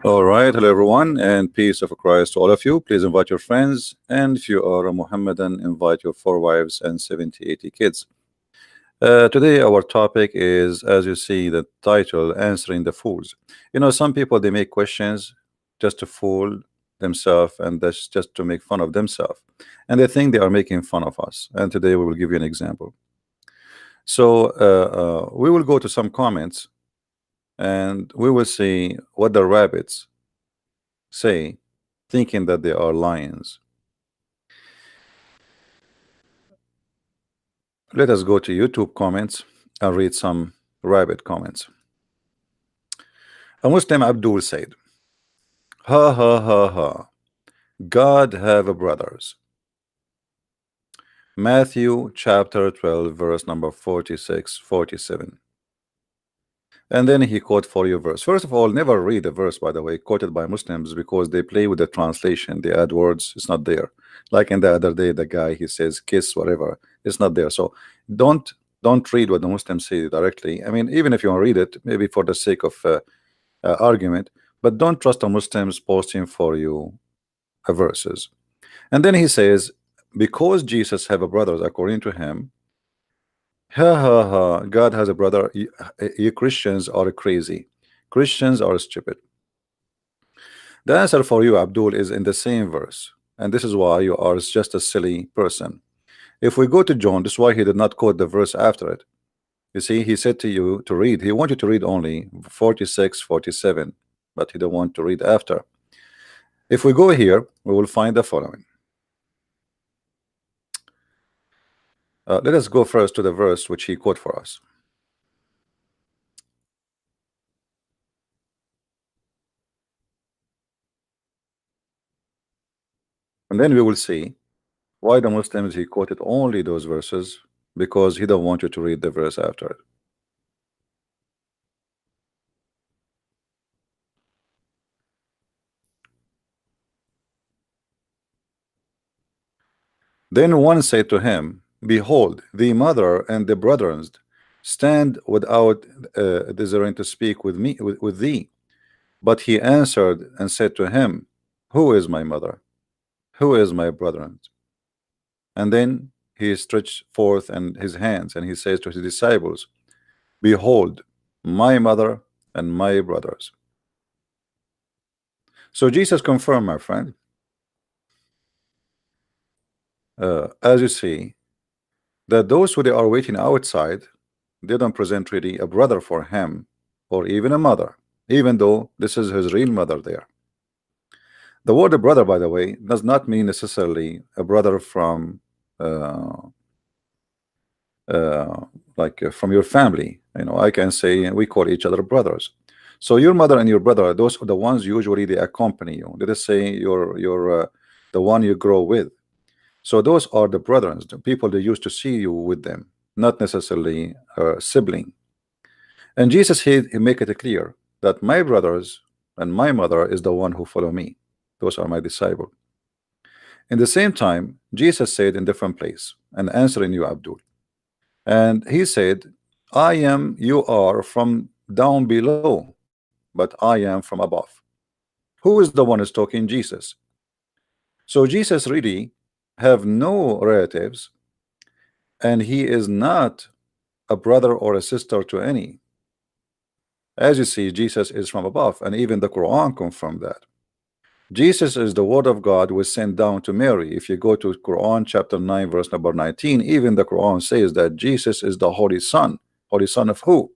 All right, hello everyone, and peace of Christ to all of you. Please invite your friends, and if you are a Muhammadan, invite your 4 wives and 70, 80 kids. Today, our topic is, as you see the title, answering the fools. You know, some people they make questions just to fool themselves, and that's just to make fun of themselves, and they think they are making fun of us. And today, we will give you an example. So, we will go to some comments, and we will see what the rabbits say, thinking that they are lions. Let us go to YouTube comments and read some rabbit comments. A Muslim Abdul said, ha ha ha ha, God have brothers. Matthew chapter 12 verse number 46, 47. And then he quote for you verse. First of all, never read a verse, by the way, quoted by Muslims, because they play with the translation. They add words, it's not there. Like in the other day, the guy, he says kiss, whatever, it's not there. So don't read what the Muslims say directly. I mean, even if you want to read it, maybe for the sake of argument, but don't trust the Muslims posting for you verses. And then he says, because Jesus have a brothers according to him, ha ha ha, God has a brother. You Christians are crazy. Christians are stupid. The answer for you, Abdul, is in the same verse, and this is why you are just a silly person. If we go to John, this is why he did not quote the verse after it. You see, he said to you to read. He wanted to read only 46, 47, but he don't want to read after. If we go here, we will find the following. Let us go first to the verse which he quote for us. And then we will see why the Muslims he quoted only those verses, because he don't want you to read the verse after it. Then one said to him, behold, the mother and the brethren stand without desiring to speak with me with thee. But he answered and said to him, who is my mother? Who is my brethren? And then he stretched forth and his hands, and he says to his disciples, behold, my mother and my brothers. So Jesus confirmed, my friend, as you see, that those who they are waiting outside, they don't present really a brother for him, or even a mother, even though this is his real mother there. The word brother, by the way, does not mean necessarily a brother from from your family. You know, I can say we call each other brothers. So your mother and your brother, those are the ones usually they accompany you. Let us say you're the one you grow with. So those are the brothers, the people they used to see you with them, not necessarily a sibling. And Jesus he make it clear that my brothers and my mother is the one who follow me. Those are my disciples. In the same time, Jesus said in different place and answering you, Abdul, and he said, I am, you are from down below, but I am from above. Who is the one who's talking? Jesus. So Jesus really have no relatives, and he is not a brother or a sister to any. As you see, Jesus is from above, and even the Quran confirmed that. Jesus is the word of God was sent down to Mary. If you go to Quran chapter 9 verse number 19, even the Quran says that Jesus is the Holy Son. Holy Son of who?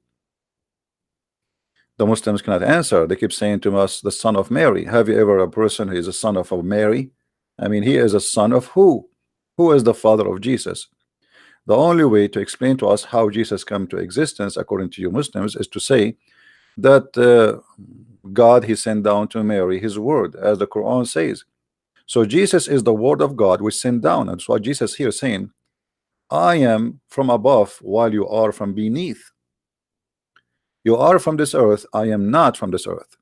The Muslims cannot answer. They keep saying to us, the son of Mary. Have you ever a person who is a son of a Mary? I mean, he is a son of who? Who is the father of Jesus? The only way to explain to us how Jesus came to existence, according to you Muslims, is to say that God he sent down to Mary his word, as the Quran says. So Jesus is the word of God which sent down. That's why Jesus here saying, I am from above while you are from beneath. You are from this earth, I am not from this earth.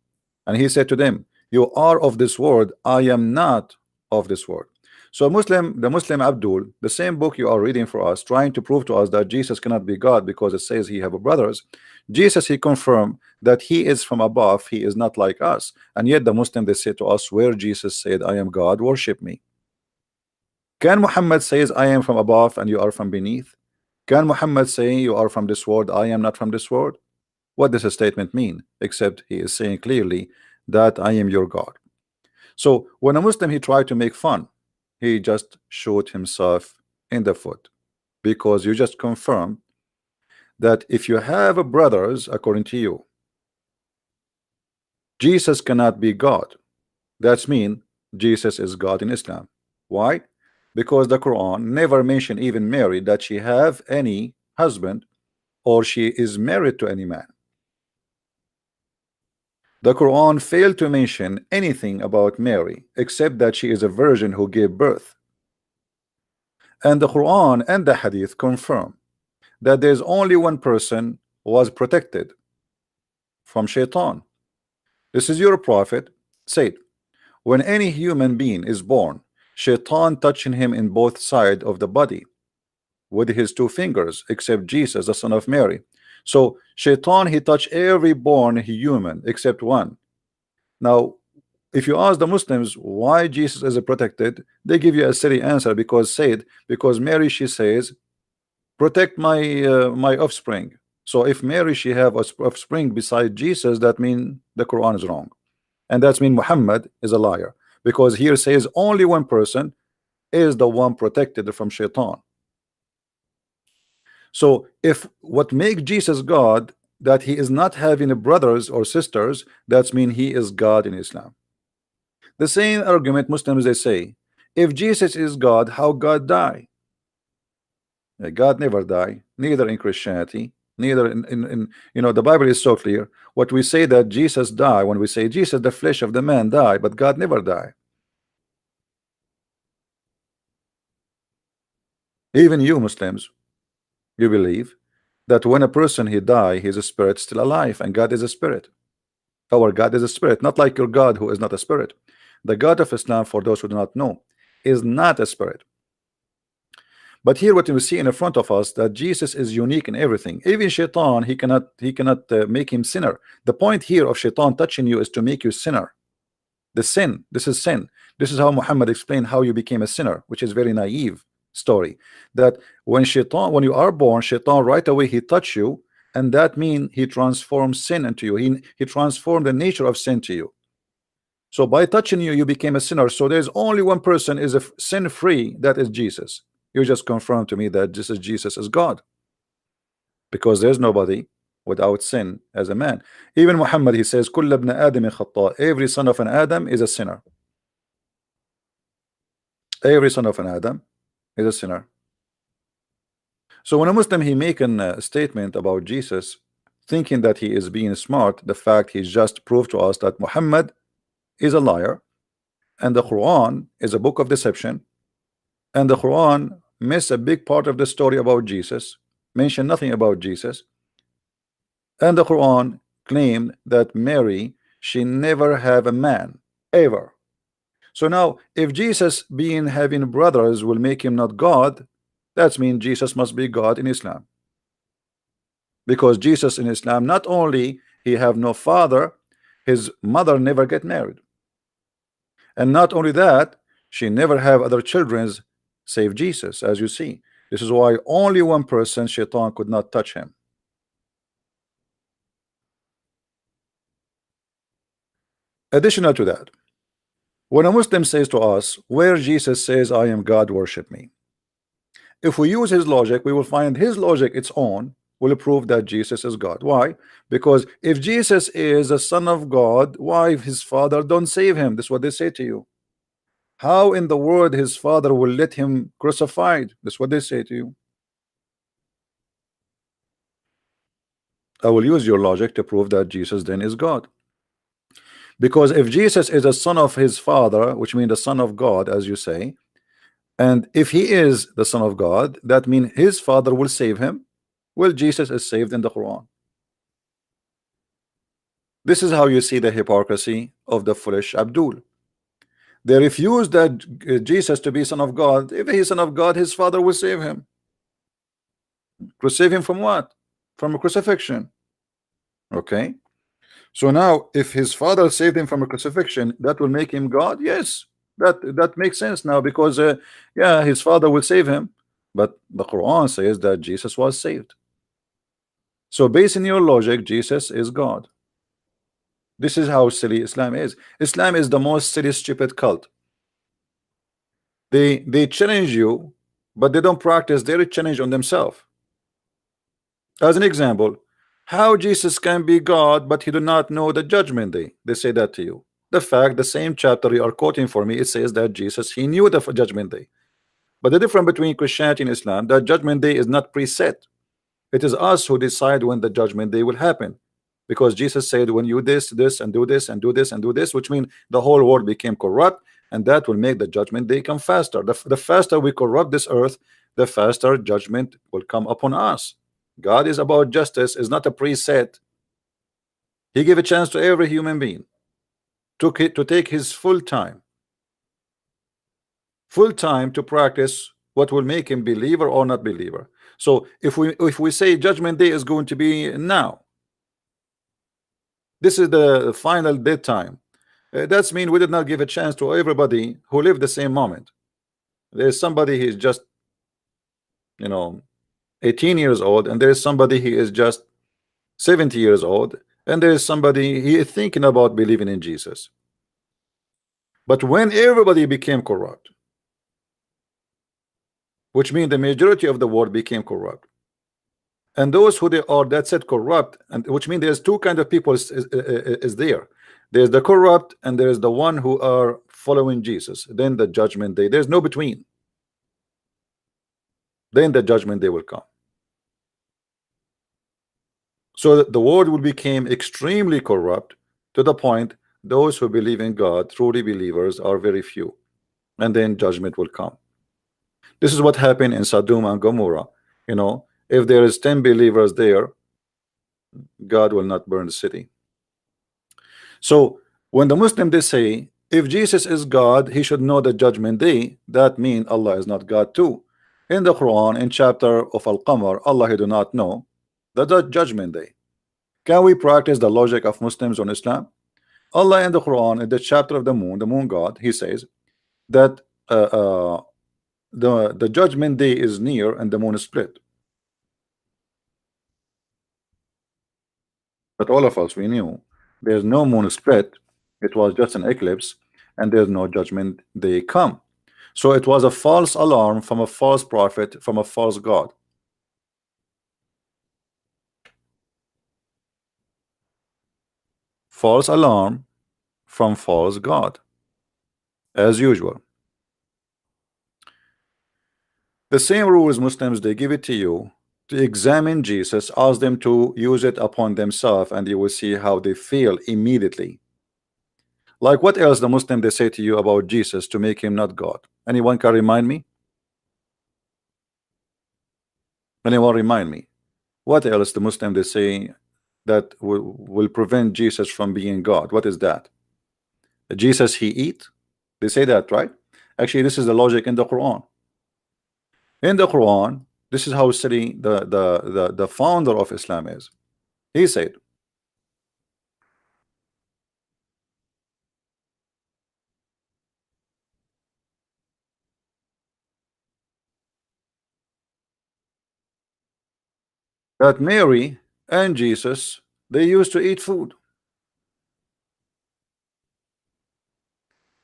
And he said to them, you are of this world, I am not of this world. So the Muslim Abdul, the same book you are reading for us, trying to prove to us that Jesus cannot be God because it says he have brothers. Jesus, he confirmed that he is from above, he is not like us. And yet the Muslim, they say to us, where Jesus said, I am God, worship me. Can Muhammad says, I am from above and you are from beneath? Can Muhammad say, you are from this world, I am not from this world? What does a statement mean? Except he is saying clearly that I am your God. So when a Muslim, he tried to make fun, he just shot himself in the foot, because you just confirm that if you have brothers, according to you, Jesus cannot be God. That's mean Jesus is God in Islam. Why? Because the Quran never mentioned even Mary that she have any husband or she is married to any man. The Quran failed to mention anything about Mary except that she is a virgin who gave birth. And the Quran and the Hadith confirm that there's only one person who was protected from Shaitan. This is your prophet said, when any human being is born, Shaitan touching him in both sides of the body with his two fingers, except Jesus, the son of Mary. So Shaitan, he touched every born human except one. Now, if you ask the Muslims why Jesus is protected, they give you a silly answer, because Mary, she says, protect my my offspring. So if Mary, she have offspring beside Jesus, that means the Quran is wrong, and that means Muhammad is a liar, because here says only one person is the one protected from Shaitan. So if what makes Jesus God, that he is not having brothers or sisters, that means he is God in Islam. The same argument Muslims, they say, if Jesus is God, how God die? God never die, neither in Christianity, neither in you know, the Bible is so clear. What we say that Jesus died, when we say Jesus, the flesh of the man died, but God never died. Even you Muslims, you believe that when a person he die, his spirit still alive, and God is a spirit. Our God is a spirit, not like your God who is not a spirit. The God of Islam, for those who do not know, is not a spirit. But here what we see in front of us, that Jesus is unique in everything. Even Shaitan, he cannot make him sinner. The point here of Shaitan touching you is to make you sinner. The sin, this is sin. This is how Muhammad explained how you became a sinner, which is very naive story. That when you are born, Shaitan right away he touch you, and that means he transforms sin into you. He transformed the nature of sin to you. So by touching you, you became a sinner. So there's only one person is a sin free, that is Jesus. You just confirmed to me that Jesus is God, because there's nobody without sin as a man. Even Muhammad, he says, "Kull ibn Adam khata." Every son of an Adam is a sinner. Every son of an Adam is a sinner. So when a Muslim he making a statement about Jesus, thinking that he is being smart, the fact he just proved to us that Muhammad is a liar, and the Quran is a book of deception, and the Quran miss a big part of the story about Jesus, mention nothing about Jesus, and the Quran claimed that Mary, she never have a man ever. So now if Jesus being having brothers will make him not God, that means Jesus must be God in Islam, because Jesus in Islam not only he have no father, his mother never get married, and not only that, she never have other children save Jesus. As you see, this is why only one person, Shaitan, could not touch him. Additional to that, when a Muslim says to us, where Jesus says I am God, worship me, if we use his logic, we will find his logic its own will prove that Jesus is God. Why? Because if Jesus is a son of God, why his father don't save him? This is what they say to you. How in the world his father will let him crucified? That's what they say to you. I will use your logic to prove that Jesus then is God. Because if Jesus is a son of his father, which means the son of God, as you say, and if he is the son of God, that means his father will save him. Well, Jesus is saved in the Quran. This is how you see the hypocrisy of the foolish Abdul. They refuse that Jesus to be Son of God. If he's Son of God, his Father will save him. To save him from what? From a crucifixion. Okay. So now, if his Father saved him from a crucifixion, that will make him God. Yes, that makes sense now, because yeah, his Father will save him. But the Quran says that Jesus was saved. So based on your logic, Jesus is God. This is how silly Islam is. Islam is the most silly, stupid cult. They challenge you, but they don't practice their challenge on themselves. As an example, how Jesus can be God, but he do not know the judgment day. They say that to you. The fact, the same chapter you are quoting for me, it says that Jesus, he knew the judgment day. But the difference between Christianity and Islam, that judgment day is not preset. It is us who decide when the judgment day will happen. Because Jesus said, when you this, and do this, and do this, and do this, which means the whole world became corrupt, and that will make the judgment day come faster. The faster we corrupt this earth, the faster judgment will come upon us. God is about justice, is not a preset. He gave a chance to every human being to take his full time to practice what will make him believer or not believer. So if we say judgment day is going to be now, this is the final dead time, that's mean we did not give a chance to everybody who lived the same moment. There's somebody who is just 18 years old, and there's somebody he is just 70 years old, and there's somebody he is thinking about believing in Jesus. But when everybody became corrupt, which means the majority of the world became corrupt, and those who they are that said corrupt, and which means there's two kind of people is there. There's the corrupt, and there's the one who are following Jesus. Then the judgment day, there's no between. Then the judgment day will come. So the world will become extremely corrupt, to the point those who believe in God, truly believers, are very few, and then judgment will come. This is what happened in Sodom and Gomorrah. If there is 10 believers there, God will not burn the city. So when the Muslim, they say, if Jesus is God, he should know the judgment day, that means Allah is not God too. In the Quran, in chapter of Al-Qamar, Allah, he do not know the judgment day. Can we practice the logic of Muslims on Islam? Allah in the Quran, in the chapter of the moon God, he says that the judgment day is near and the moon is split. But all of us, we knew there's no moon split, it was just an eclipse, and there's no judgment day come. So it was a false alarm from a false prophet, from a false God. False alarm from false God, as usual. The same rules Muslims, they give it to you to examine Jesus, ask them to use it upon themselves, and you will see how they feel immediately. Like what else the Muslim, they say to you about Jesus to make him not God? Anyone can remind me? Anyone remind me? What else the Muslim, they say that will prevent Jesus from being God? What is that? Jesus he eat? They say that, right? Actually, this is the logic in the Quran. In the Quran, this is how silly the founder of Islam is. He said, that Mary and Jesus, they used to eat food.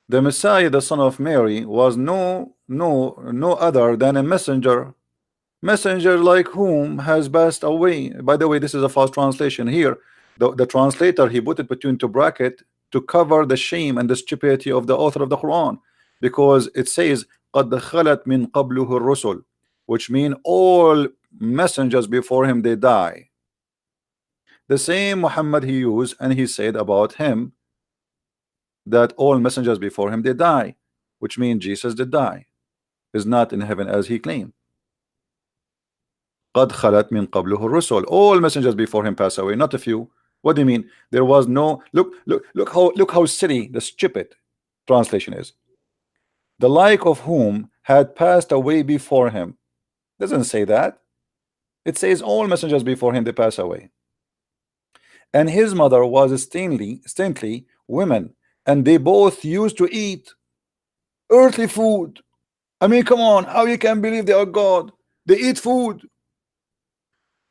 The Messiah, the son of Mary, was no other than a messenger like whom has passed away. By the way, this is a false translation here. The translator, he put it between two brackets to cover the shame and the stupidity of the author of the Quran, because it says قَدْ خَلَتْ مِنْ قَبْلُهُ الرُّسُلُ, which mean all messengers before him, they die. The same Muhammad he used, and he said about him that all messengers before him, they die, which means Jesus did die, is not in heaven as he claimed. قَدْ خَلَتْ مِنْ قَبْلُهُ الرُّسُلُ, all messengers before him pass away, not a few. What do you mean? There was no, look how silly the stupid translation is. the like of whom had passed away before him. Doesn't say that. It says all messengers before him, they pass away. And his mother was stintly women, and they both used to eat earthly food. I mean, come on, how you can believe they are God? They eat food.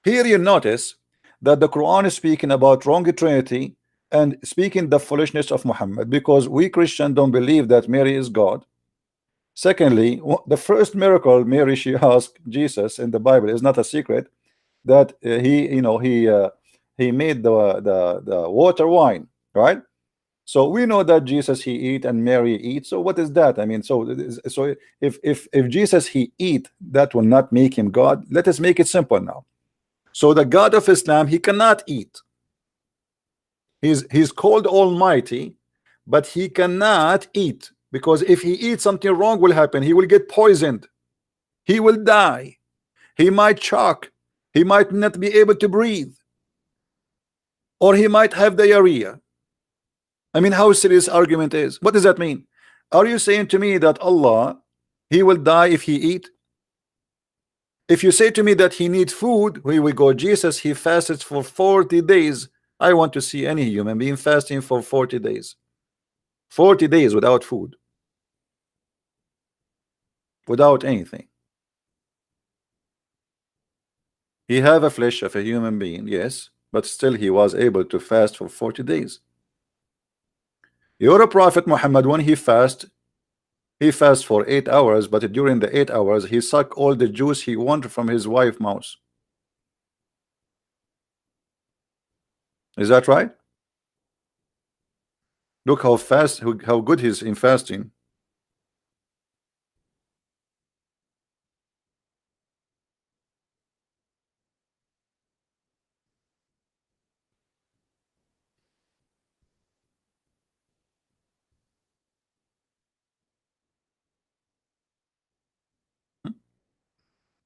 Here you notice that the Quran is speaking about wrong Trinity and speaking the foolishness of Muhammad, because we Christians don't believe that Mary is God. Secondly, the first miracle Mary she asked Jesus in the Bible is not a secret, that he made the water wine, right? So we know that Jesus he eat and Mary eat. So what is that? I mean, so if Jesus he eat, that will not make him God. Let us make it simple now. So the God of Islam, he cannot eat. He's called Almighty, but he cannot eat, because if he eats, something wrong will happen. He will get poisoned. He will die. He might choke. He might not be able to breathe, or he might have diarrhea. I mean, how serious argument is? What does that mean? Are you saying to me that Allah, he will die if he eat? If you say to me that he needs food, here we go. Jesus, he fasted for 40 days. I want to see any human being fasting for 40 days. 40 days without food, without anything. He have a flesh of a human being, yes, but still he was able to fast for 40 days. Your Prophet Muhammad, when he fasts for 8 hours, but during the 8 hours he suck all the juice he wanted from his wife mouse. Is that right? Look how fast, how good he's in fasting.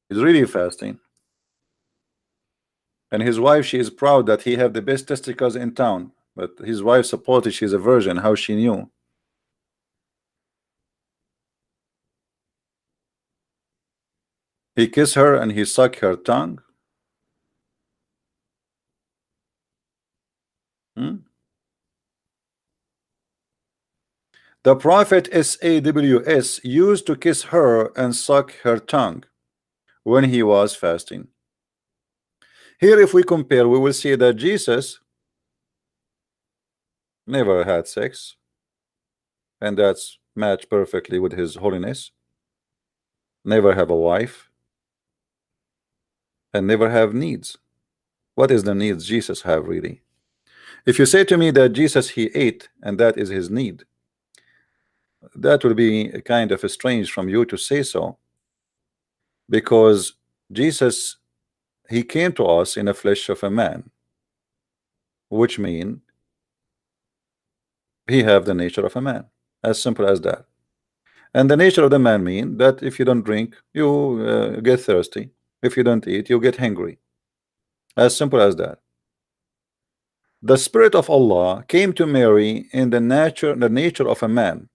He's really fasting. And his wife, she is proud that he have the best testicles in town. But his wife supported she's a virgin. How she knew? He kissed her and he sucked her tongue. Hmm? The Prophet SAWS used to kiss her and suck her tongue when he was fasting. Here, if we compare, we will see that Jesus never had sex, and that's matched perfectly with his holiness. Never have a wife, and never have needs. What is the needs Jesus have really? If you say to me that Jesus he ate and that is his need, that will be kind of strange from you to say so, because Jesus he came to us in the flesh of a man, which mean he have the nature of a man, as simple as that. And the nature of the man mean that if you don't drink, you get thirsty. If you don't eat, you get hungry. As simple as that. The Spirit of Allah came to Mary in the nature of a man.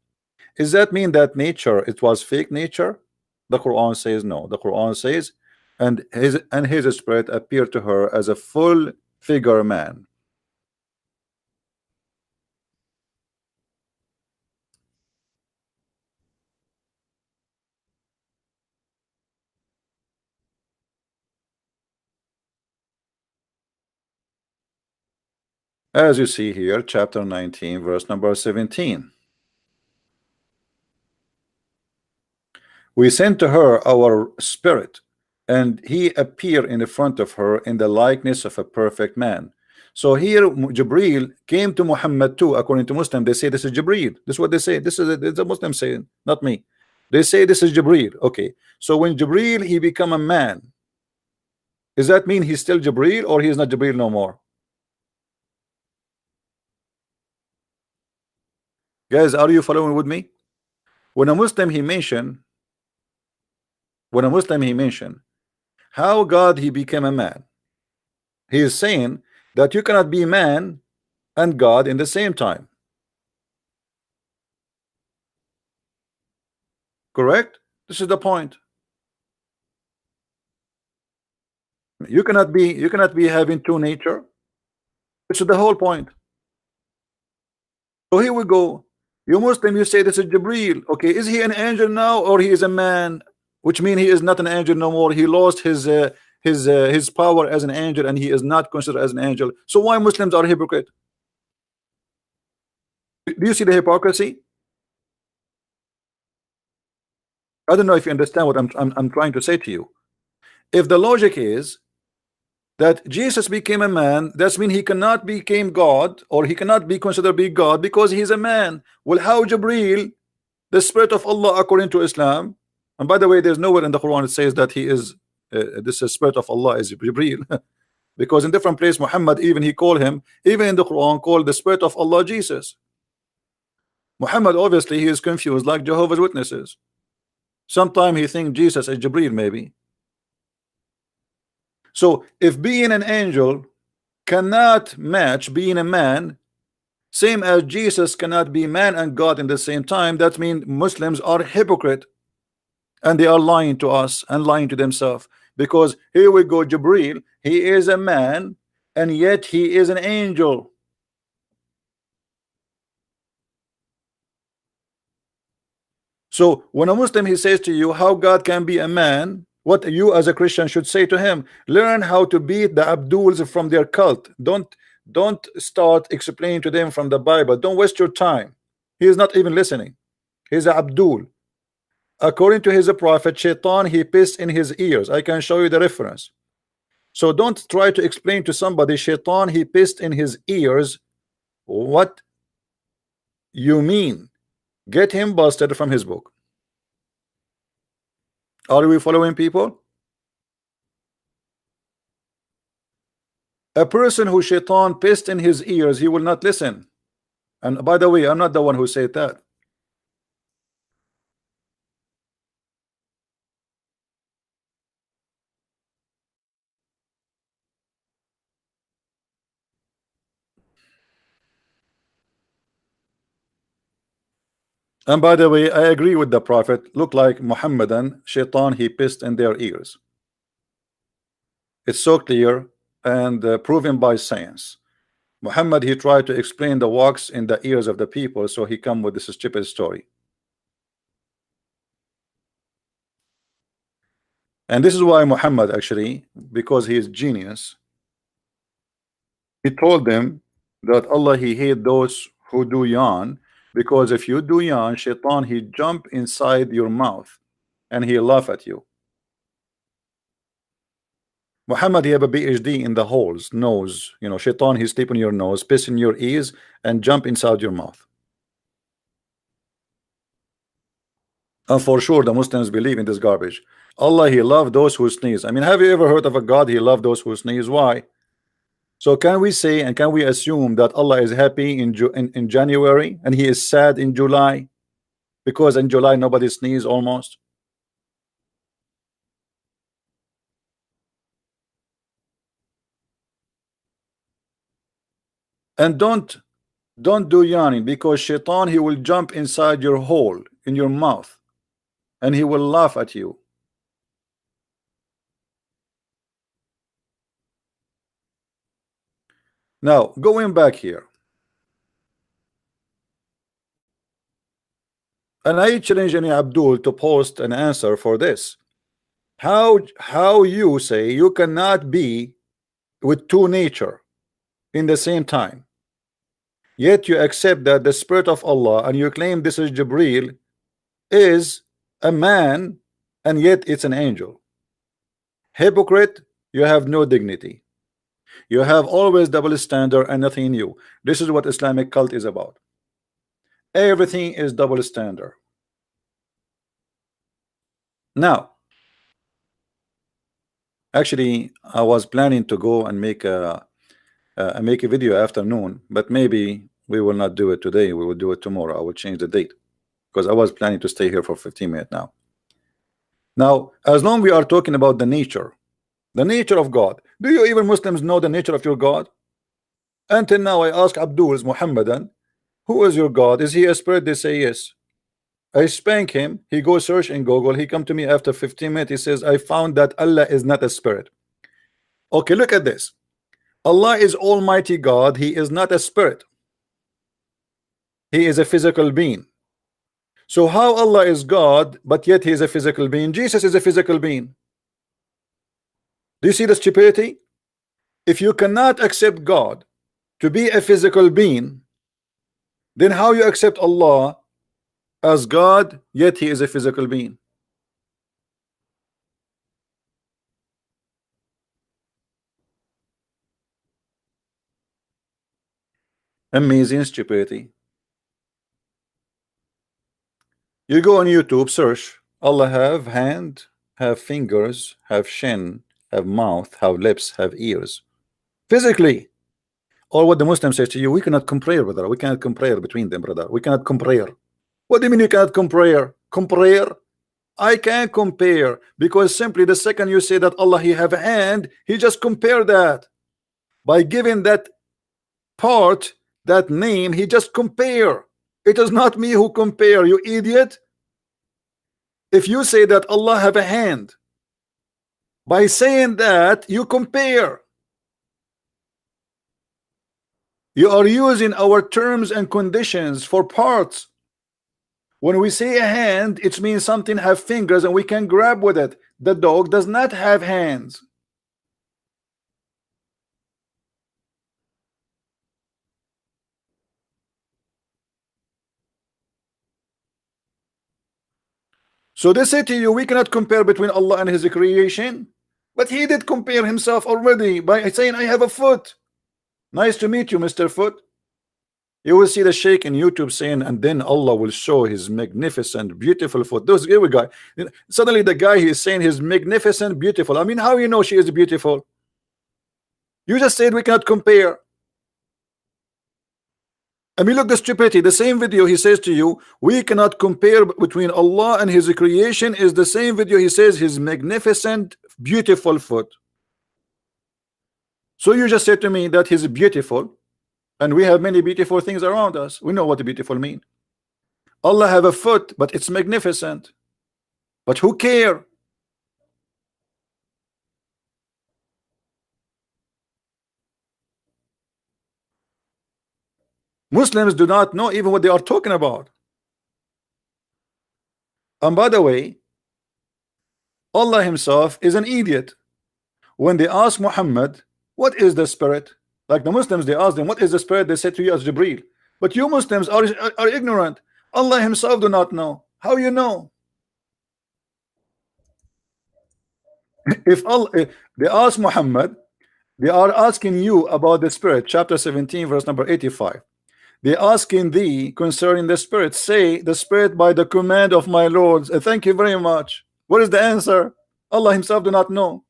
Does that mean that nature it was fake nature? The Quran says no. The Quran says, and his spirit appeared to her as a full figure man. As you see here, chapter 19, verse number 17. We sent to her our spirit, and he appeared in the front of her in the likeness of a perfect man. So here Jibril came to Muhammad too. According to Muslim, they say this is Jibril. This is what they say. This is a Muslim saying, not me. They say this is Jibril. Okay, so when Jibril he become a man, does that mean he's still Jibril or he is not Jibril no more? Guys, are you following with me? When a Muslim he mentioned how God he became a man, he is saying that you cannot be man and God in the same time. Correct? This is the point. You cannot be having two nature. This is the whole point. So here we go. You Muslim, you say this is Jibreel. Okay, is he an angel now or he is a man? Which means he is not an angel no more. He lost his power as an angel and he is not considered as an angel. So why Muslims are hypocrite? Do you see the hypocrisy? I don't know if you understand what I'm trying to say to you. If the logic is that Jesus became a man, that means he cannot become God, or he cannot be considered be God because he's a man. Well, how Jibreel, the spirit of Allah according to Islam, and by the way, there's nowhere in the Quran it says that he is this is spirit of Allah is Jibreel, because in different place Muhammad even he called him, even in the Quran called the spirit of Allah Jesus. Muhammad obviously he is confused like Jehovah's Witnesses. Sometime he think Jesus is Jibreel maybe. So if being an angel cannot match being a man, same as Jesus cannot be man and God in the same time, that means Muslims are hypocrite and they are lying to us and lying to themselves, because here we go, Jibreel, he is a man and yet he is an angel. So when a Muslim he says to you how God can be a man, what you as a Christian should say to him, learn how to beat the Abduls from their cult. Don't start explaining to them from the Bible. Don't waste your time. He is not even listening. He's a Abdul. According to his prophet, Shaitan, he pissed in his ears. I can show you the reference. So don't try to explain to somebody Shaitan, he pissed in his ears. What you mean? Get him busted from his book. Are we following, people? A person who Shaitan pissed in his ears, he will not listen. And by the way, I'm not the one who said that. And by the way, I agree with the Prophet. Look like Muhammadan, Shaitan, he pissed in their ears. It's so clear and proven by science. Muhammad, he tried to explain the wax in the ears of the people, so he come with this stupid story. And this is why Muhammad actually, because he is genius, he told them that Allah, he hate those who do yawn, because if you do yawn, Shaitan, he jump inside your mouth and he laugh at you. Muhammad, he have a PhD in the holes, nose. You know, Shaitan, he sleep in your nose, piss in your ears, and jump inside your mouth. And for sure, the Muslims believe in this garbage. Allah, he love those who sneeze. I mean, have you ever heard of a God, he love those who sneeze? Why? So can we say and can we assume that Allah is happy in January and he is sad in July? Because in July, nobody sneeze almost. And don't do yawning, because Shaitan, he will jump inside your hole in your mouth and he will laugh at you. Now going back here, and I challenge any Abdul to post an answer for this. How you say you cannot be with two nature in the same time, yet you accept that the spirit of Allah and you claim this is Jibreel is a man and yet it's an angel. Hypocrite, you have no dignity. You have always double standard and nothing new. This is what Islamic cult is about. Everything is double standard. Now, actually, I was planning to go and make a video afternoon, but maybe we will not do it today. We will do it tomorrow. I will change the date because I was planning to stay here for 15 minutes now. Now, as long we are talking about the nature of God, do you even Muslims know the nature of your God? Until now, I ask Abduls, Muhammadan, who is your God? Is he a spirit? They say yes. I spank him. He goes search in Google. He come to me after 15 minutes. He says, I found that Allah is not a spirit. Okay, look at this. Allah is Almighty God. He is not a spirit. He is a physical being. So how Allah is God, but yet he is a physical being? Jesus is a physical being. Do you see the stupidity? If you cannot accept God to be a physical being, then how you accept Allah as God, yet he is a physical being? Amazing stupidity. You go on YouTube, search Allah have hand, have fingers, have chin, have mouth, have lips, have ears. Physically. Or what the Muslim says to you, we cannot compare, brother. We cannot compare between them, brother. We cannot compare. What do you mean you cannot compare? Compare? I can't compare, because simply the second you say that Allah he have a hand, he just compare that. By giving that part, that name, he just compare. It is not me who compare, you idiot. If you say that Allah have a hand, by saying that you compare. You are using our terms and conditions for parts. When we say a hand, it means something have fingers and we can grab with it. The dog does not have hands. So they say to you, we cannot compare between Allah and his creation. But he did compare himself already by saying, I have a foot. Nice to meet you, Mr. Foot. You will see the sheikh in YouTube saying, and then Allah will show his magnificent, beautiful foot. Those guy, suddenly the guy is saying his magnificent, beautiful. I mean, how you know she is beautiful? You just said we cannot compare. I mean, look the stupidity. The same video he says to you, we cannot compare between Allah and his creation, is the same video he says his magnificent, beautiful foot. So you just said to me that he's beautiful, and we have many beautiful things around us. We know what the beautiful mean. Allah have a foot, but it's magnificent. But who care? Muslims do not know even what they are talking about. And by the way, Allah himself is an idiot. When they ask Muhammad, what is the spirit? Like the Muslims, they ask them, what is the spirit? They say to you as Jibreel. But you Muslims are ignorant. Allah himself do not know. How you know? If they ask Muhammad, they are asking you about the spirit, chapter 17 verse number 85. They asking thee concerning the spirit, say the spirit by the command of my Lord. Thank you very much. What is the answer? Allah himself do not know.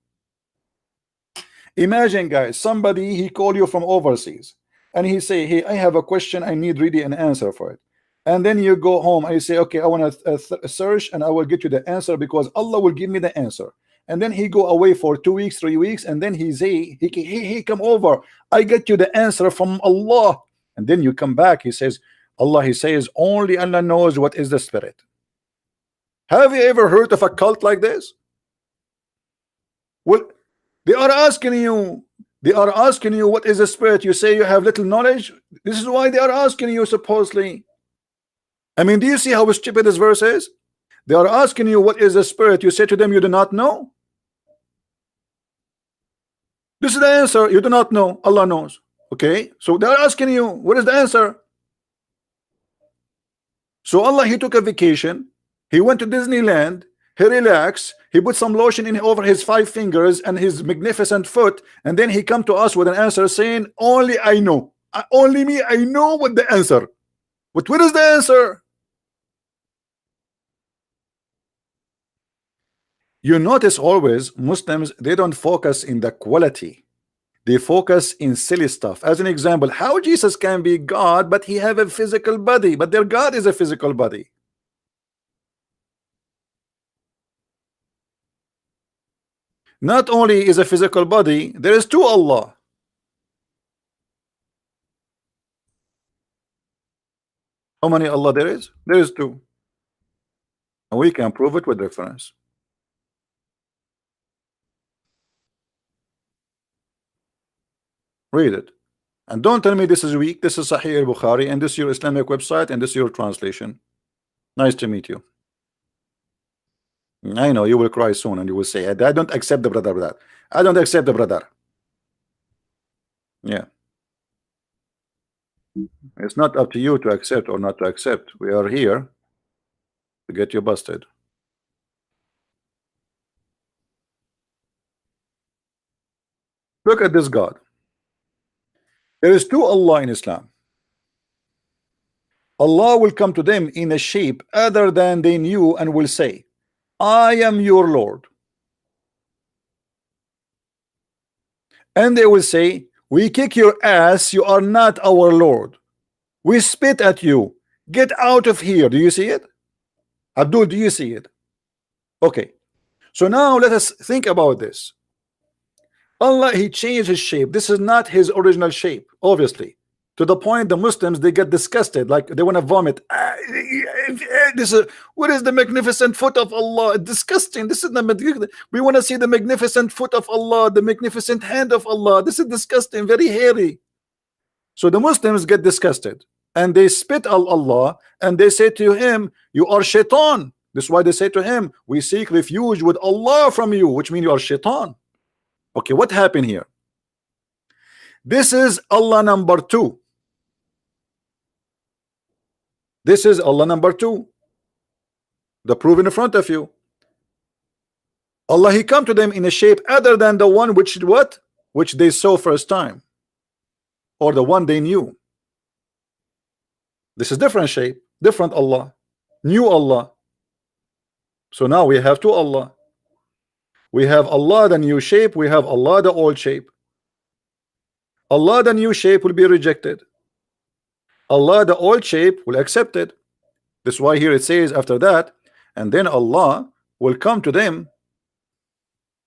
Imagine, guys, somebody he call you from overseas and he say, hey, I have a question, I need really an answer for it. And then you go home and you say, okay, I want to search and I will get you the answer because Allah will give me the answer. And then he go away for 2 weeks, 3 weeks, and then he say, he come over, I get you the answer from Allah. And then you come back, he says, Allah, he says, only Allah knows what is the spirit. Have you ever heard of a cult like this? Well, they are asking you what is the spirit. You say you have little knowledge. This is why they are asking you, supposedly. I mean, do you see how stupid this verse is? They are asking you what is the spirit. You say to them you do not know. This is the answer. You do not know. Allah knows. Okay, so they are asking you what is the answer. So Allah, he took a vacation, he went to Disneyland, he relaxed, he put some lotion in over his 5 fingers and his magnificent foot, and then he come to us with an answer saying, only I know, only me, I know what the answer. But what is the answer? You notice always Muslims, they don't focus in the quality. They focus in silly stuff. As an example, how Jesus can be God, but he have a physical body, but their God is a physical body. Not only is a physical body, there is 2 Allah. How many Allah there is? There is 2. And we can prove it with reference. Read it. And don't tell me this is weak. This is Sahih al-Bukhari, and this is your Islamic website, and this is your translation. Nice to meet you. I know you will cry soon, and you will say, I don't accept the brother that. I don't accept the brother. Yeah. It's not up to you to accept or not to accept. We are here to get you busted. Look at this God. There is two Allah in Islam. Allah will come to them in a shape other than they knew and will say, I am your Lord. And they will say, we kick your ass, you are not our Lord. We spit at you. Get out of here. Do you see it? Abdul, do you see it? Okay. So now let us think about this. Allah, he changed his shape. This is not his original shape, obviously. To the point the Muslims, they get disgusted, like they want to vomit. This is, what is the magnificent foot of Allah? Disgusting. This is the, we want to see the magnificent foot of Allah, the magnificent hand of Allah. This is disgusting, very hairy. So the Muslims get disgusted and they spit on Allah and they say to him, you are shaitan. This is why they say to him, we seek refuge with Allah from you, which means you are shaitan. Okay, what happened here? This is Allah number 2. This is Allah number 2. The proof in front of you. Allah, he come to them in a shape other than the one which what? Which they saw first time. Or the one they knew. This is different shape, different Allah, new Allah. So now we have two Allah. We have Allah the new shape, we have Allah the old shape. Allah the new shape will be rejected. Allah the old shape will accept it. This is why here it says after that, and then Allah will come to them.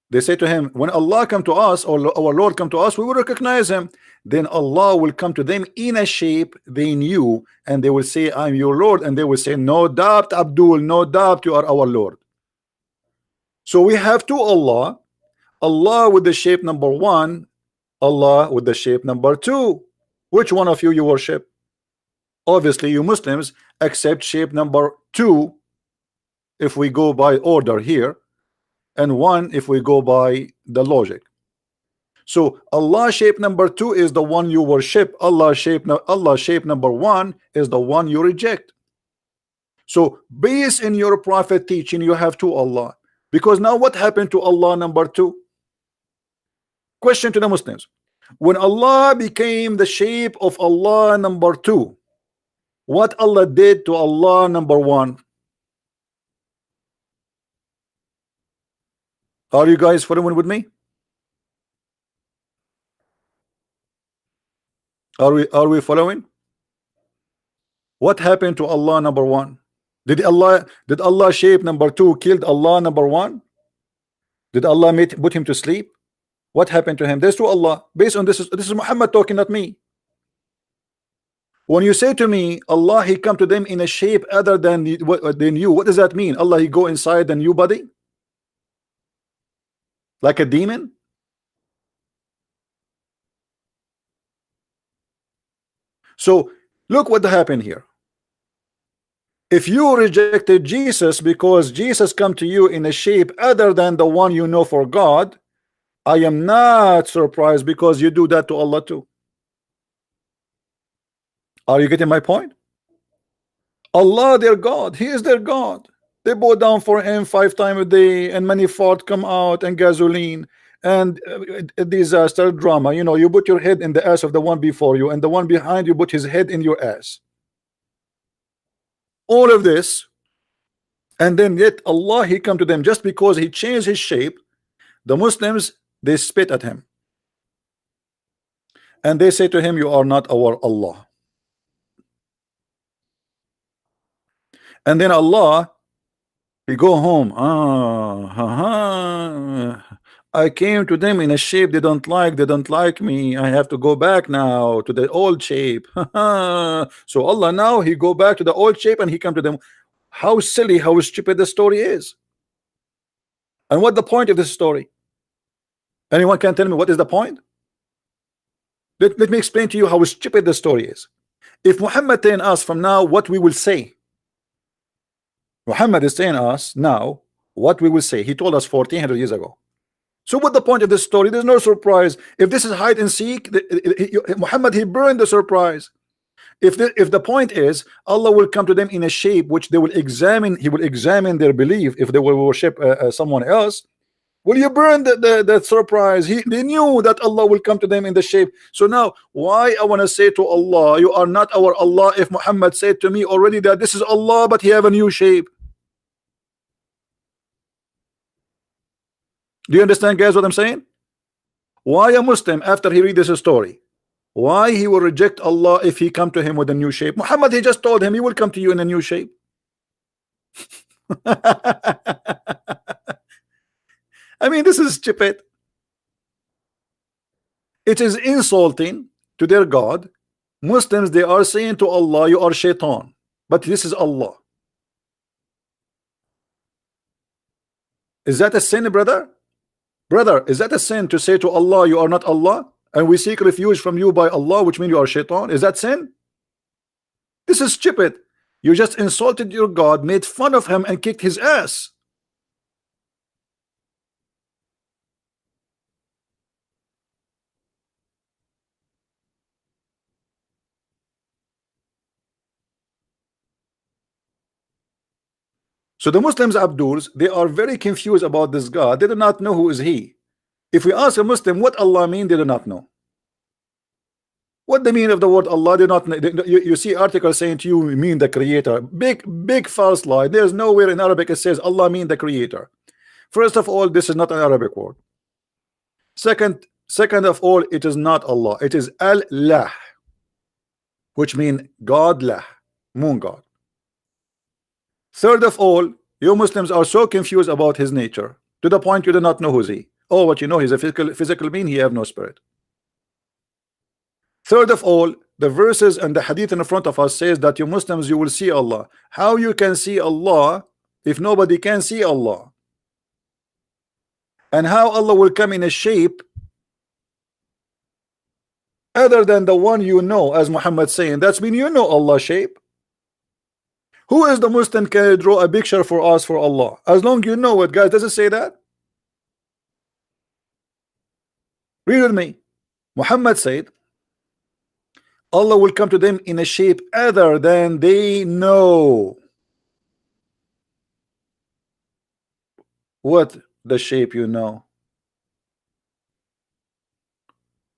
They say to him, when Allah come to us, or our Lord come to us, we will recognize him. Then Allah will come to them in a shape they knew, and they will say, I'm your Lord. And they will say, no doubt, Abdul, no doubt, you are our Lord. So we have two Allah. Allah with the shape number 1, Allah with the shape number 2. Which one of you worship? Obviously you Muslims accept shape number 2 if we go by order here, and 1 if we go by the logic. So Allah shape number 2 is the one you worship. Allah shape number 1 is the one you reject. So based in your prophet teaching, you have two Allah. Because now what happened to Allah number 2? Question to the Muslims. When Allah became the shape of Allah number 2, what Allah did to Allah number 1? Are you guys following with me? Are we following? What happened to Allah number 1? Did Allah shape number 2 killed Allah number 1? Did Allah put him to sleep? What happened to him? There's two Allah. Based on this is Muhammad talking, not me. When you say to me, Allah, he come to them in a shape other than what they knew, what does that mean? Allah, he go inside the new body? Like a demon? So look what happened here. If you rejected Jesus because Jesus come to you in a shape other than the one you know for God, I am not surprised because you do that to Allah too. Are you getting my point? Allah, their God, he is their God. They bow down for him 5 times a day, and many fart come out, and gasoline, and disaster drama. You know, you put your head in the ass of the one before you, and the one behind you put his head in your ass. All of this, and then yet Allah, he come to them just because he changed his shape. The Muslims, they spit at him, and they say to him, you are not our Allah. And then Allah, he go home. I came to them in a shape they don't like me. I have to go back now to the old shape. So Allah now, he go back to the old shape and he come to them. how silly, how stupid the story is. And what the point of this story? Anyone can tell me what is the point? Let me explain to you how stupid the story is. If Muhammad telling us from now what we will say, Muhammad is telling us now what we will say. He told us 1400 years ago. So what the point of this story? There's no surprise. If this is hide and seek, Muhammad, he burned the surprise. If the point is Allah will come to them in a shape which they will examine, he will examine their belief if they will worship someone else. Will you burn the surprise? They knew that Allah will come to them in the shape. So now why I want to say to Allah, you are not our Allah, if Muhammad said to me already that this is Allah but he have a new shape? Do you understand, guys, what I'm saying? Why a Muslim, after he read this story, why he will reject Allah if he come to him with a new shape? Muhammad, he just told him he will come to you in a new shape. I mean, this is stupid. It is insulting to their God. Muslims, they are saying to Allah, you are shaitan, but this is Allah. Is that a sin, brother? Brother, is that a sin to say to Allah, you are not Allah, and we seek refuge from you by Allah, which means you are shaitan? Is that sin? This is stupid. You just insulted your God, made fun of him, and kicked his ass. So the Muslims, Abduls, they are very confused about this God. They do not know who is he. If we ask a Muslim what Allah mean, they do not know. What the meaning of the word Allah, they do not know. You see articles saying to you mean the creator. Big false lie. There's nowhere in Arabic it says Allah mean the creator. First of all, this is not an Arabic word. Second of all, it is not Allah. It is Allah, which means God-lah, moon God. Third of all, you Muslims are so confused about his nature to the point you do not know who's he. Oh, what you know, he's a physical being, he have no spirit. Third of all, the verses and the hadith in front of us says that you Muslims, you will see Allah. How you can see Allah if nobody can see Allah? And how Allah will come in a shape other than the one you know, as Muhammad saying, that's mean you know Allah's shape. Who is the Muslim can draw a picture for us for Allah? As long you know it, guys. Does it say that? Read with me. Muhammad said Allah will come to them in a shape other than they know. What the shape you know?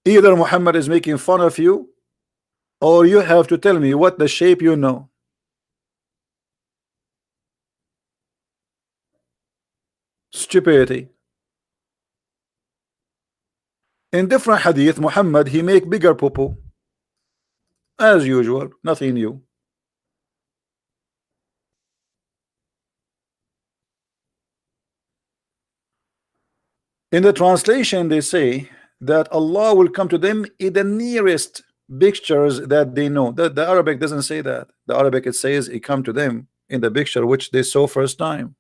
Either Muhammad is making fun of you, or you have to tell me what the shape you know. Stupidity. In different hadith, Muhammad, he make bigger poo-poo. As usual, nothing new. In the translation, they say that Allah will come to them in the nearest pictures that they know. The Arabic doesn't say that. The Arabic, it says he come to them in the picture which they saw first time.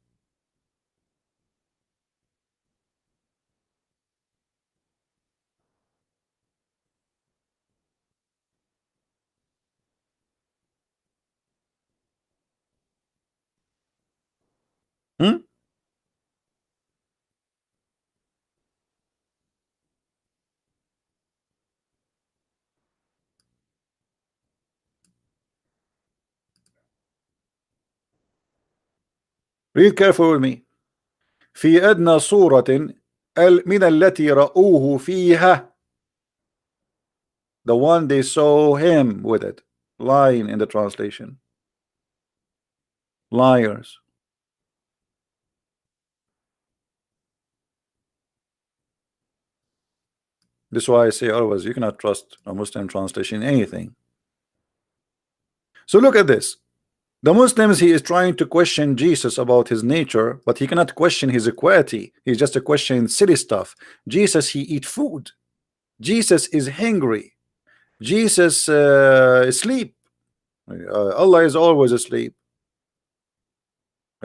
Read carefully with me. في أدنى صورة من التي رأوه فيها. The one they saw him with it. Lying in the translation. Liars. This is why I say always you cannot trust a Muslim translation in anything. So look at this. The Muslims, he is trying to question Jesus about his nature, but he cannot question his equality. He's just a question silly stuff. Jesus, he eat food. Jesus is hungry. Jesus sleep. Allah is always asleep.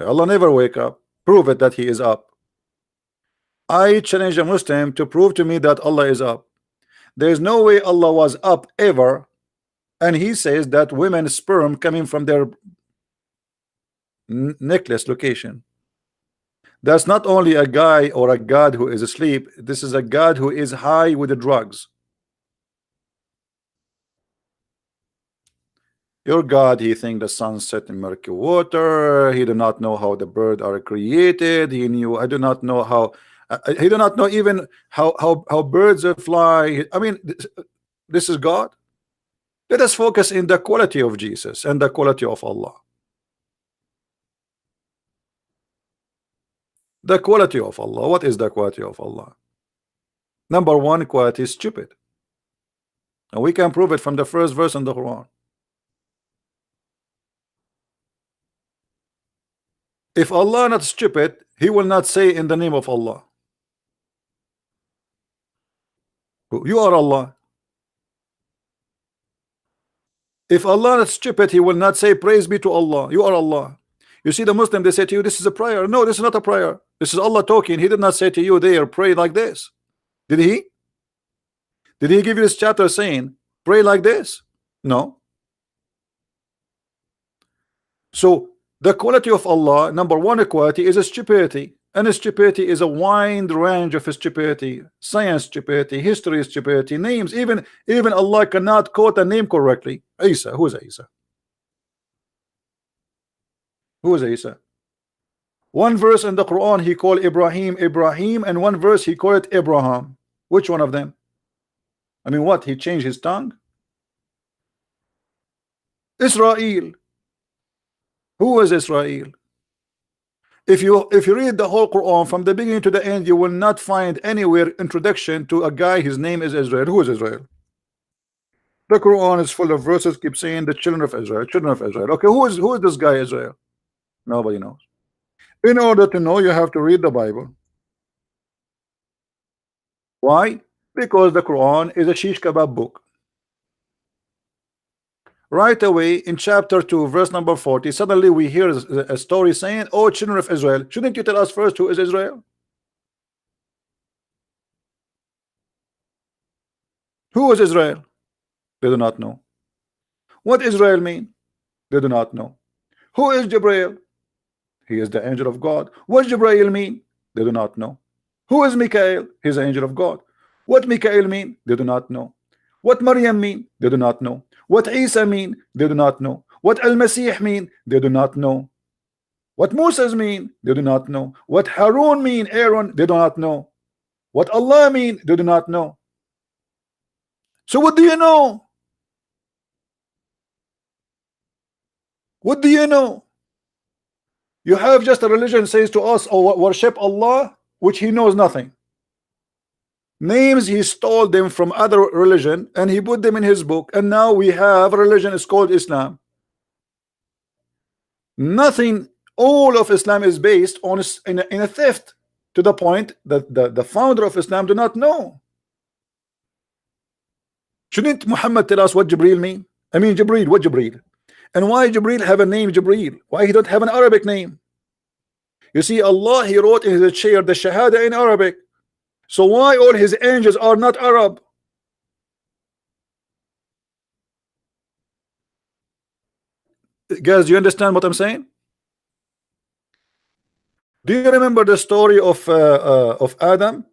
Allah never wake up. Prove it that he is up. I challenge a Muslim to prove to me that Allah is up. There is no way Allah was up ever, and he says that women's sperm coming from their necklace location. That's not only a guy or a god who is asleep. This is a god who is high with the drugs. Your God, he think the sun set in murky water. He do not know how the birds are created. He knew. I do not know how. He do not know even how birds fly. I mean, this is God. Let us focus in the quality of Jesus and the quality of Allah. The quality of Allah. What is the quality of Allah? Number one quality is stupid, and we can prove it from the first verse in the Quran. If Allah not stupid, he will not say in the name of Allah. You are Allah. If Allah not stupid, he will not say praise be to Allah. You are Allah. You see the Muslim, they say to you, this is a prayer. No, this is not a prayer. This is Allah talking. He did not say to you there, pray like this. Did he? Did he give you this chapter saying pray like this? No. So the quality of Allah, number one quality is a stupidity, and a stupidity is a wide range of stupidity. Science stupidity, history stupidity, names, even Allah cannot quote a name correctly. Isa, who is Isa? Who is Isa? One verse in the Quran he called Ibrahim Ibrahim, and one verse he called it Abraham. Which one of them? I mean, what, he changed his tongue? Israel. Who is Israel? If you read the whole Quran from the beginning to the end, you will not find anywhere introduction to a guy his name is Israel. Who is Israel? The Quran is full of verses keep saying the children of Israel, children of Israel. Okay, who is this guy Israel? Nobody knows. In order to know, you have to read the Bible. Why? Because the Quran is a shish kebab book. Right away in chapter 2 verse number 40, suddenly we hear a story saying, oh children of Israel. Shouldn't you tell us first who is Israel? Who is Israel? They do not know. What Israel mean? They do not know. Who is Jibreel? He is the angel of God. What Jibreel mean? They do not know. Who is Mikael? He is the angel of God. What Mikael mean? They do not know. What Maryam mean? They do not know. What Isa mean? They do not know. What Al-Masih mean? They do not know. What Moses mean? They do not know. What Harun mean? Aaron? They do not know. What Allah mean? They do not know. So what do you know? What do you know? You have just a religion says to us, oh, worship Allah, which he knows nothing. Names he stole them from other religion and he put them in his book, and now we have a religion is called Islam. Nothing, all of Islam is based on in a theft, to the point that the founder of Islam do not know. Shouldn't Muhammad tell us what Jibreel mean? I mean Jibreel, what Jibreel? And why Jibreel have a name Jibreel? Why he don't have an Arabic name? You see, Allah he wrote in his chair the Shahada in Arabic. So why all his angels are not Arab? Guys, do you understand what I'm saying? Do you remember the story of Adam?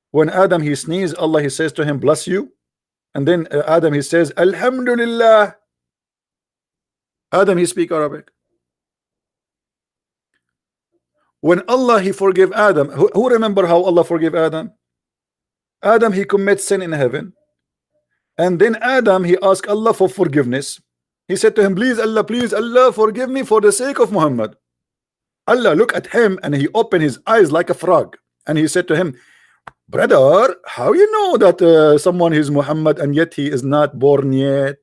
When Adam he sneezed, Allah he says to him, bless you. And then Adam he says, Alhamdulillah. Adam he speak Arabic. When Allah he forgive Adam, who remember how Allah forgive Adam? Adam he commits sin in heaven, and then Adam he asked Allah for forgiveness. He said to him, please Allah forgive me for the sake of Muhammad. Allah look at him and he opened his eyes like a frog, and he said to him, brother, how you know that someone is Muhammad and yet he is not born yet?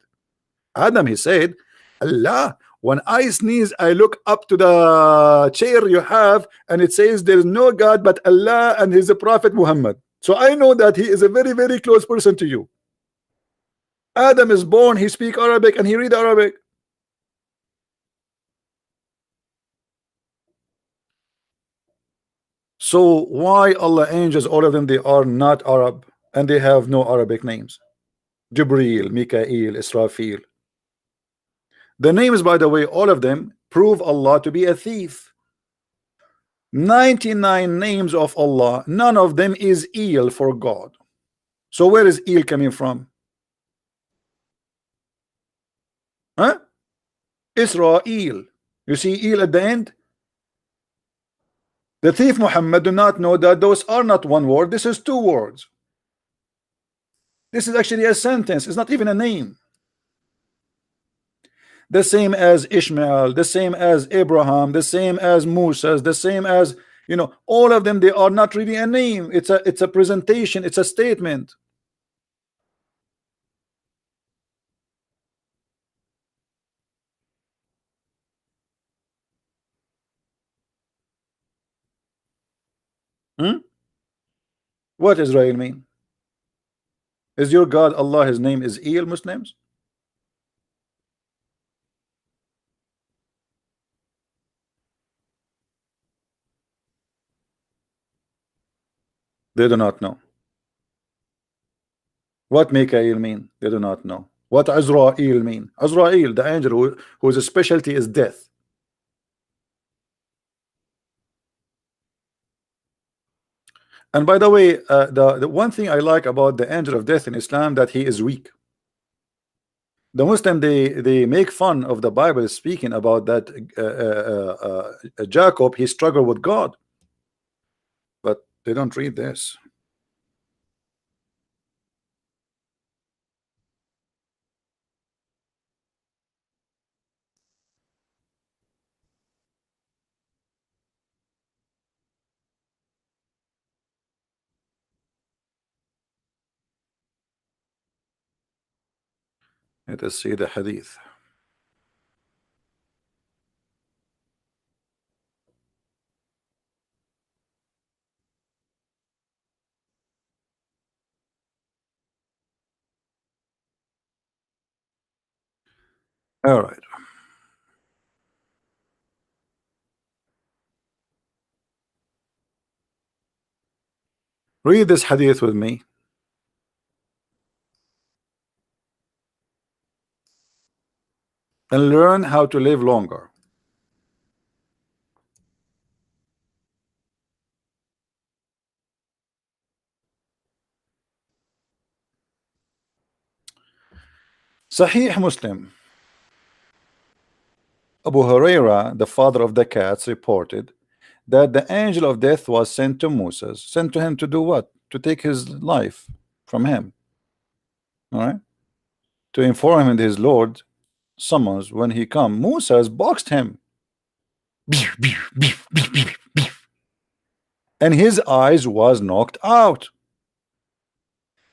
Adam he said, Allah, when I sneeze I look up to the chair you have and it says there is no God but Allah and his prophet Muhammad. So I know that he is a very, very close person to you. Adam is born, he speak Arabic and he read Arabic. So why Allah angels, all of them, they are not Arab and they have no Arabic names? Jibreel, Mikael, Israfil. The names, by the way, all of them prove Allah to be a thief. 99 names of Allah, none of them is El for God. So where is El coming from? Huh? Israel. You see El at the end? The thief Muhammad do not know that those are not one word. This is two words. This is actually a sentence. It's not even a name. The same as Ishmael, the same as Abraham, the same as Musa, the same as, you know, all of them, they are not really a name. It's a presentation, it's a statement. What Israel mean? Is your God Allah, his name is El, Muslims? They do not know. What Mikael mean? They do not know. What Azrael mean? Azrael, the angel whose specialty is death. And by the way, the one thing I like about the angel of death in Islam, that he is weak. The Muslim, they make fun of the Bible speaking about that Jacob, he struggled with God, but they don't read this. Let us see the hadith. All right. Read this hadith with me. And learn how to live longer. Sahih Muslim. Abu Huraira, the father of the cats, reported that the angel of death was sent to Moses. Sent to him to do what? To take his life from him. All right? To inform him that his Lord summons when he come. Moses boxed him. And his eyes was knocked out.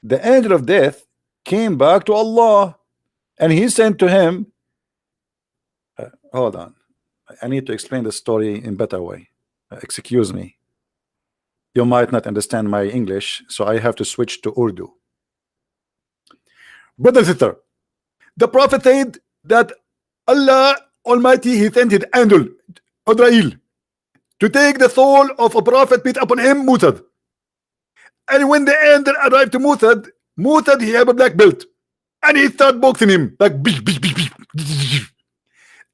The angel of death came back to Allah and he sent to him, hold on, I need to explain the story in better way. Excuse me, you might not understand my English, so I have to switch to Urdu. Brother and sister, the Prophet said that Allah Almighty, he sent his angel Israel to take the soul of a prophet, peace upon him, Musa. And when the angel arrived to Musa, he had a black belt, and he started boxing him like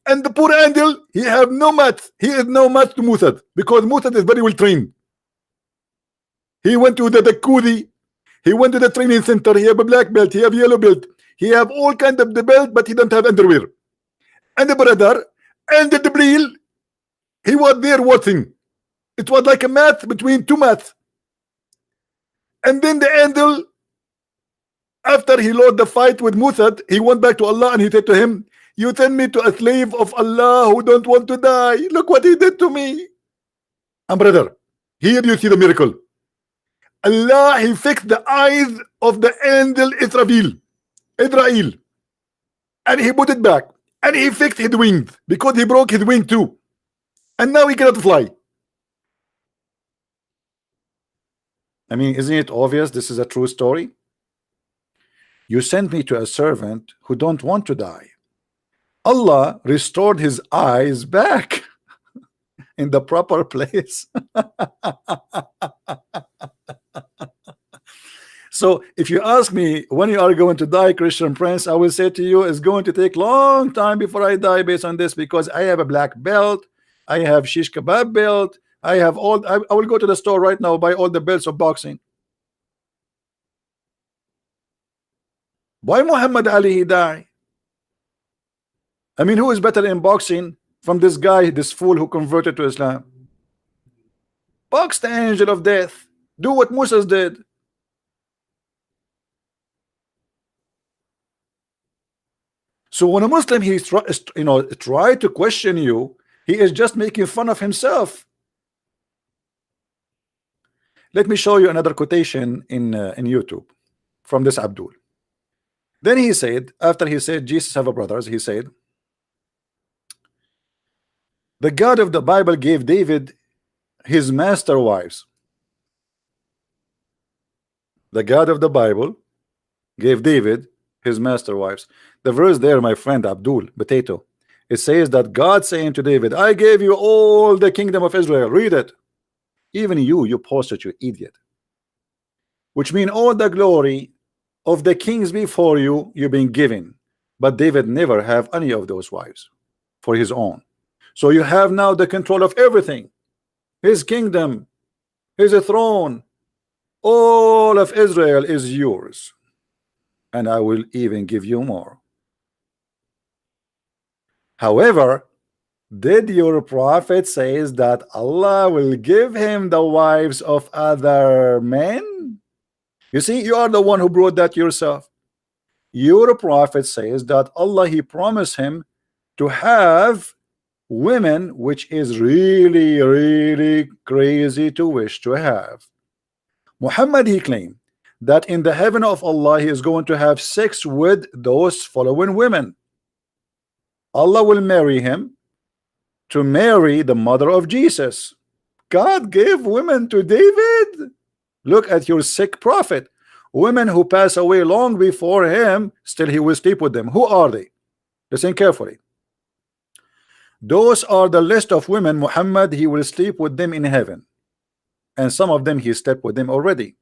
and the poor angel, he have no match. He is no match to Musa, because Musa is very well trained. He went to the Dakudi, he went to the training center. He have a black belt, he have yellow belt, he have all kind of the belt, but he don't have underwear. And the brother and the Jibreel, he was there watching. It was like a match between two maths. And then the angel, after he lost the fight with Musa, he went back to Allah and he said to him, you send me to a slave of Allah who don't want to die. Look what he did to me. And brother, here you see the miracle. Allah, he fixed the eyes of the angel Israel, and he put it back, and he fixed his wings, because he broke his wing too, and now he cannot fly. I mean, isn't it obvious this is a true story? You sent me to a servant who don't want to die. Allah restored his eyes back. in the proper place. So if you ask me when you are going to die, Christian Prince, I will say to you it's going to take long time before I die based on this, because I have a black belt, I have shish kebab belt, I have all. I will go to the store right now, buy all the belts of boxing. Why Muhammad Ali he die? I mean, who is better in boxing from this guy, this fool who converted to Islam? Box the angel of death. Do what Moses did. So when a Muslim try to question you, he is just making fun of himself. Let me show you another quotation in YouTube from this Abdul. Then he said, after he said Jesus have a brothers, he said, the God of the Bible gave David his master wives. The God of the Bible gave David his master wives. The verse there, my friend Abdul Potato, it says that God saying to David, I gave you all the kingdom of Israel. Read it. Even you posted, you idiot. Which means all the glory of the kings before you, you've been given. But David never have any of those wives for his own. So you have now the control of everything. His kingdom, his throne, all of Israel is yours. And I will even give you more. However, did your prophet says that Allah will give him the wives of other men? You see, you are the one who brought that yourself. Your prophet says that Allah, he promised him to have women, which is really, really crazy to wish to have. Muhammad, he claimed that in the heaven of Allah, he is going to have sex with those following women. Allah will marry him to marry the mother of Jesus. God gave women to David. Look at your sick prophet. Women who pass away long before him, still he will sleep with them. Who are they? Listen carefully. Those are the list of women Muhammad, he will sleep with them in heaven. And some of them he slept with them already.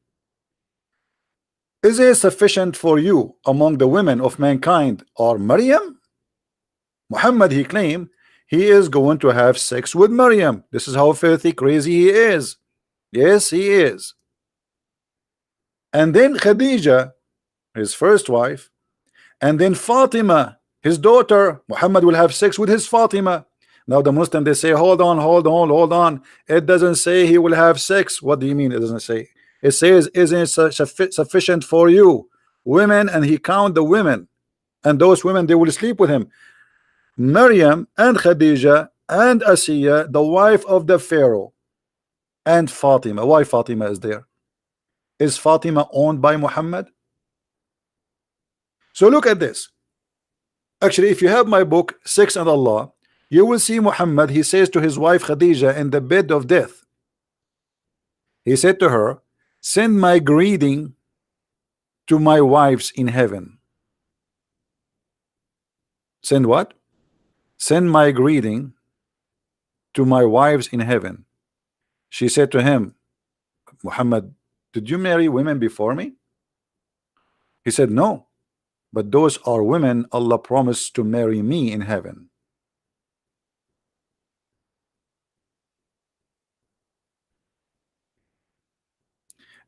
Is it sufficient for you among the women of mankind or Maryam? Muhammad, he claimed he is going to have sex with Maryam. This is how filthy crazy he is. Yes, he is. And then Khadija, his first wife, and then Fatima, his daughter. Muhammad will have sex with his Fatima. Now the Muslim, they say, hold on. It doesn't say he will have sex. What do you mean it doesn't say? It says, isn't it sufficient for you women? And he count the women, and those women, they will sleep with him. Maryam and Khadija and Asiya, the wife of the Pharaoh, and Fatima. Why Fatima is there? Is Fatima owned by Muhammad? So look at this. Actually, if you have my book Sex and Allah, you will see Muhammad, he says to his wife Khadija in the bed of death, he said to her, send my greeting to my wives in heaven. Send what? Send my greeting to my wives in heaven. She said to him, Muhammad, did you marry women before me? He said, no, but those are women Allah promised to marry me in heaven.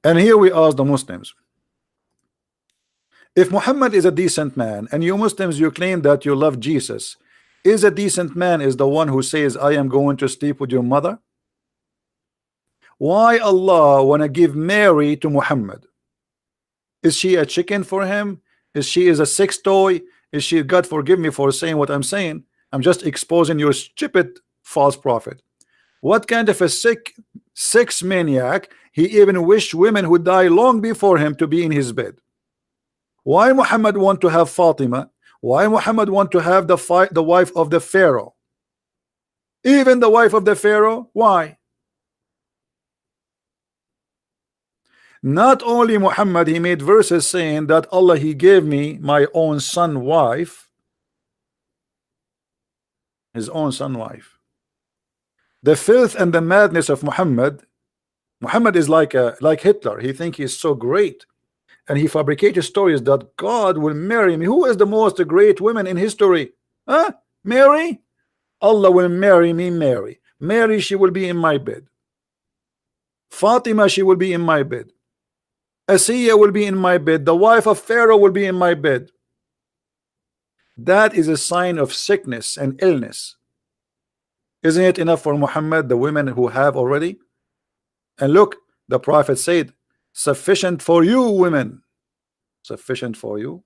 And here we ask the Muslims, if Muhammad is a decent man, and you Muslims, you claim that you love Jesus, is a decent man is the one who says, I am going to sleep with your mother? Why Allah want to give Mary to Muhammad? Is she a chicken for him? Is she a sex toy? Is she, God forgive me for saying what I'm saying, I'm just exposing your stupid false prophet. What kind of a sick sex maniac, he even wished women who died long before him to be in his bed? Why Muhammad want to have Fatima? Why Muhammad want to have the wife of the Pharaoh? Even the wife of the Pharaoh? Why? Not only Muhammad, he made verses saying that Allah, he gave me my own son wife, his own son wife. The filth and the madness of Muhammad. Muhammad is like Hitler. He thinks he's so great, and he fabricated stories that God will marry me. Who is the most great woman in history? Huh? Mary? Allah will marry me. Mary, she will be in my bed. Fatima, she will be in my bed. Asiya will be in my bed. The wife of Pharaoh will be in my bed. That is a sign of sickness and illness. Isn't it enough for Muhammad, the women who have already? And look, the Prophet said, sufficient for you, women. Sufficient for you.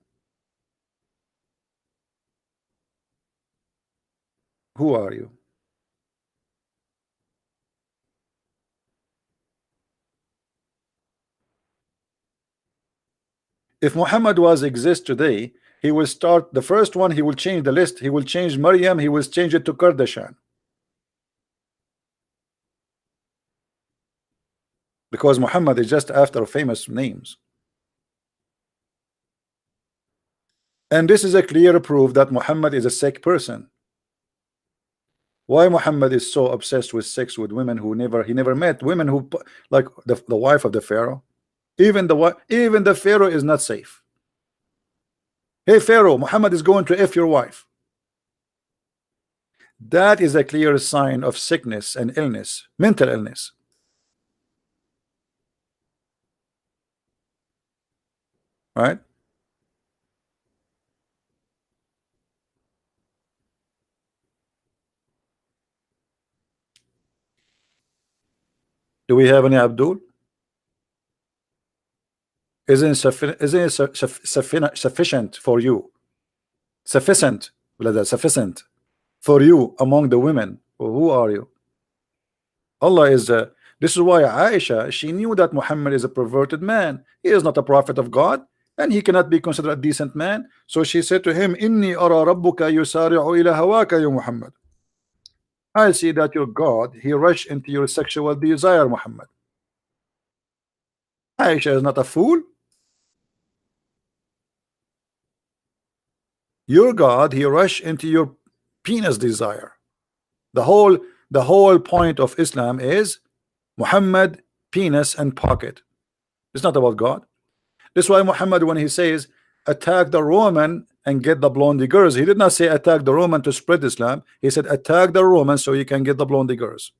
Who are you? If Muhammad was exist today, he will start the first one. He will change the list. He will change Maryam. He will change it to Kardashian, because Muhammad is just after famous names. And this is a clear proof that Muhammad is a sick person. Why Muhammad is so obsessed with sex with women who he never met, women who, like the wife of the Pharaoh. Even the Pharaoh is not safe. Hey Pharaoh, Muhammad is going to F your wife. That is a clear sign of sickness and illness, mental illness. Right? Do we have any Abdul? Isn't it sufficient for you? Sufficient for you among the women? Who are you? Allah is this is why Aisha, she knew that Muhammad is a perverted man. He is not a prophet of God, and he cannot be considered a decent man. So she said to him, Inni ara rabbuka yusari'u ila hawaka ya Muhammad. I see that your God, he rushed into your sexual desire, Muhammad. Aisha is not a fool. Your God, he rushed into your penis desire. The whole point of Islam is Muhammad, penis and pocket. It's not about God. That's why Muhammad, when he says attack the Roman and get the blondie girls, he did not say attack the Roman to spread Islam. He said attack the Roman so you can get the blondie girls.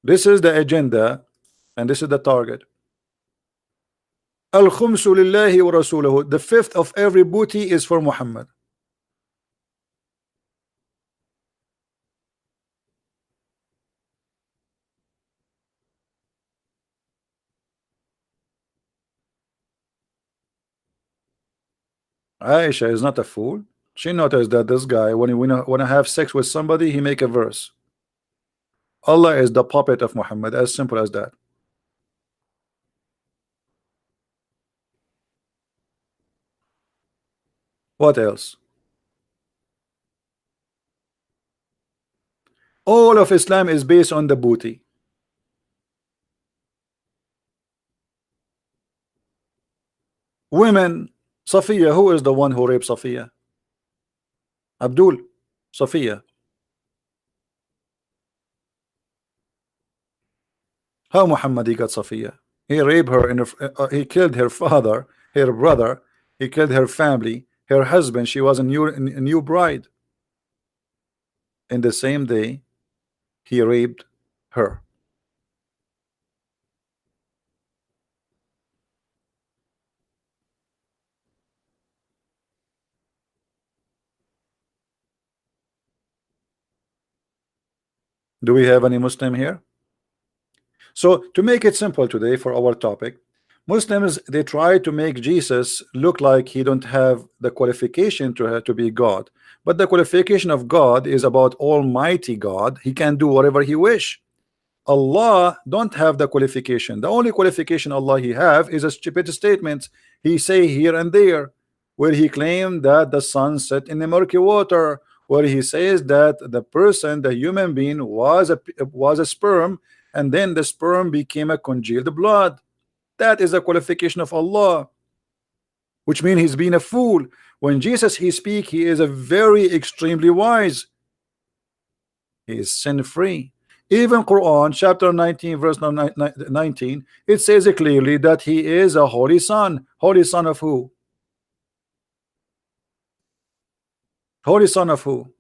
This is the agenda, and this is the target. Al-khumsu lillahi wa rasuluhu. The fifth of every booty is for Muhammad. Aisha is not a fool. She noticed that this guy, when he wanna have sex with somebody, he make a verse. Allah is the puppet of Muhammad, as simple as that. What else? All of Islam is based on the booty. Women, Safiya, who is the one who raped Safiya? Abdul, Safiya. How Muhammad he got Safiya? He raped her, he killed her father, her brother, he killed her family, her husband. She was a new bride. In the same day, he raped her. Do we have any Muslim here? So to make it simple today for our topic, Muslims, they try to make Jesus look like he don't have the qualification to be God. But the qualification of God is about Almighty God. He can do whatever he wish. Allah don't have the qualification. The only qualification Allah he have is a stupid statement he say here and there, where he claimed that the sun set in the murky water, where he says that the person, the human being, was a sperm, and then the sperm became a congealed blood. That is a qualification of Allah. which means he's been a fool. When Jesus he speak, he is a very extremely wise. He is sin-free. Even Quran chapter 19 verse 19, it says clearly that he is a holy son. Holy son of who? Holy son of who?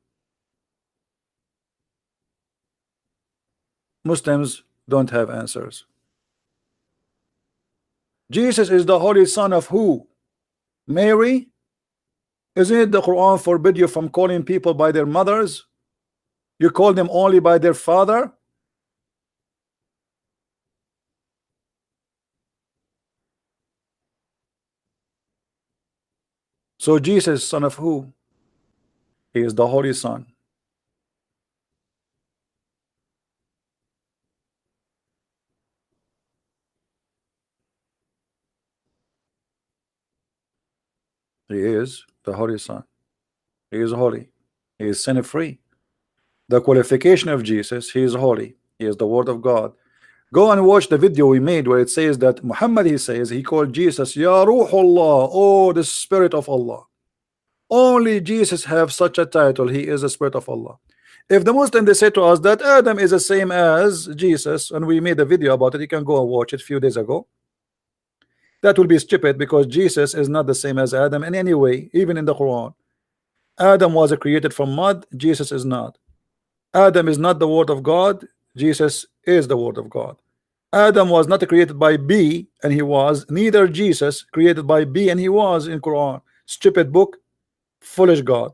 Muslims don't have answers. Jesus is the holy son of who? Mary? Isn't it the Quran forbid you from calling people by their mothers? You call them only by their father? So Jesus, son of who? He is the holy son. He is the holy son. He is holy. He is sin-free. The qualification of Jesus, he is holy. He is the word of God. Go and watch the video we made where it says that Muhammad, he says, he called Jesus Ya Ruhullah, oh the Spirit of Allah. Only Jesus have such a title. He is the Spirit of Allah. If the Muslim they say to us that Adam is the same as Jesus, and we made a video about it, you can go and watch it a few days ago, that will be stupid, because Jesus is not the same as Adam in any way. Even in the Quran, Adam was created from mud, Jesus is not. Adam is not the word of God, Jesus is the word of God. Adam was not created by B, and he was, neither Jesus created by B, and he was in Quran. Stupid book, foolish God.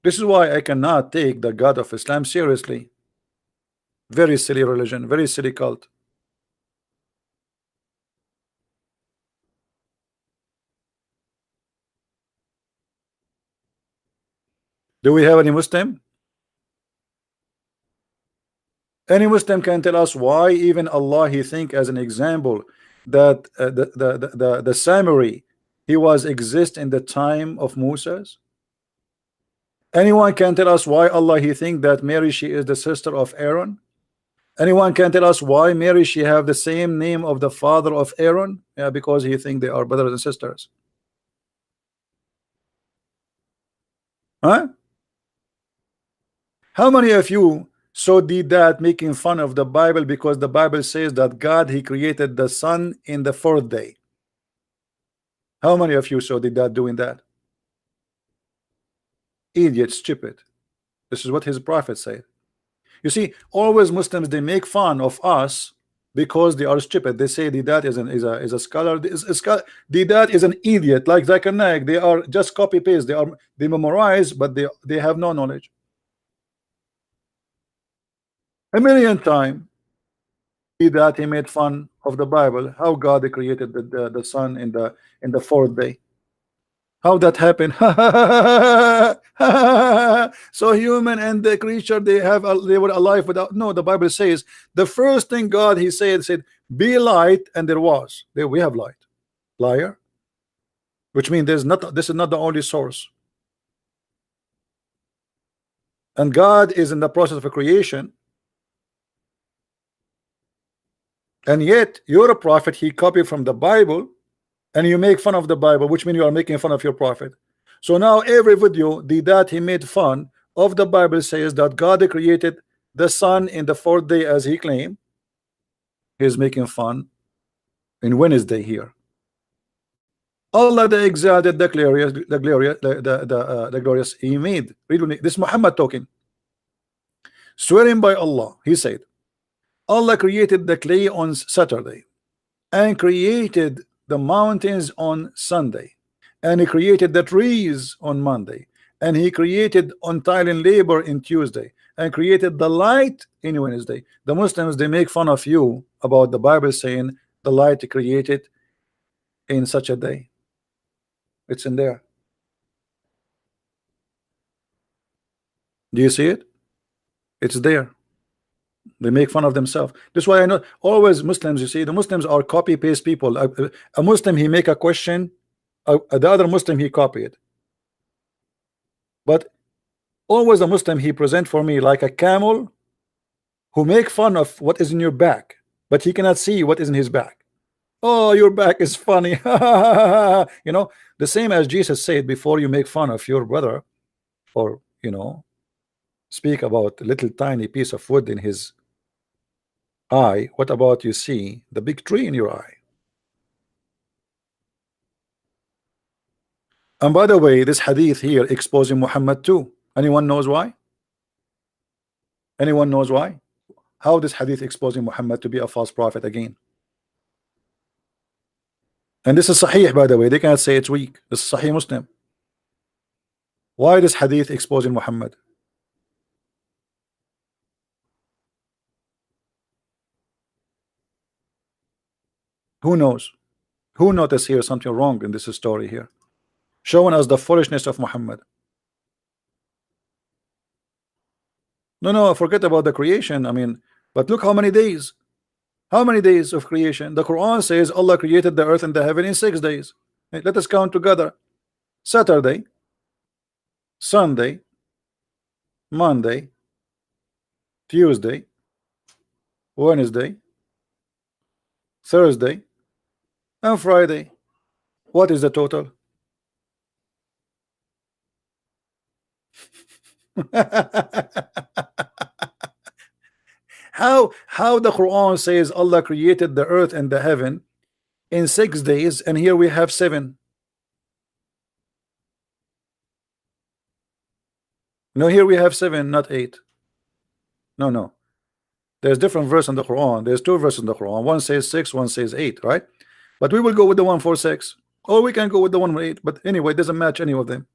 This is why I cannot take the God of Islam seriously. Very silly religion, very silly cult. Do we have any Muslim? Any Muslim can tell us why even Allah he think as an example that the Samari he was exist in the time of Moses? Anyone can tell us why Allah he think that Mary she is the sister of Aaron? Anyone can tell us why Mary she have the same name of the father of Aaron? Yeah, because he think they are brothers and sisters. Huh? How many of you so did that making fun of the Bible because the Bible says that God he created the sun in the fourth day? How many of you so did that doing that? Idiot, stupid. This is what his prophet said. You see, always Muslims they make fun of us because they are stupid. They say Didat is a scholar. Didat is an idiot like Zacharias. They are just copy paste. They memorize, but they have no knowledge. A million times that he made fun of the Bible, how God created the sun in the fourth day. How that happened? So human and the creature they were alive without. No, the Bible says the first thing God he said be light, and there was. There we have light. Liar. Which means this is not the only source. And God is in the process of a creation. And yet you're a prophet, he copied from the Bible, and you make fun of the Bible, which means you are making fun of your prophet. So now every video that he made fun of the Bible says that God created the sun in the fourth day as he claimed. He's making fun in Wednesday here. Allah the exalted, the glorious he made. Read this Muhammad talking. Swearing by Allah, he said, Allah created the clay on Saturday and created the mountains on Sunday, and he created the trees on Monday, and he created untiring labor in Tuesday, and created the light in Wednesday. The Muslims they make fun of you about the Bible saying the light created in such a day. It's in there. Do you see it? It's there. They make fun of themselves. That's why I know always Muslims, you see, the Muslims are copy paste people. A Muslim he make a question, the other Muslim he copy it. But Always a Muslim he present for me like a camel who make fun of what is in your back, but he cannot see what is in his back. Oh, your back is funny. You know, the same as Jesus said, before you make fun of your brother, or speak about a little tiny piece of wood in his eye, what about you see the big tree in your eye? And by the way, this hadith here exposing Muhammad too. Anyone knows why? Anyone knows why? How this hadith exposing Muhammad to be a false prophet again? And this is Sahih, by the way. They cannot say it's weak. This is Sahih Muslim. Why this hadith exposing Muhammad? Who knows? Who noticed here something wrong in this story here, showing us the foolishness of Muhammad? No, forget about the creation. I mean, but look how many days. How many days of creation? The Quran says Allah created the earth and the heaven in 6 days. Let us count together. Saturday, Sunday, Monday, Tuesday, Wednesday, Thursday, and Friday. What is the total? How the Quran says Allah created the earth and the heaven in 6 days, and here we have 7. No, here we have 7, not 8. No. There's different verse in the Quran. There's 2 verses in the Quran. One says 6, one says 8, right? But we will go with the one for 6, or we can go with the one for 8. But anyway, it doesn't match any of them.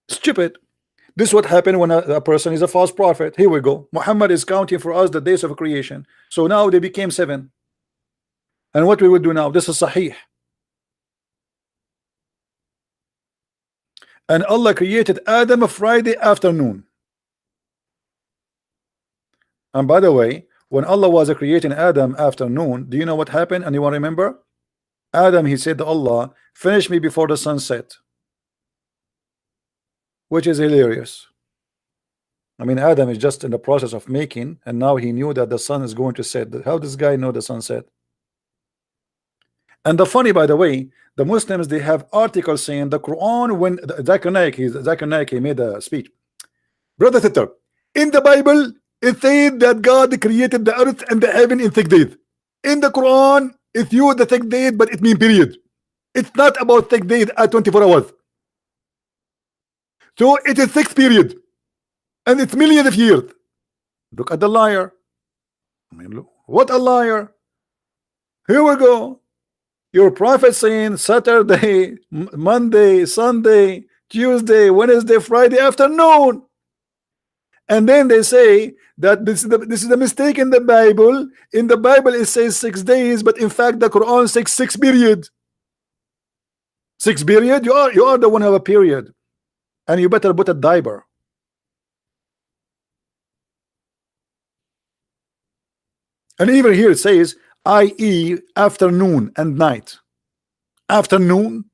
Stupid. This is what happened when a person is a false prophet. Here we go. Muhammad is counting for us the days of creation. So now they became 7. And what we will do now? This is Sahih. And Allah created Adam a Friday afternoon. And by the way, when Allah was creating Adam afternoon, do you know what happened? Anyone remember? Adam, he said to Allah, finish me before the sun set. Which is hilarious. I mean, Adam is just in the process of making, and now he knew that the sun is going to set. How does this guy know the sun set? And the funny, by the way, the Muslims, they have articles saying the Quran, when Zacharias, he made a speech. Brother Titter, in the Bible, it said that God created the earth and the heaven in 6 days. In the Quran, it's used the 6 days, but it means period. It's not about 6 days at 24 hours. So it is 6 period, and it's millions of years. Look at the liar. I mean, look, what a liar. Here we go. Your prophet saying Saturday, Monday, Sunday, Tuesday, Wednesday, Friday afternoon. And then they say that this is the mistake in the Bible. In the Bible it says 6 days, but in fact the Quran says 6 period. 6 period? You are the one who have a period. And you better put a diaper. And even here it says, i.e. afternoon and night. Afternoon.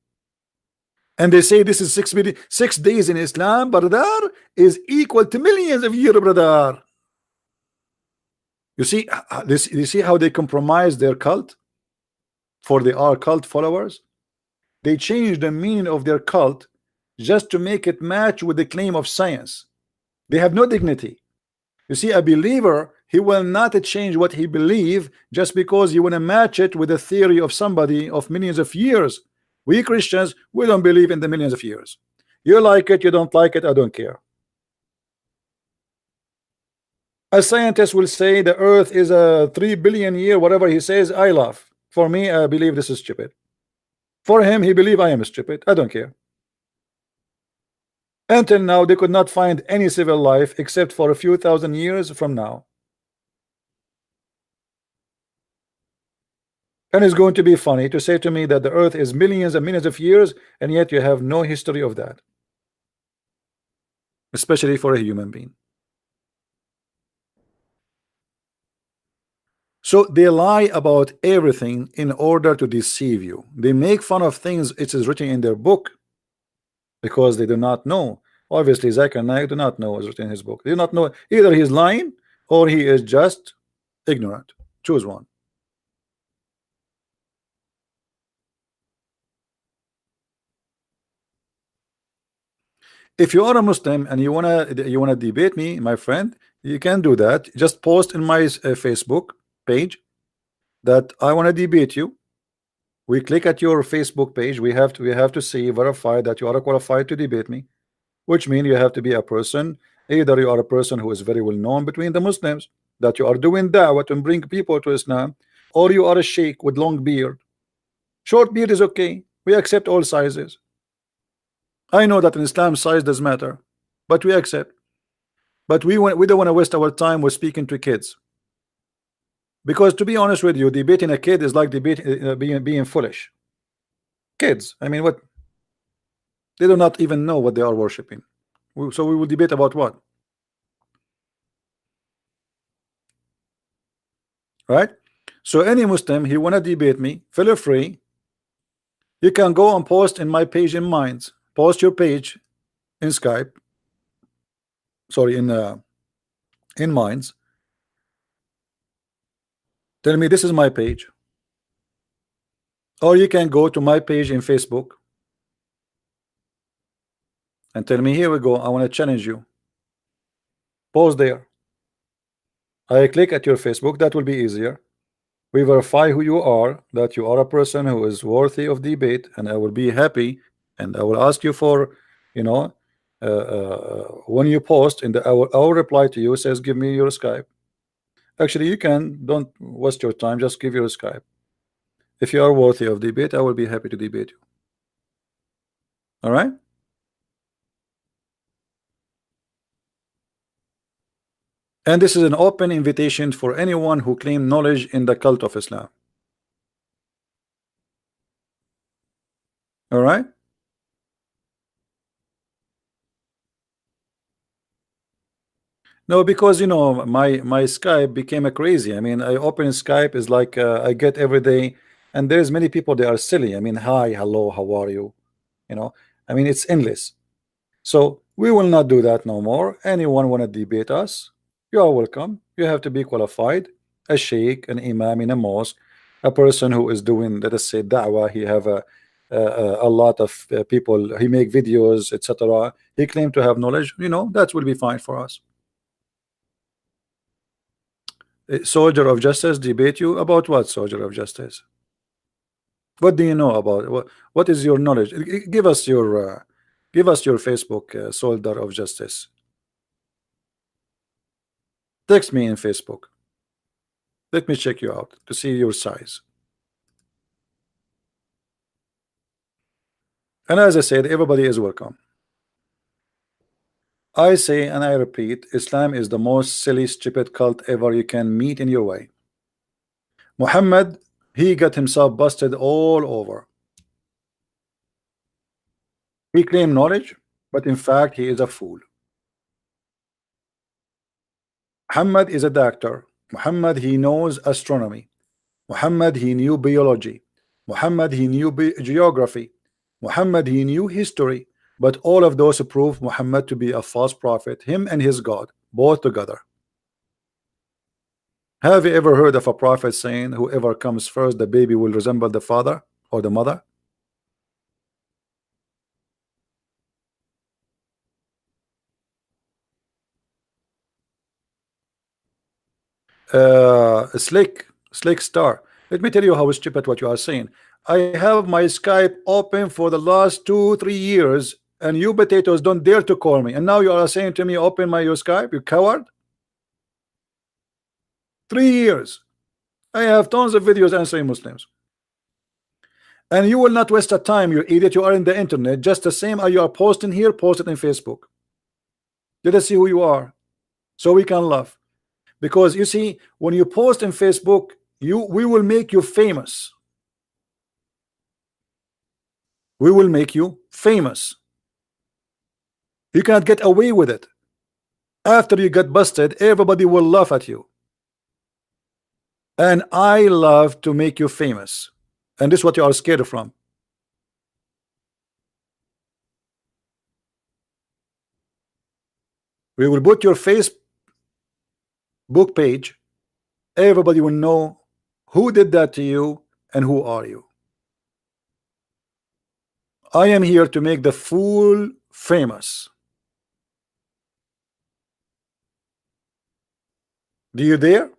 And they say this is 6 days in Islam, brother, is equal to millions of years, brother. You see, you see how they compromise their cult? For they are cult followers. They change the meaning of their cult just to make it match with the claim of science. They have no dignity. You see, a believer, he will not change what he believes just because you want to match it with the theory of somebody of millions of years. We Christians, we don't believe in the millions of years. You like it, you don't like it, I don't care. A scientist will say the earth is a 3 billion year, whatever he says, I laugh. For me, I believe this is stupid. For him, he believes I am stupid. I don't care. Until now, they could not find any civil life except for a few thousand years from now. And it's going to be funny to say to me that the earth is millions and millions of years, and yet you have no history of that. Especially for a human being. So they lie about everything in order to deceive you. They make fun of things it is written in their book, because they do not know. Obviously, Zacharias do not know what's written in his book. They do not know. Either he's lying or he is just ignorant. Choose one. If you are a Muslim and you wanna debate me, my friend, you can do that. Just post in my Facebook page that I want to debate you. We click at your Facebook page. We have to see, verify that you are qualified to debate me, which means you have to be a person. Either you are a person who is very well known between the Muslims, that you are doing da'wah to bring people to Islam, or you are a sheikh with long beard. Short beard is okay. We accept all sizes. I know that in Islam size does matter, but we accept. But we don't want to waste our time with speaking to kids, because to be honest with you, debating a kid is like being foolish. Kids, I mean, what? They do not even know what they are worshiping. So we will debate about what? Right? So any Muslim, he wanna debate me, feel free. You can go and post in my page in Minds. Post your page in Skype. Sorry, in Minds. Tell me this is my page. Or you can go to my page in Facebook and tell me, here we go, I want to challenge you. Post there. I click at your Facebook, that will be easier. We verify who you are, that you are a person who is worthy of debate, and I will be happy, and I will ask you for, you know, when you post in our reply to you says give me your Skype. Actually, you don't waste your time, just give your Skype. If you are worthy of debate, I will be happy to debate you. All right? And this is an open invitation for anyone who claim knowledge in the cult of Islam. All right? No, because you know my Skype became a crazy. I mean, I open Skype is like I get every day, and there's many people they are silly. I mean, hi, hello, how are you? You know, I mean, it's endless. So we will not do that no more. Anyone want to debate us? You are welcome. You have to be qualified. A sheikh, an imam in a mosque, a person who is doing, let us say, da'wah. He have a lot of people. He make videos, etc. He claim to have knowledge. You know, that will be fine for us. Soldier of justice debate you about what? Soldier of justice, what do you know about what is your knowledge? Give us your Facebook, soldier of justice. Text me in Facebook, let me check you out to see your size. And as I said, everybody is welcome. I say and I repeat, Islam is the most silly stupid cult ever you can meet in your way. Muhammad, he got himself busted all over. He claimed knowledge, but in fact he is a fool. Muhammad is a doctor. Muhammad, he knows astronomy. Muhammad, he knew biology. Muhammad, he knew geography. Muhammad, he knew history. But all of those prove Muhammad to be a false prophet, him and his God, both together. Have you ever heard of a prophet saying whoever comes first, the baby will resemble the father or the mother? Slick Star, let me tell you how stupid what you are saying. I have my Skype open for the last 2-3 years, and you potatoes don't dare to call me, and now you are saying to me open your Skype, you coward. 3 years I have tons of videos answering Muslims, and you will not waste the time, you idiot. You are in the internet just the same as you are posting here. Post it in Facebook. Let us see who you are, so we can laugh. Because you see, when you post in Facebook, we will make you famous. We will make you famous. You can't get away with it. After you get busted, everybody will laugh at you. And I love to make you famous. And this is what you are scared from. We will put your Facebook page. Everybody will know who did that to you and who are you. I am here to make the fool famous. Do you dare?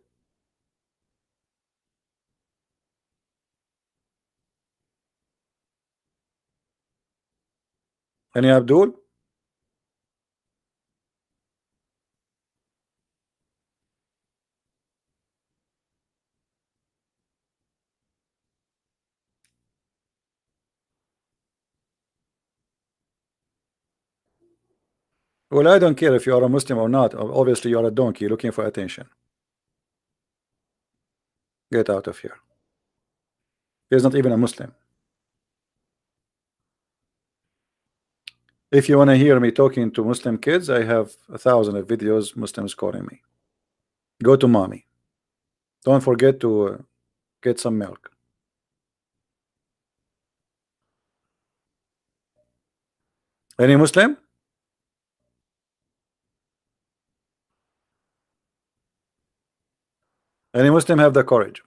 Any Abdul? Well, I don't care if you are a Muslim or not. Obviously, you are a donkey looking for attention. Get out of here. He's not even a Muslim. If you want to hear me talking to Muslim kids, I have 1,000 of videos Muslims calling me. Go to mommy. Don't forget to get some milk. Any Muslim? Any Muslim have the courage?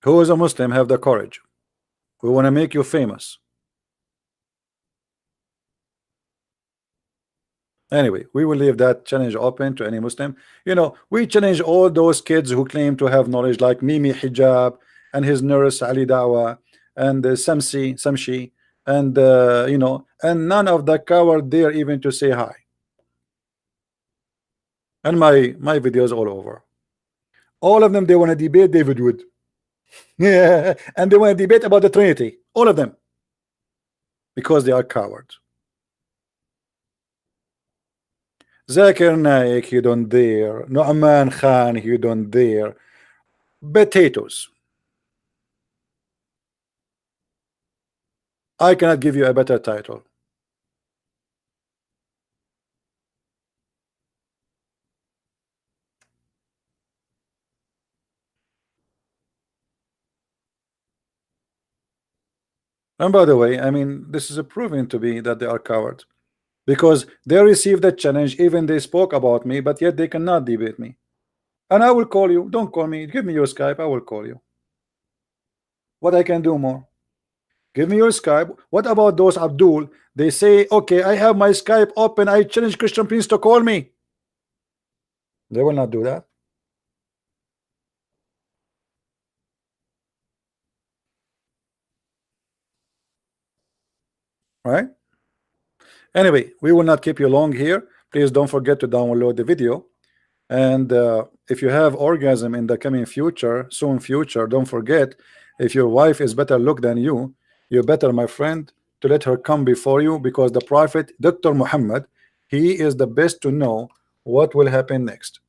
Who is a Muslim have the courage? We want to make you famous. Anyway, we will leave that challenge open to any Muslim. You know, we challenge all those kids who claim to have knowledge, like Mimi Hijab and his nurse Ali Dawa and Samshi, and you know, and none of the coward dare even to say hi. And my videos all over. All of them, they want to debate David Wood. Yeah, and they want to debate about the Trinity. All of them, because they are cowards. Zakir Naik, you don't dare. Nu'man Khan, you don't dare. Potatoes. I cannot give you a better title. And by the way, I mean, this is proven to be that they are cowards, because they received the challenge, even they spoke about me, but yet they cannot debate me. And I will call you. Don't call me. Give me your Skype. I will call you. What I can do more? Give me your Skype. What about those Abdul? They say, okay, I have my Skype open. I challenge Christian Prince to call me. They will not do that. Right? Anyway, we will not keep you long here. Please don't forget to download the video. And if you have orgasm in the coming future, soon future, don't forget, if your wife is better look than you, you better, my friend, to let her come before you, because the Prophet, Dr. Muhammad, he is the best to know what will happen next.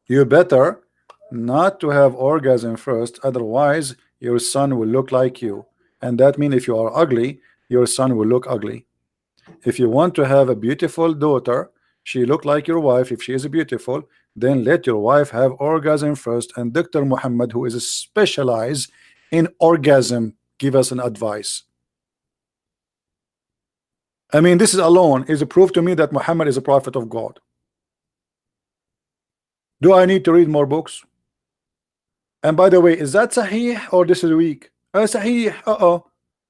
You better not to have orgasm first, otherwise your son will look like you. And that means if you are ugly, your son will look ugly. If you want to have a beautiful daughter, she look like your wife, if she is beautiful, then let your wife have orgasm first, and Dr. Muhammad, who is specialized in orgasm, give us an advice. I mean, this is alone is a proof to me that Muhammad is a prophet of God. Do I need to read more books? And by the way, is that Sahih or this is weak? Sahih.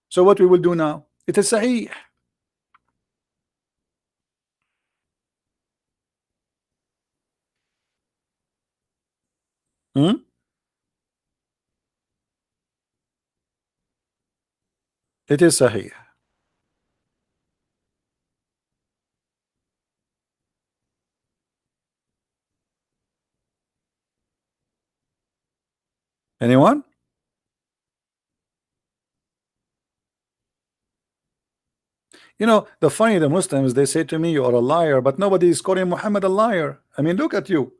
So what we will do now? It is Sahih. It is Sahih. Anyone? You know, the funny, the Muslims, they say to me, you are a liar, but nobody is calling Muhammad a liar. I mean, look at you.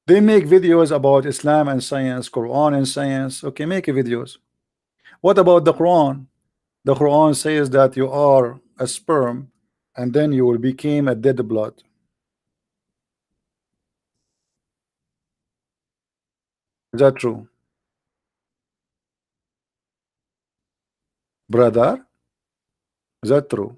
They make videos about Islam and science, Quran and science. Okay, make videos. What about the Quran? The Quran says that you are a sperm and then you will become a dead blood. Is that true? Brother, is that true?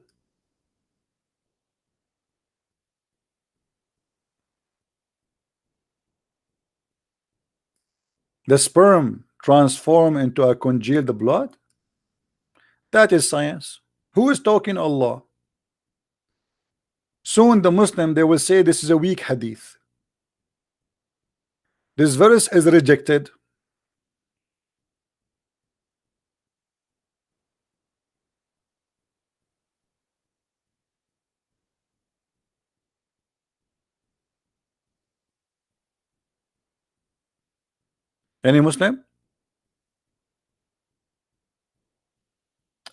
The sperm transform into a congealed blood? That is science. Who is talking Allah? Soon the Muslim, they will say this is a weak hadith. This verse is rejected. Any Muslim?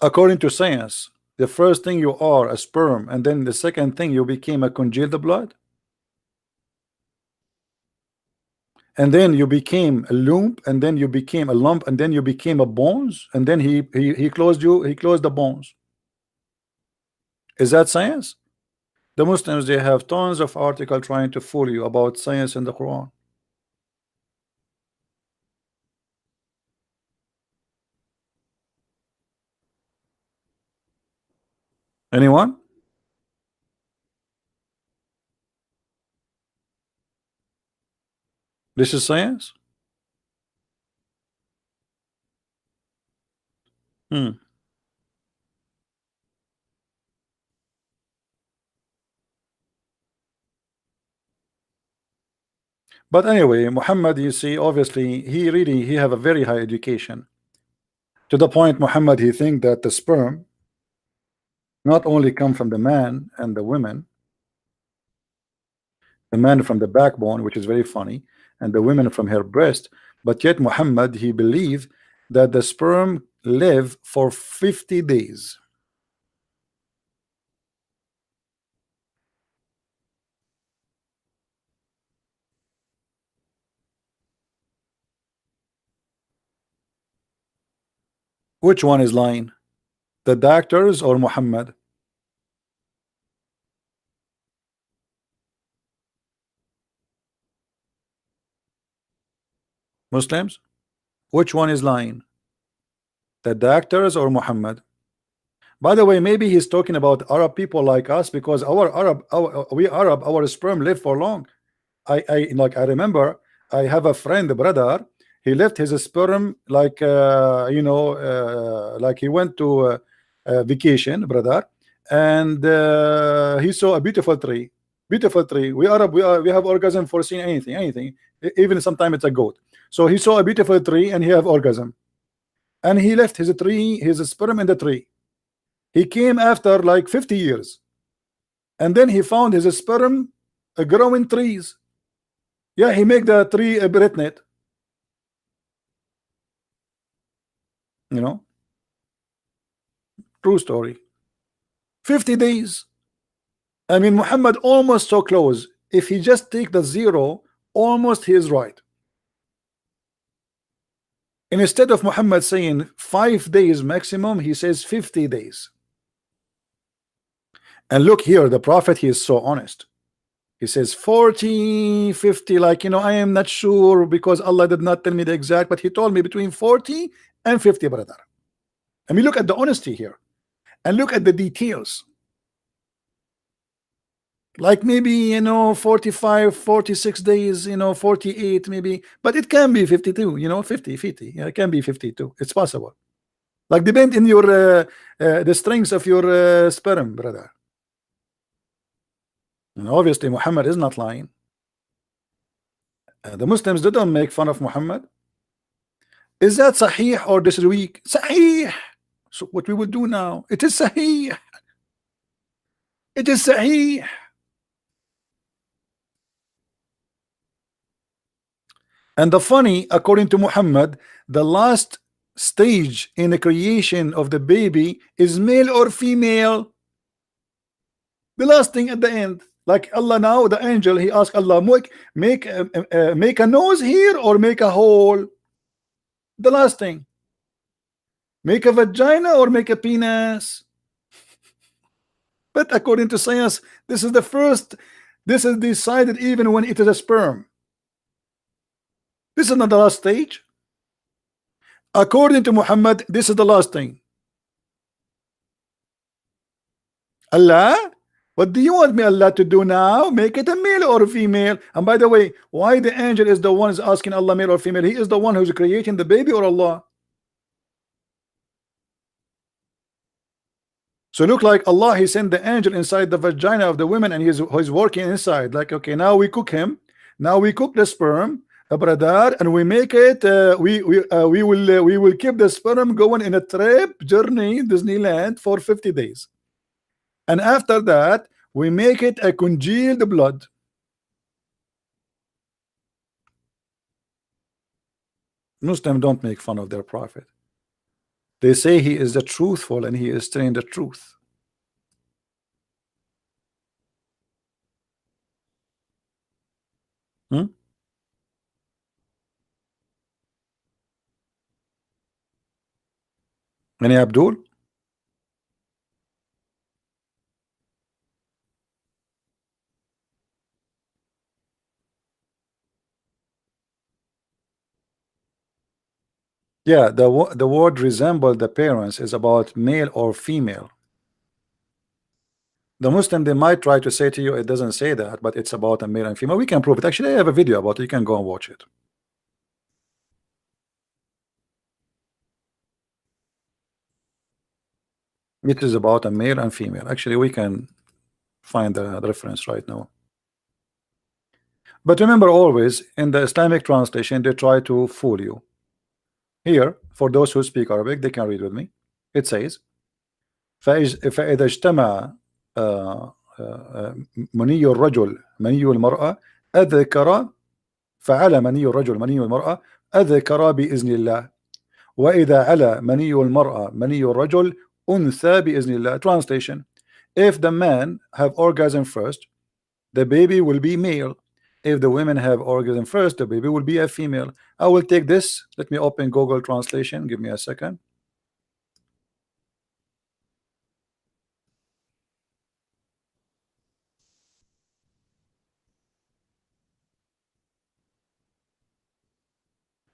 According to science, the first thing you are a sperm, and then the second thing you became a congealed blood, and then you became a lump, and then you became a lump, and then you became a bones, and then he closed you, he closed the bones. Is that science? The Muslims, they have tons of articles trying to fool you about science in the Quran. Anyone? This is science? But anyway, Muhammad, you see, obviously he have a very high education, to the point Muhammad, he think that the sperm not only come from the man and the women, the man from the backbone, which is very funny, and the women from her breast, but yet Muhammad, he believed that the sperm live for 50 days. Which one is lying? The doctors or Muhammad? Muslims? Which one is lying? The doctors or Muhammad? By the way, maybe he's talking about Arab people like us, because we Arab, our sperm live for long. I remember I have a friend, a brother, he left his sperm like like he went to vacation, brother, and he saw a beautiful tree. Beautiful tree. We Arab, we have orgasm for seeing anything, even sometimes it's a goat. So he saw a beautiful tree and he have orgasm, and he left his tree, his sperm in the tree. He came after like 50 years, and then he found his sperm growing trees. Yeah, he make the tree pregnant. You know, true story. 50 days. I mean, Muhammad almost so close. If he just take the zero, almost he is right. And instead of Muhammad saying 5 days maximum, he says 50 days. And look here, the Prophet, he is so honest. He says 40, 50, like, I am not sure because Allah did not tell me the exact, but he told me between 40 and 50, brother. I mean, look at the honesty here, and look at the details. Like maybe 45, 46 days, 48 maybe, but it can be 52, 50. Yeah, it can be 52. It's possible. Like depend in your the strength of your sperm, brother. And obviously Muhammad is not lying. The Muslims didn't make fun of Muhammad. Is that sahih or this is weak? Sahih. So what we will do now, it is sahih. It is sahih. And the funny, according to Muhammad, the last stage in the creation of the baby is male or female. The last thing at the end, like Allah now, the angel, he asked Allah, make a nose here or make a hole. The last thing, make a vagina or make a penis. But according to science, this is the first. This is decided even when it is a sperm. This is not the last stage. According to Muhammad, this is the last thing. Allah, what do you want me Allah to do now? Make it a male or a female? And by the way, why the angel is the one is asking Allah male or female? He is the one who's creating the baby, or Allah? So look like Allah, he sent the angel inside the vagina of the women, and he's working inside. Like, okay, now we cook him. Now we cook the sperm, brother, and we make it. We will keep the sperm going in a trip journey Disneyland for 50 days, and after that we make it a congealed blood. Muslims don't make fun of their prophet. They say he is the truthful and he is telling the truth. Any Abdul? Yeah, the word resemble the parents is about male or female. The Muslim, they might try to say to you it doesn't say that, but it's about a male and female. We can prove it. Actually, I have a video about it. You can go and watch it. It is about a male and female. Actually, we can find the reference right now. But remember, always in the Islamic translation, they try to fool you. Here, for those who speak Arabic, they can read with me. It says, فإذا اجتمع مني الرجل مني المرأة أذكر فعلى مني الرجل مني المرأة أذكر بإذن الله وإذا على مني المرأة مني الرجل أنثى بإذن الله. Translation: if the man have orgasm first, the baby will be male. If the women have orgasm first, the baby will be a female. I will take this. Let me open Google Translation. Give me a second.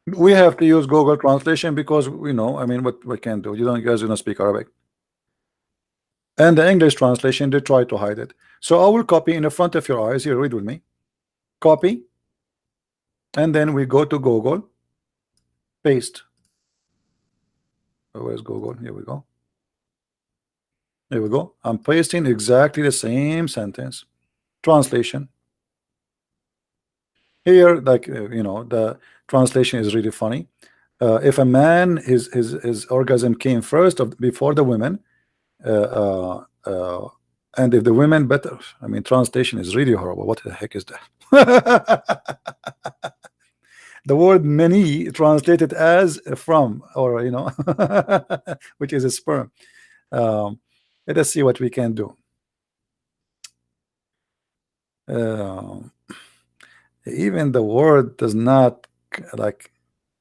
We have to use Google Translation because we know. I mean, what can do? You guys don't speak Arabic. And the English translation, they try to hide it. So I will copy in the front of your eyes. Here, read with me. Copy, and then we go to Google, paste. Where's Google? Here we go. Here we go. I'm pasting exactly the same sentence. Translation. Here, like you know, the translation is really funny. If a man his orgasm came first before the women, and if the women better, I mean, translation is really horrible. What the heck is that? The word many translated as from, or you know, which is a sperm. Let us see what we can do. Even the word does not, like,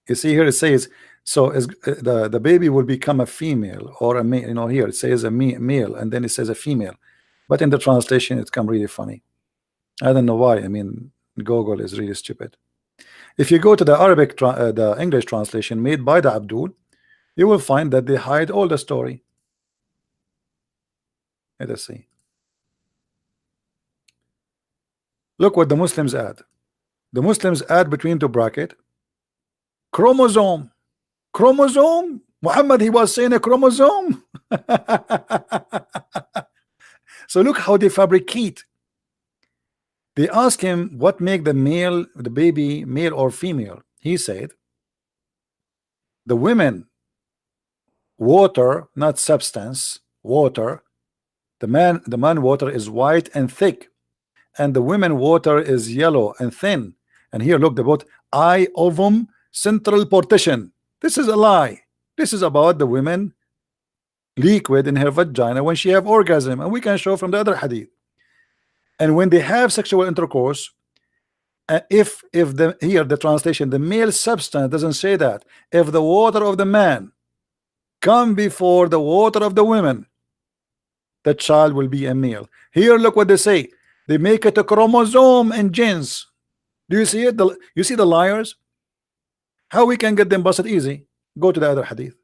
you see here it says, so is the baby will become a female or a male. You know, here it says a male and then it says a female, but in the translation it's come really funny. I don't know why. I mean, Google is really stupid. If you go to the Arabic the English translation made by the Abdul, you will find that they hide all the story. Let us see. Look what the Muslims add. The Muslims add between the bracket chromosome. Chromosome. Muhammad, he was saying a chromosome. So look how they fabricate. They ask him what make the baby male or female. He said the women water, not substance, water. The man water is white and thick, and the women water is yellow and thin. And here look, the both I ovum central partition. This is a lie. This is about the women liquid in her vagina when she have orgasm, and we can show from the other hadith. And when they have sexual intercourse, if here the translation, the male substance doesn't say that. If the water of the man come before the water of the women, the child will be a male. Here look what they say. They make it a chromosome and genes. Do you see it? You see the liars? How we can get them busted easy? Go to the other hadith.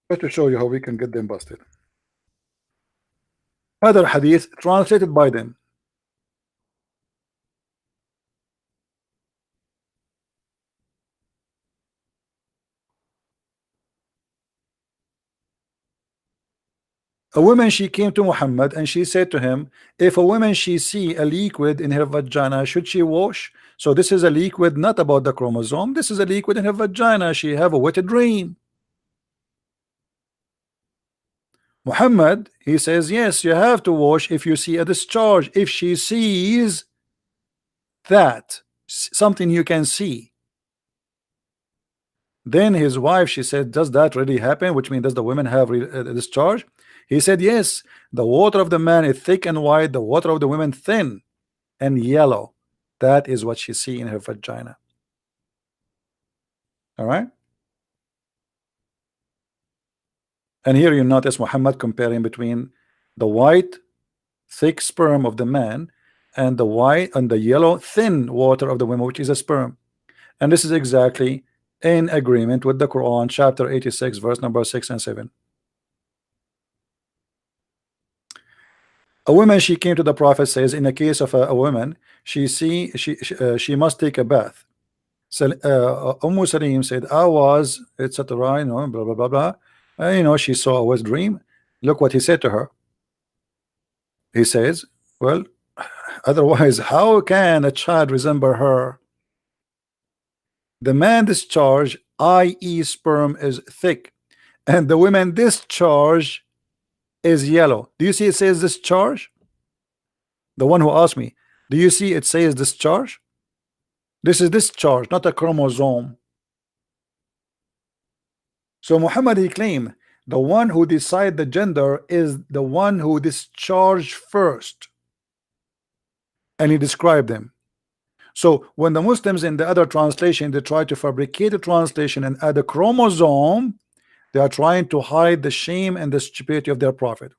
Just to show you how we can get them busted. Other hadith translated by them. A woman, she came to Muhammad and she said to him, if a woman she see a liquid in her vagina, should she wash? So this is a liquid not about the chromosome, this is a liquid in her vagina, she have a wet dream. Muhammad, he says, yes, you have to wash if you see a discharge, if she sees that, something you can see. Then his wife, she said, does that really happen? Which means, does the woman have a discharge? He said, yes, the water of the man is thick and white, the water of the woman thin and yellow. That is what she see in her vagina. All right. And here you notice Muhammad comparing between the white thick sperm of the man and the white and the yellow thin water of the woman, which is a sperm. And this is exactly in agreement with the Quran, chapter 86, verse number 6 and 7. A woman, she came to the Prophet, says, in the case of a woman, she must take a bath. So Salim said, I was, etc. You know, blah blah blah blah. You know, she saw a wet dream. Look what he said to her. He says, well, otherwise, how can a child resemble her? The man discharge, i.e., sperm, is thick, and the woman discharge is yellow. Do you see it says discharge? The one who asked me, do you see it says discharge? This is discharge, not a chromosome. So Muhammad, he claimed the one who decide the gender is the one who discharged first, and he described them. So when the Muslims in the other translation, they try to fabricate a translation and add a chromosome, they are trying to hide the shame and the stupidity of their prophet.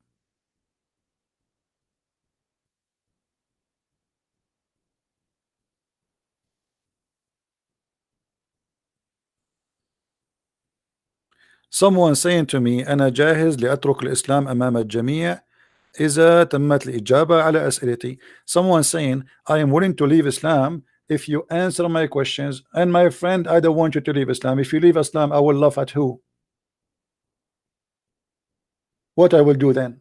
Someone saying to me, أنا جاهز لأترك الإسلام أمام الجميع إذا تمت الإجابة على أسئلتي. Someone saying, I am willing to leave Islam if you answer my questions. And my friend, I don't want you to leave Islam. If you leave Islam, I will laugh at who? What I will do then?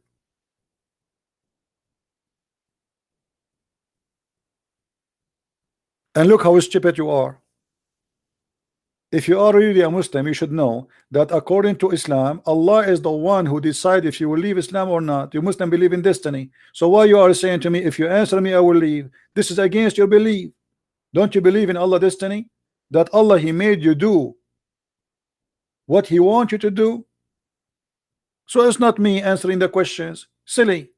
And look how stupid you are. If you are really a Muslim, you should know that according to Islam, Allah is the one who decides if you will leave Islam or not. You Muslim believe in destiny. So why you are saying to me, if you answer me, I will leave? This is against your belief. Don't you believe in Allah destiny? That Allah, He made you do what He wants you to do? So it's not me answering the questions. Silly.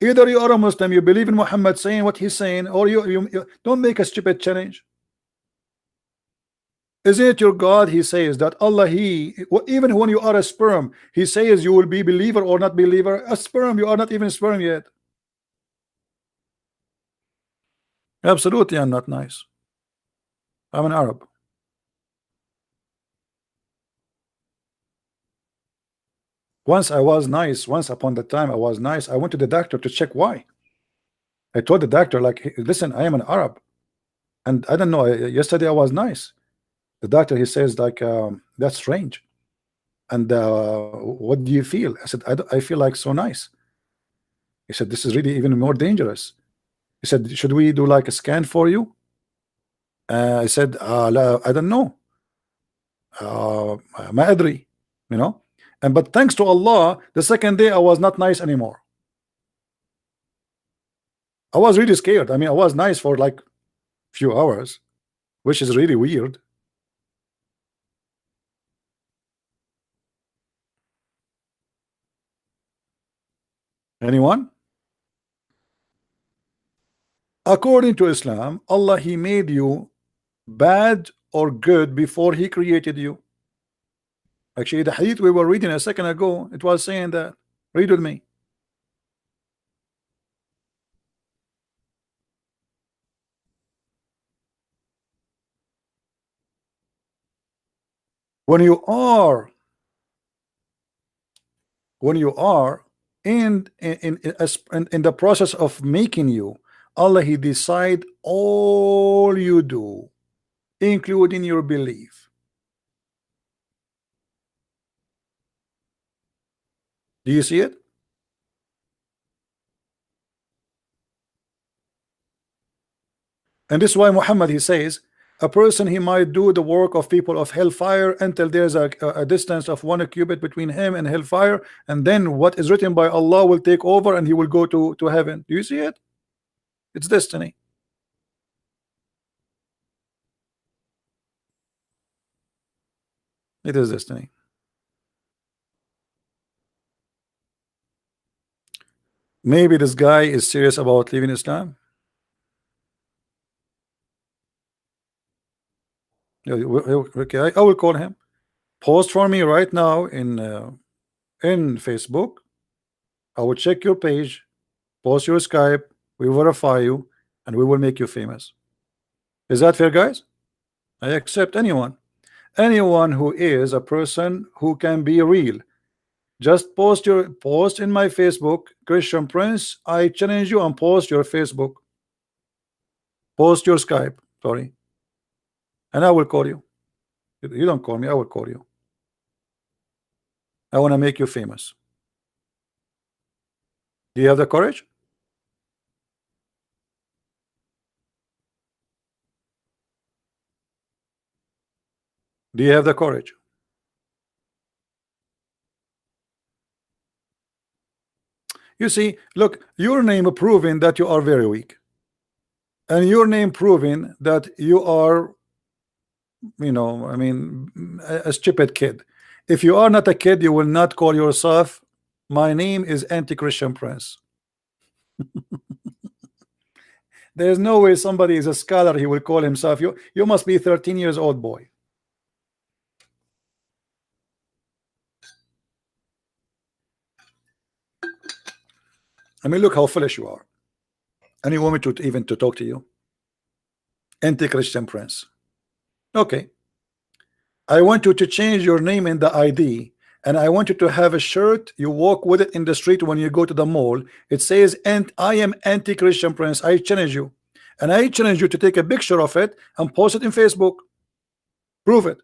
Either you are a Muslim, you believe in Muhammad saying what he's saying, or you don't make a stupid challenge. Is it your God? He says that Allah, even when you are a sperm, He says you will be believer or not believer. A sperm, you are not even sperm yet. Absolutely, I'm not nice. I'm an Arab. Once I was nice. Once upon the time I was nice. I went to the doctor to check why. I told the doctor, like, "Hey, listen, I am an Arab, and I don't know. Yesterday I was nice." The doctor, he says, like, that's strange. And what do you feel? I said, I feel like so nice. He said, this is really even more dangerous. He said, should we do like a scan for you? I said, I don't know. ما أدري, you know. And but thanks to Allah, the second day I was not nice anymore. I was really scared. I mean, I was nice for like few hours, which is really weird. Anyone? According to Islam, Allah, He made you bad or good before He created you. Actually, the hadith we were reading a second ago, it was saying that. Read with me. When you are when you are in the process of making you, Allah, He decide all you do, including your belief. Do you see it? And this is why Muhammad, he says, a person, he might do the work of people of hellfire until there's a distance of 1 cubit between him and hellfire, and then what is written by Allah will take over and he will go to heaven. Do you see it? It's destiny. It is destiny. Maybe this guy is serious about leaving Islam. Okay, I will call him. Post for me right now in Facebook. I will check your page, post your Skype, we verify you, and we will make you famous. Is that fair, guys? I accept anyone who is a person who can be real. Just post in my Facebook, Christian Prince. I challenge you, and post your Facebook, post your Skype, sorry, and I will call you. You don't call me, I will call you. I want to make you famous. Do you have the courage? Do you have the courage? You see, look, your name proving that you are very weak, and your name proving that you are, you know, I mean, a stupid kid. If you are not a kid, you will not call yourself, my name is Anti-Christian Prince. There's no way somebody is a scholar, he will call himself. You must be 13 years old, boy. I mean, look how foolish you are. And you want me to even to talk to you? Anti-Christian Prince. Okay. I want you to change your name in the ID, and I want you to have a shirt. You walk with it in the street when you go to the mall. It says, and I am Anti-Christian Prince. I challenge you. And I challenge you to take a picture of it and post it in Facebook. Prove it.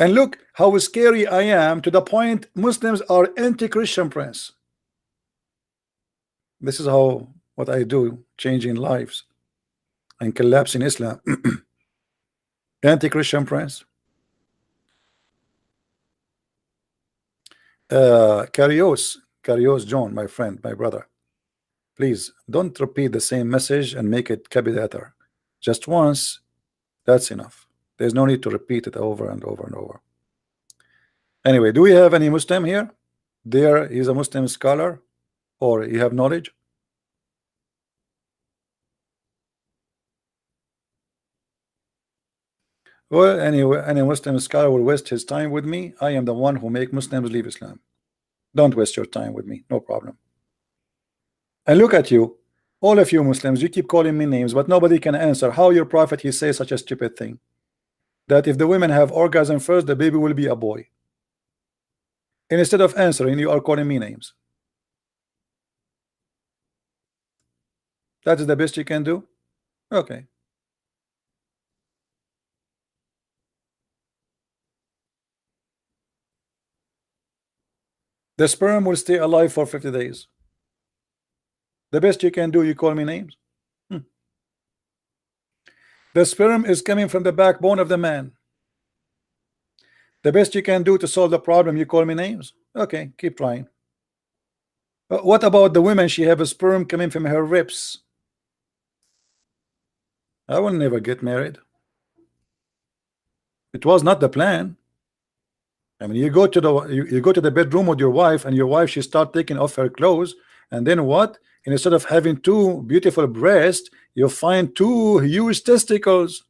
And look how scary I am, to the point Muslims are Anti-Christian Prince. This is what I do, changing lives and collapsing Islam. Anti-Christian Prince. Carios John, my friend, my brother, please don't repeat the same message and make it capital. Just once, that's enough. There's no need to repeat it over and over and over. Anyway, do we have any Muslim here? There is a Muslim scholar, or you have knowledge? Well, anyway, any Muslim scholar will waste his time with me. I am the one who make Muslims leave Islam. Don't waste your time with me, no problem. And look at you, all of you Muslims, you keep calling me names, but nobody can answer how your prophet, he says such a stupid thing, that if the women have orgasm first, the baby will be a boy. And instead of answering, you are calling me names. That is the best you can do? Okay. The sperm will stay alive for 50 days. The best you can do, you call me names? The sperm is coming from the backbone of the man. The best you can do to solve the problem, you call me names? Okay, keep trying. What about the women? She have a sperm coming from her ribs. I will never get married. It was not the plan. I mean, you go to the bedroom with your wife, and your wife, she start taking off her clothes, and then what? And instead of having 2 beautiful breasts, you find 2 huge testicles.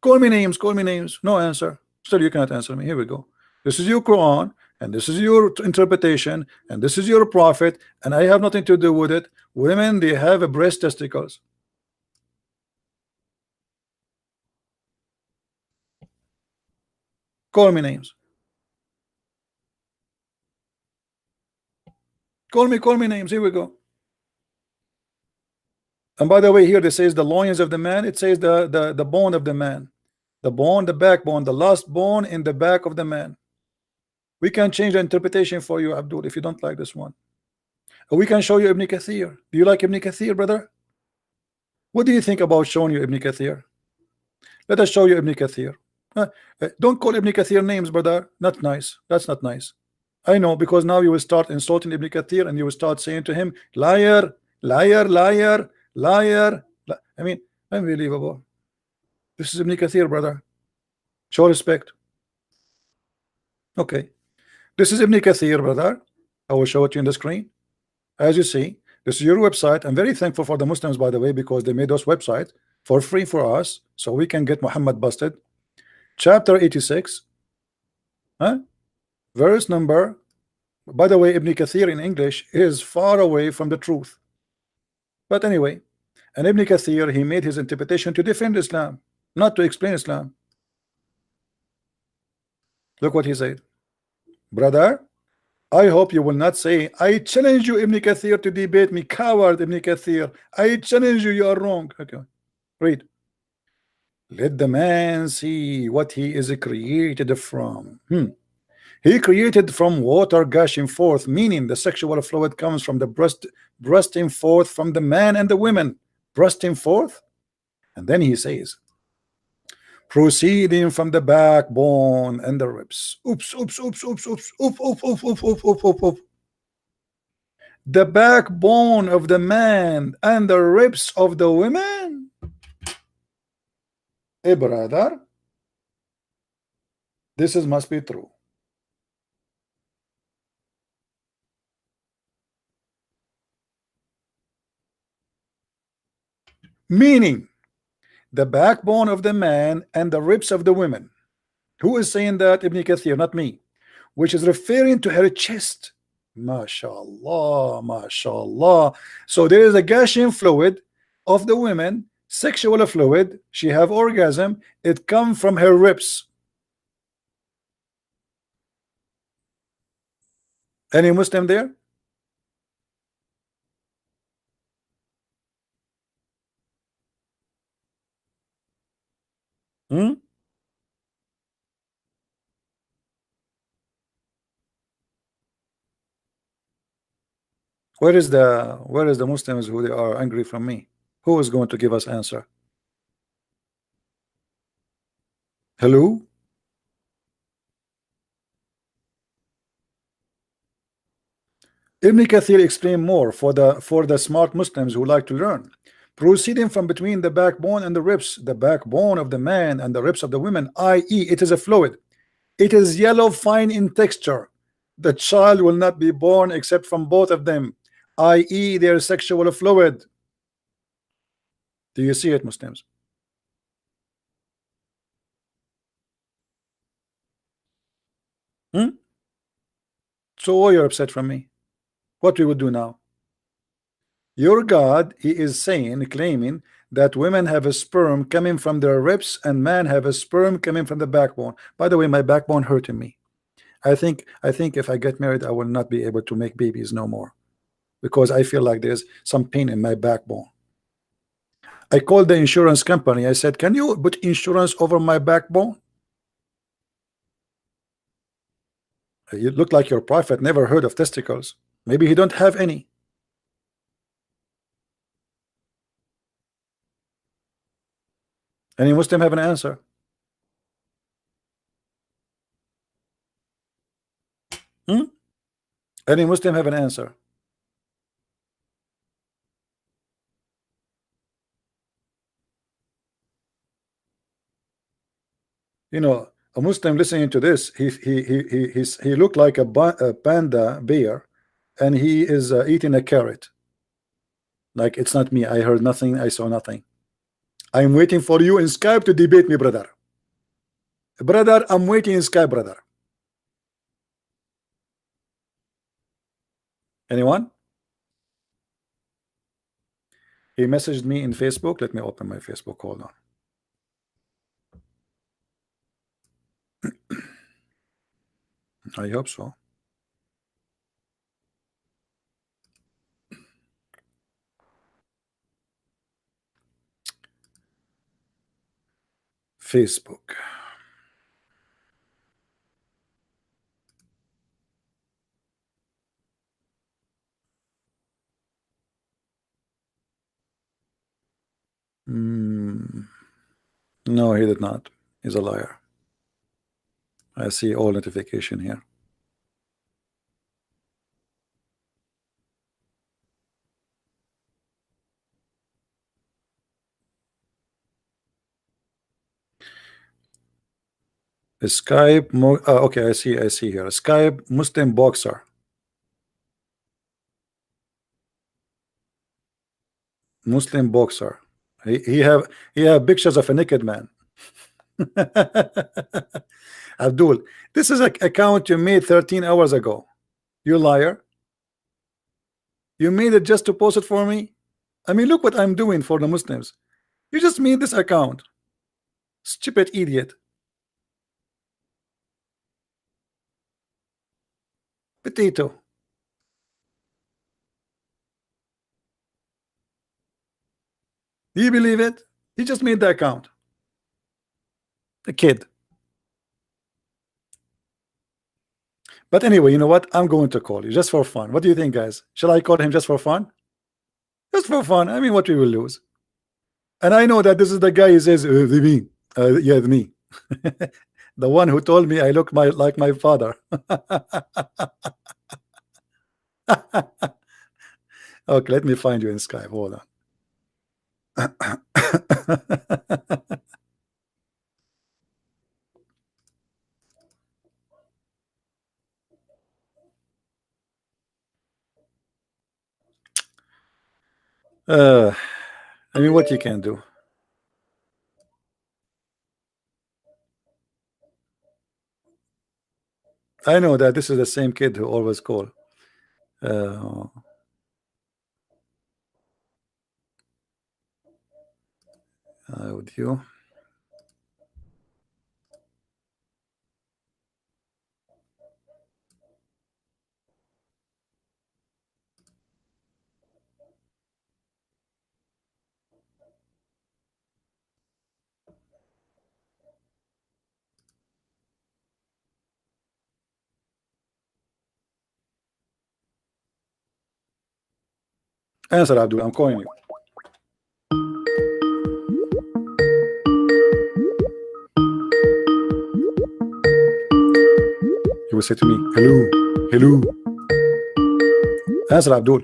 Call me names, call me names. No answer. Still, you cannot answer me. Here we go. This is your Quran, and this is your interpretation, and this is your prophet, and I have nothing to do with it. Women, they have a breast testicles. Call me names. Call me names. Here we go. And by the way, here this says the loins of the man. It says the bone of the man, the bone, the backbone, the last bone in the back of the man. We can change the interpretation for you, Abdul, if you don't like this one. We can show you Ibn Kathir. Do you like Ibn Kathir, brother? What do you think about showing you Ibn Kathir? Let us show you Ibn Kathir. Don't call Ibn Kathir names, brother. Not nice. That's not nice. I know, because now you will start insulting Ibn Kathir, and you will start saying to him, liar, liar, liar, liar. I mean, unbelievable. This is Ibn Kathir, brother. Show respect. Okay. This is Ibn Kathir, brother. I will show it to you on the screen. As you see, this is your website. I'm very thankful for the Muslims, by the way, because they made those websites for free for us, so we can get Muhammad busted. Chapter 86, verse number. By the way, Ibn Kathir in English is far away from the truth. But anyway, and Ibn Kathir, he made his interpretation to defend Islam, not to explain Islam. Look what he said. Brother, I hope you will not say, I challenge you, Ibn Kathir, to debate me. Coward, Ibn Kathir. I challenge you, you are wrong. Okay, read. Let the man see what he is created from. He created from water gushing forth, meaning the sexual fluid comes from the breast, bursting forth from the man and the women, bursting forth. And then he says, proceeding from the backbone and the ribs. Oops, oops, oops, oops, oops, oops, oops, oops, oops, oops, oops, oops, oops. The backbone of the man and the ribs of the women. Hey, brother, this must be true. Meaning, the backbone of the man and the ribs of the women. Who is saying that? Ibn Kathir, not me. Which is referring to her chest. MashaAllah, MashaAllah. So there is a gushing fluid of the women, sexual fluid. She have orgasm. It comes from her ribs. Any Muslim there? Where is the Muslims who they are angry from me? Who is going to give us answer? Hello? Ibn Kathir explain more for the smart Muslims who like to learn. Proceeding from between the backbone and the ribs, the backbone of the man and the ribs of the women, i.e., it is a fluid. It is yellow, fine in texture. The child will not be born except from both of them, i.e., their sexual fluid. Do you see it, Muslims? So why you're upset from me? What we would do now? Your God, he is saying, claiming that women have a sperm coming from their ribs and men have a sperm coming from the backbone. By the way, my backbone hurting me. I think if I get married, I will not be able to make babies no more, because I feel like there's some pain in my backbone. I called the insurance company. I said, can you put insurance over my backbone? You look like your prophet never heard of testicles. Maybe he don't have any. Any Muslim have an answer? Any Muslim have an answer? You know, a Muslim listening to this, he looked like a panda bear, and he is eating a carrot. Like, it's not me. I heard nothing. I saw nothing. I'm waiting for you in Skype to debate me, brother. Brother, I'm waiting in Skype, brother. Anyone? He messaged me in Facebook. Let me open my Facebook. Hold on. I hope so. Facebook. No, he did not. He's a liar. I see all notification here. Skype. Okay, I see here. Skype Muslim boxer. Muslim boxer. He have pictures of a naked man. Abdul, this is an account you made 13 hours ago. You liar. You made it just to post it for me. I mean, look what I'm doing for the Muslims. You just made this account. Stupid idiot. Potato. Do you believe it? He just made the account. A kid. But anyway, you know what? I'm going to call you just for fun. What do you think, guys? Shall I call him just for fun? Just for fun. I mean, what we will lose. And I know that this is the guy who says, me. Yeah, me. The one who told me I look like my father. Okay, let me find you in Skype. Hold on. I mean, what you can do. I know that this is the same kid who always call. Audio. Answer, Abdul. I'm calling you. He will say to me, hello, hello. Answer, Abdul.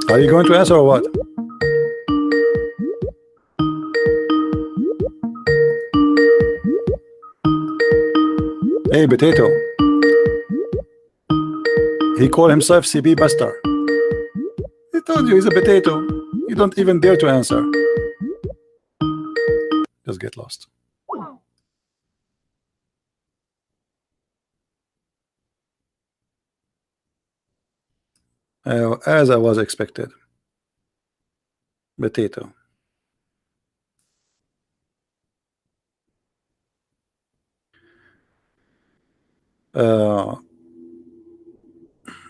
Are you going to answer or what? Hey, potato. He called himself CB Buster. He told you he's a potato. You don't even dare to answer. Just get lost. As I was expected. Potato.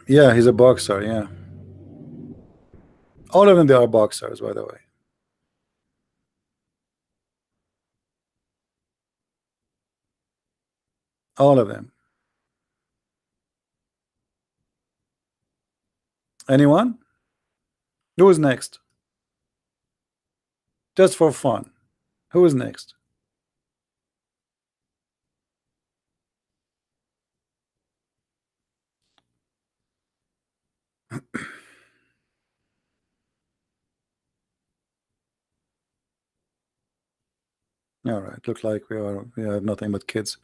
Yeah, he's a boxer. Yeah. All of them, they are boxers, by the way. All of them. Anyone? Who is next? Just for fun. Who is next? All right. Look like we have nothing but kids.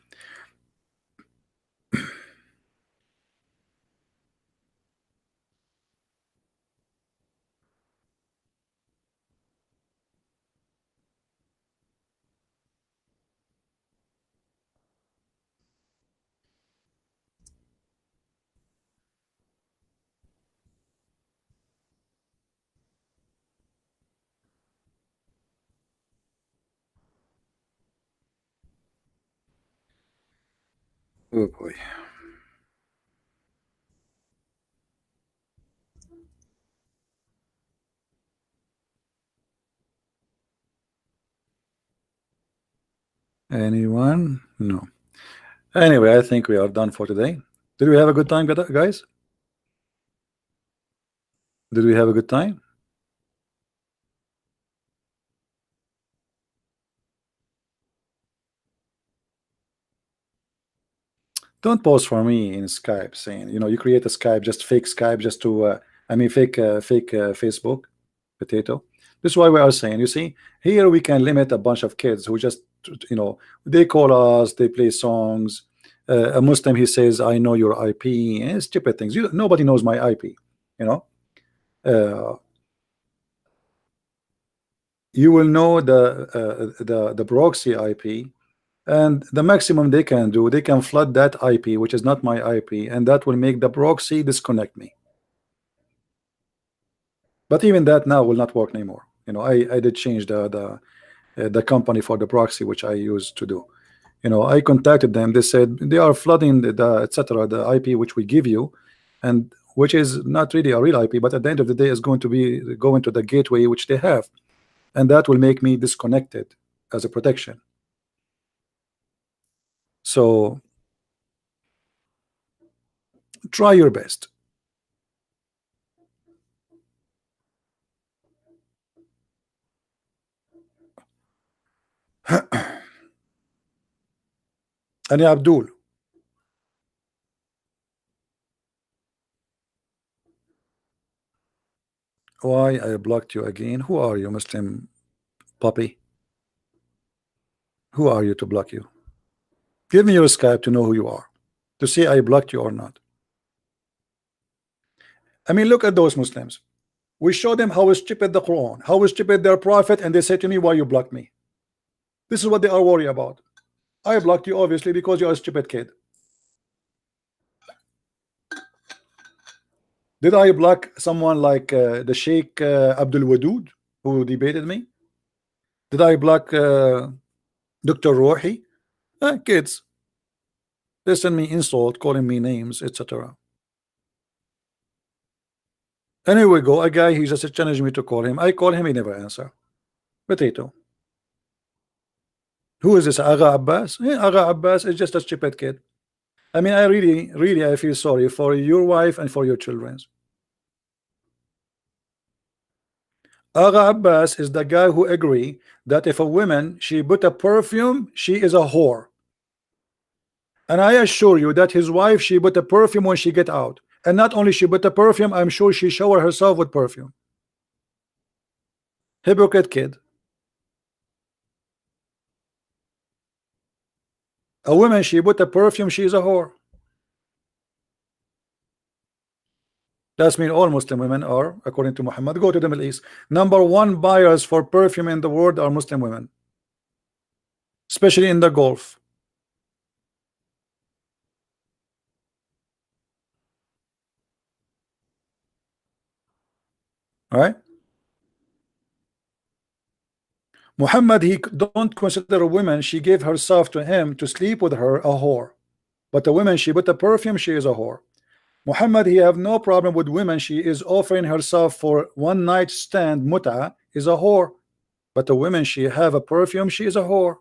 Oh boy. Anyone? No. Anyway, I think we are done for today. Did we have a good time, guys? Did we have a good time? Don't post for me in Skype saying, you create a Skype, just fake Skype, just to, I mean, fake Facebook, potato. This is why we are saying, you see, here we can limit a bunch of kids who just, they call us, they play songs. A Muslim, he says, I know your IP, and stupid things. Nobody knows my IP, you know. You will know the proxy IP. And the maximum they can do, they can flood that IP, which is not my IP, and that will make the proxy disconnect me. But even that now will not work anymore. I did change the company for the proxy, which I used to do. I contacted them. They said they are flooding the etc. the IP which we give you, and which is not really a real IP, but at the end of the day is going to be going to the gateway which they have, and that will make me disconnected as a protection. So try your best. And Abdul, why I blocked you again? Who are you, Muslim puppy? Who are you to block you? Give me your Skype to know who you are, to see I blocked you or not. I mean, look at those Muslims. We show them how stupid the Quran, how stupid their prophet, and they say to me, why you blocked me? This is what they are worried about. I blocked you obviously because you're a stupid kid. Did I block someone like the Sheikh Abdul Wadud who debated me? Did I block Dr. Rohi? Kids. They send me insult, calling me names, etc. Anyway, go a guy, he just challenged me to call him. I call him, he never answer. Potato. Who is this? Aga Abbas? Aga Abbas is just a stupid kid. I mean, I really I feel sorry for your wife and for your children. Aga Abbas is the guy who agree that if a woman she put a perfume, she is a whore. And I assure you that his wife, she put a perfume when she get out. And not only she put a perfume, I'm sure she shower herself with perfume. Hypocrite kid. A woman, she put a perfume, she is a whore. That's mean all Muslim women are, according to Muhammad. Go to the Middle East. Number one buyers for perfume in the world are Muslim women, especially in the Gulf. All right. Muhammad, he don't consider a woman, she gave herself to him to sleep with her, a whore. But the woman, she put the perfume, she is a whore. Muhammad, he have no problem with women, she is offering herself for one night stand, muta, is a whore. But the women, she have a perfume, she is a whore.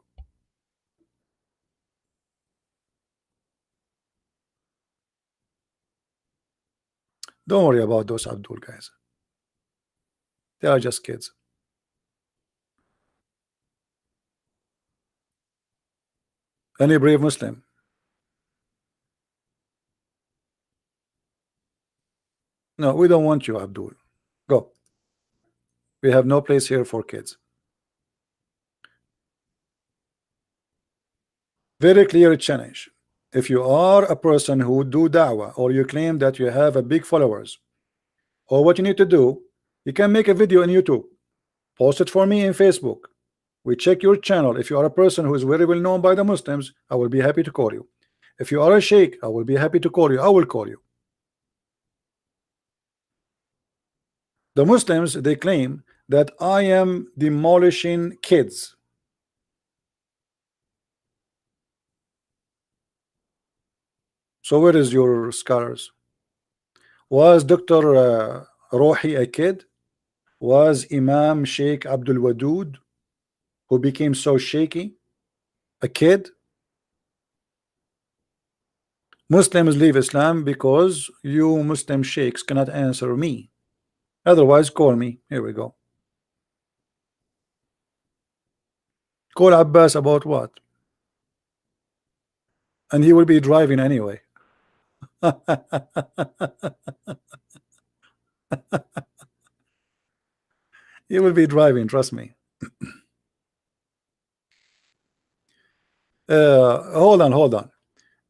Don't worry about those Abdul guys. They are just kids. Any brave Muslim? No, we don't want you, Abdul. Go. We have no place here for kids. Very clear challenge. If you are a person who do da'wah, or you claim that you have a big followers, or what you need to do, you can make a video on YouTube, post it for me in Facebook. We check your channel. If you are a person who is very well known by the Muslims, I will be happy to call you. If you are a sheikh, I will be happy to call you. I will call you. The Muslims, they claim that I am demolishing kids. So where is your scholars? Was Dr. Rohi a kid? Was Imam Sheikh Abdul Wadud, who became so shaky, a kid? Muslims leave Islam because you Muslim sheikhs cannot answer me. Otherwise, call me. Here we go. Call Abbas about what? And he will be driving anyway. He will be driving, trust me. Hold on.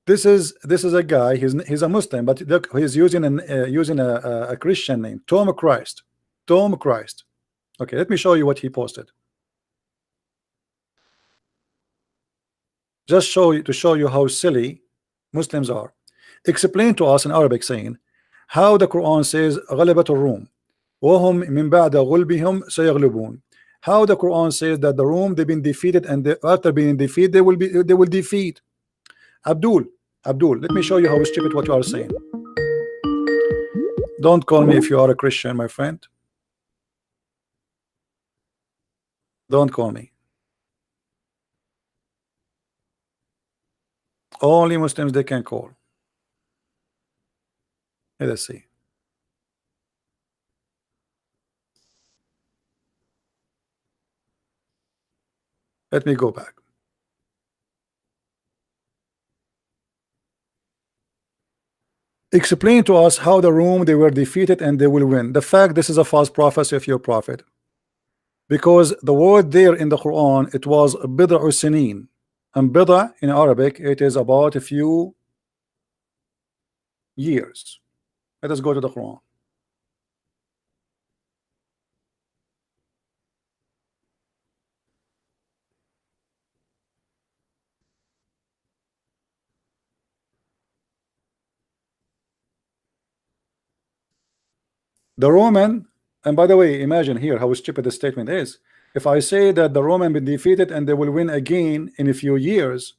This is a guy. He's a Muslim, but look, he's using a Christian name, Tom Christ. Tom Christ. Okay, let me show you what he posted. Just to show you how silly Muslims are. Explain to us in Arabic, saying how the Quran says غلبت الروم وهم من بعد غلبهم سيغلبون. How the Quran says that the Rome, they've been defeated, and after being defeated they will defeat. Abdul, let me show you how stupid what you are saying. Don't call me if you are a Christian, my friend. Don't call me. Only Muslims they can call. Let's see. Let me go back. Explain to us how the Rome, they were defeated and they will win. The fact this is a false prophecy of your prophet, because the word there in the Quran, it was bid'a sinin, and bid'a in Arabic, it is about a few years. Let us go to the Quran. The Roman, and by the way, imagine here how stupid the statement is. If I say that the Roman been defeated and they will win again in a few years,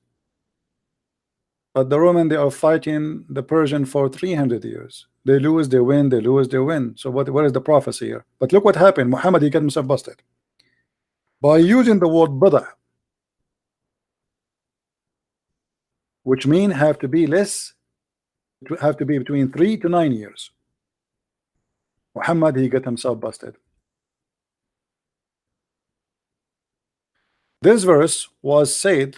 but the Roman, they are fighting the Persian for 300 years. They lose, they win, they lose, they win. So what is the prophecy here? But look what happened. Muhammad, he got himself busted by using the word bada, which mean have to be less, have to be between 3 to 9 years. Muhammad, he got himself busted. This verse was said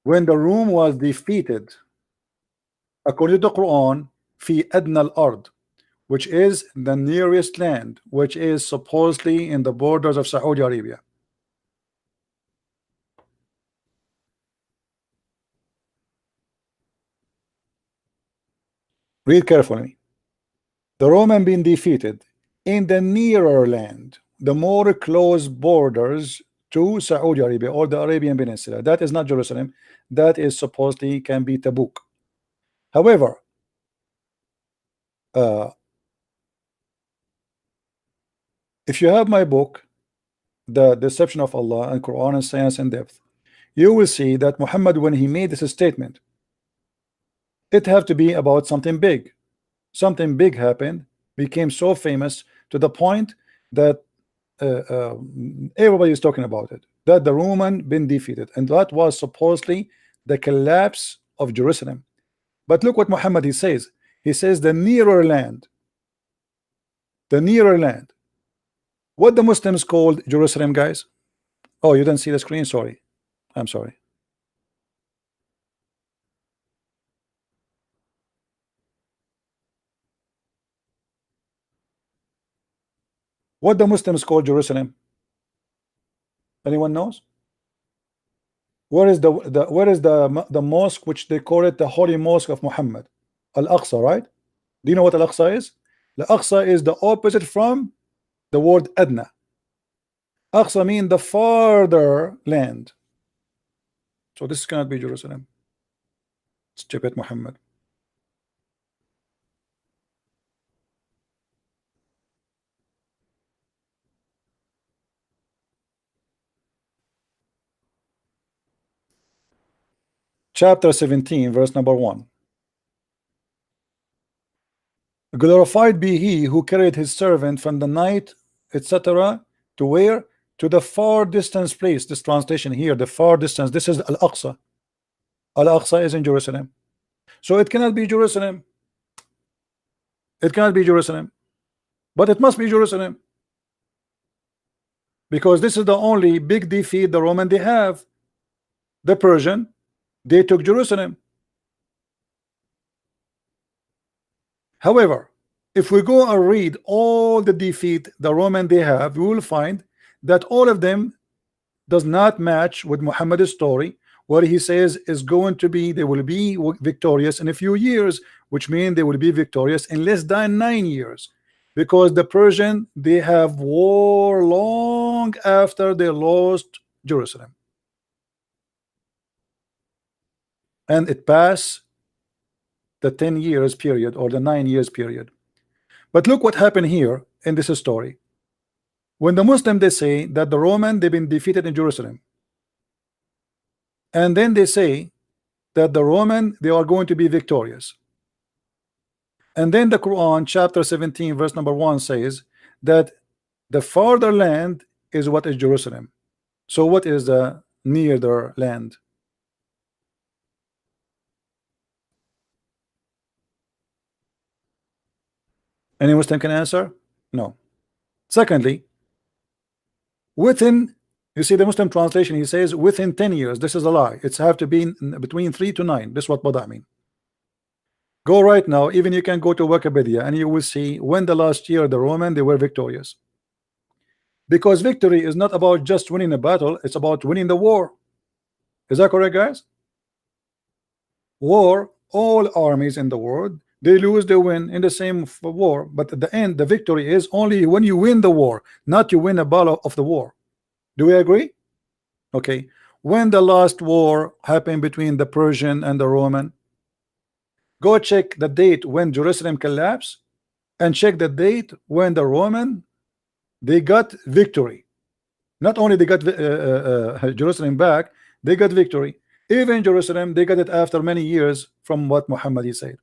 when the Rome was defeated, according to the Quran, fi adna al-ard, which is the nearest land, which is supposedly in the borders of Saudi Arabia. Read carefully. The Roman being defeated in the nearer land, the more close borders to Saudi Arabia or the Arabian Peninsula. That is not Jerusalem. That is supposedly can be Tabuk. However, if you have my book, The Deception of Allah and Quran and Science in Depth, you will see that Muhammad, when he made this statement, it have to be about something big. Something big happened, became so famous to the point that everybody is talking about it, that the Roman been defeated, and that was supposedly the collapse of Jerusalem. But look what Muhammad he says the nearer land, what the Muslims called Jerusalem, guys. Oh, you didn't see the screen, sorry, I'm sorry. What the Muslims call Jerusalem? Anyone knows? Where is the mosque which they call it the holy mosque of Muhammad? Al-Aqsa, right? Do you know what Al-Aqsa is? Al-Aqsa is the opposite from the word Adna. Aqsa mean the farther land. So this cannot be Jerusalem. Stupid Muhammad. chapter 17, verse number 1. Glorified be he who carried his servant from the night, etc. to where? To the far distance place. This translation here, the far distance, this is Al-Aqsa. Al-Aqsa is in Jerusalem. So it cannot be Jerusalem. It cannot be Jerusalem. But it must be Jerusalem. Because this is the only big defeat the Roman they have. The Persian, they took Jerusalem. However, if we go and read all the defeat the Roman they have, we will find that all of them does not match with Muhammad's story, where he says is going to be, they will be victorious in a few years, which means they will be victorious in less than 9 years, because the Persian, they have war long after they lost Jerusalem, and it passed the 10 years period or the 9 years period. But look what happened here in this story. When the Muslim, they say that the Roman, they've been defeated in Jerusalem, and then they say that the Roman, they are going to be victorious, and then the Quran chapter 17 verse number 1 says that the farther land is what is Jerusalem. So what is the nearer land? Any Muslim can answer? No. Secondly, within, you see the Muslim translation, he says within 10 years. This is a lie. It's have to be between 3 to 9. This is what Bada mean. Go right now, even you can go to Wikipedia and you will see when the last year the Roman, they were victorious. Because victory is not about just winning a battle, it's about winning the war. Is that correct, guys? War, all armies in the world, they lose, they win in the same war, but at the end the victory is only when you win the war, not you win a battle of the war. Do we agree? Okay. When the last war happened between the Persian and the Roman, go check the date when Jerusalem collapsed and check the date when the Roman, they got victory. Not only they got Jerusalem back, they got victory. Even Jerusalem, they got it after many years from what Muhammad said.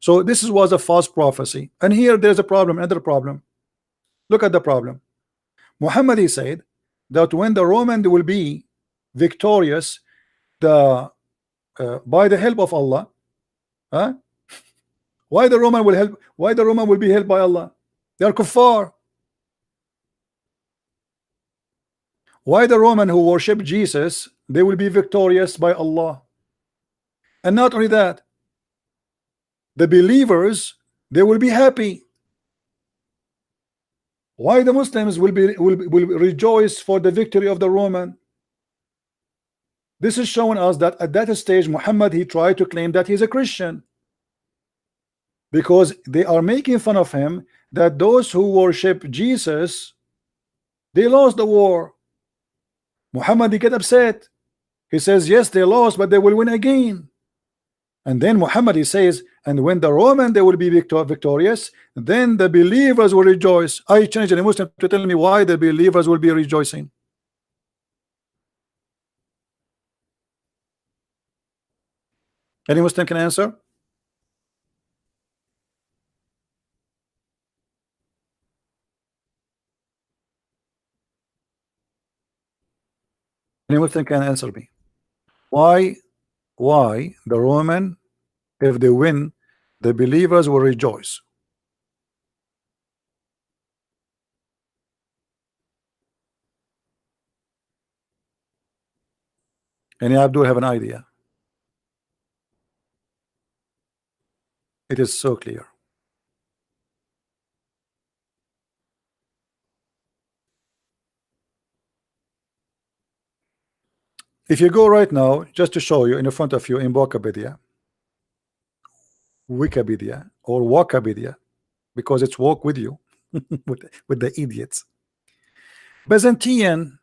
So this was a false prophecy. And here there's a problem, another problem. Look at the problem. Muhammad said that when the Roman will be victorious, the by the help of Allah, huh? Why the Roman will help? Why the Roman will be helped by Allah? They are kuffar. Why the Roman who worship Jesus, they will be victorious by Allah? And not only that, the believers, they will be happy. Why the Muslims will rejoice for the victory of the Roman? This is showing us that at that stage Muhammad, he tried to claim that he's a Christian, because they are making fun of him that those who worship Jesus, they lost the war. Muhammad, he get upset. He says yes, they lost, but they will win again. And then Muhammad, he says, and when the Roman, they will be victorious, then the believers will rejoice. I changed the Muslim to tell me why the believers will be rejoicing. Any Muslim can answer? Any Muslim can answer me. Why the Roman, if they win, the believers will rejoice? Any Abdul have an idea? It is so clear. If you go right now, just to show you in front of you in Wikipedia or Wikipedia, because it's walk with you with the idiots. Byzantine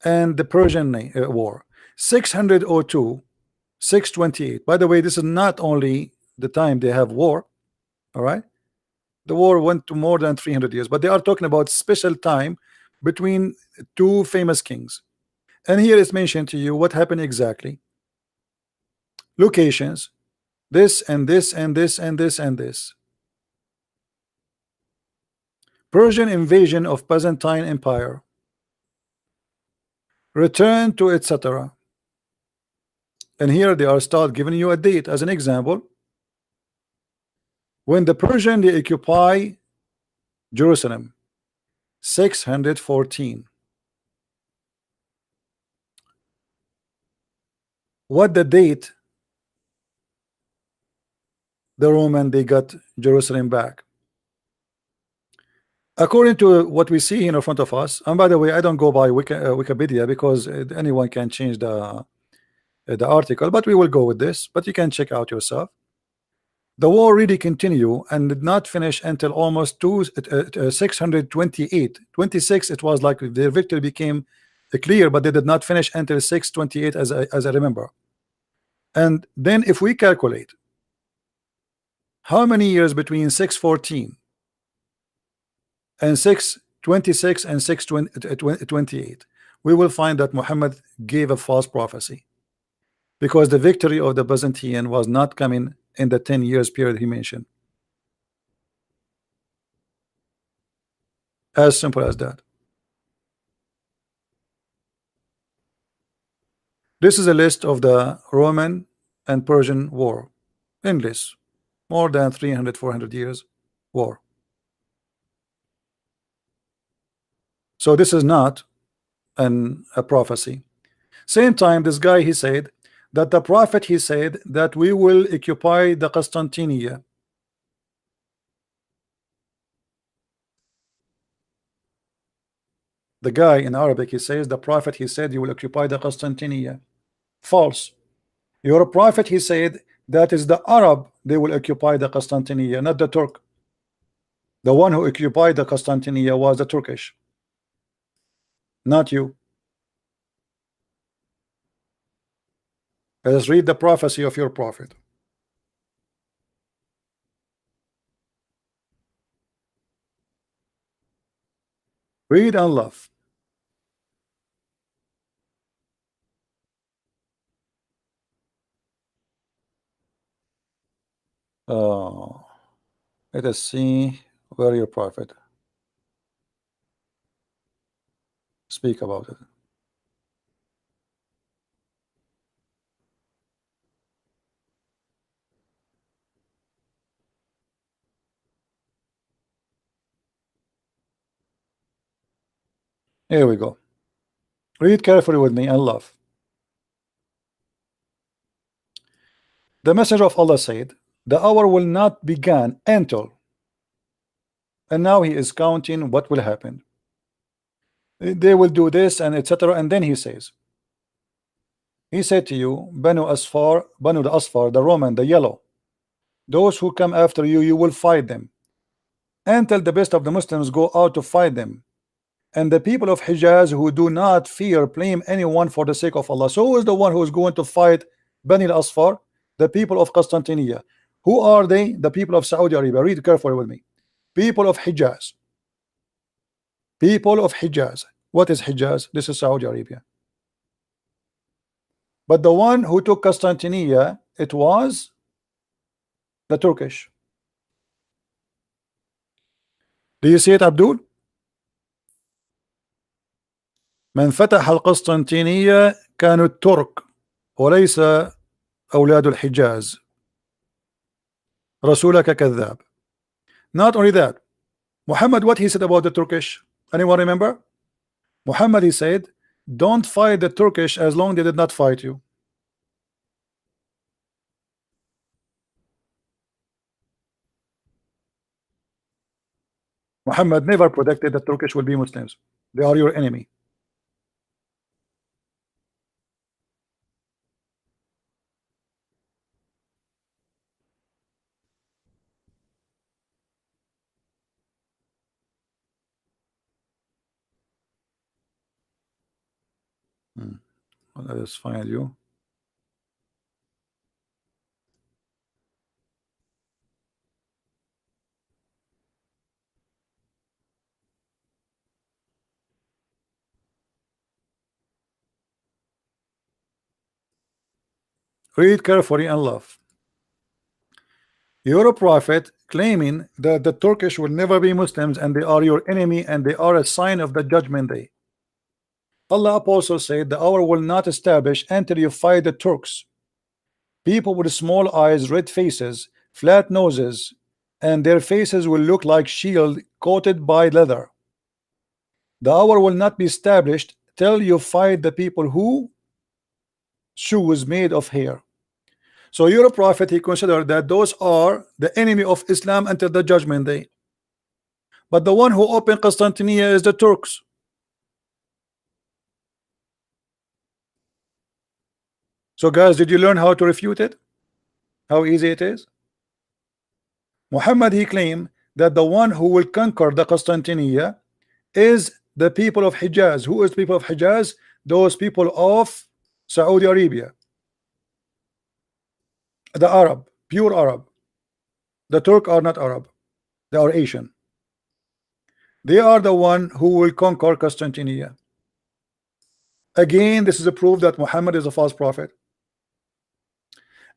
and the Persian war, 602, 628. By the way, this is not only the time they have war, all right? The war went to more than 300 years, but they are talking about special time between two famous kings. And here is mentioned to you what happened exactly. locations, this and this and this and this and this. Persian invasion of Byzantine Empire, return to etc. And here they are start giving you a date as an example. When the Persian they occupy Jerusalem, 614. What the date the Roman they got Jerusalem back? According to what we see here in front of us, and by the way, I don't go by Wikipedia because anyone can change the article, but we will go with this, but you can check out yourself. The war really continued and did not finish until almost 628. 26 it was like their victory became clear, but they did not finish until 628 as I remember. And then if we calculate how many years between 614 and 626 and 628, we will find that Muhammad gave a false prophecy, because the victory of the Byzantine was not coming in the 10 years period he mentioned. As simple as that. This is a list of the Roman and Persian war. Endless, more than 300-400 years war. So this is not a prophecy. Same time, this guy he said that the prophet he said that we will occupy the Constantinia. The guy in Arabic he says the prophet he said you will occupy the Constantinia. False. Your prophet he said that is the Arab they will occupy the Constantinia, not the Turk. The one who occupied the Constantinia was the Turkish, not you. Let us read the prophecy of your prophet. Read and love. Let us see where your prophet speak about it. Here we go. Read carefully with me and love. The messenger of Allah said, the hour will not begin until, and now he is counting what will happen. They will do this and etc. And then he says, he said to you, Banu Asfar, Banu the Asfar, the Roman, the yellow, those who come after you, you will fight them until the best of the Muslims go out to fight them. And the people of Hijaz who do not fear blame anyone for the sake of Allah. So who is the one who is going to fight Bani al-Asfar? The people of Constantinia. Who are they? The people of Saudi Arabia. Read carefully with me. People of Hijaz. People of Hijaz. What is Hijaz? This is Saudi Arabia. But the one who took Constantinia, it was the Turkish. Do you see it, Abdul? من فتح القسطنطينية كانوا الترك وليس أولاد الحجاز. رسولك كذاب. Not only that, Muhammad, what he said about the Turkish? Anyone remember? Muhammad, he said, don't fight the Turkish as long as they did not fight you. Muhammad never predicted that Turkish will be Muslims. They are your enemy. Let us find you. Read carefully and love. You're a prophet claiming that the Turkish will never be Muslims and they are your enemy and they are a sign of the judgment day. Allah also said the hour will not establish until you fight the Turks. People with small eyes, red faces, flat noses, and their faces will look like shield coated by leather. The hour will not be established till you fight the people who shoes made of hair. So you're a prophet, he considered that those are the enemy of Islam until the judgment day. But the one who opened Constantinople is the Turks. So guys, did you learn how to refute it? How easy it is? Muhammad, he claimed that the one who will conquer the Constantinople is the people of Hijaz. Who is the people of Hijaz? Those people of Saudi Arabia, the Arab, pure Arab. The Turk are not Arab, they are Asian. They are the one who will conquer Constantinople. Again, this is a proof that Muhammad is a false prophet.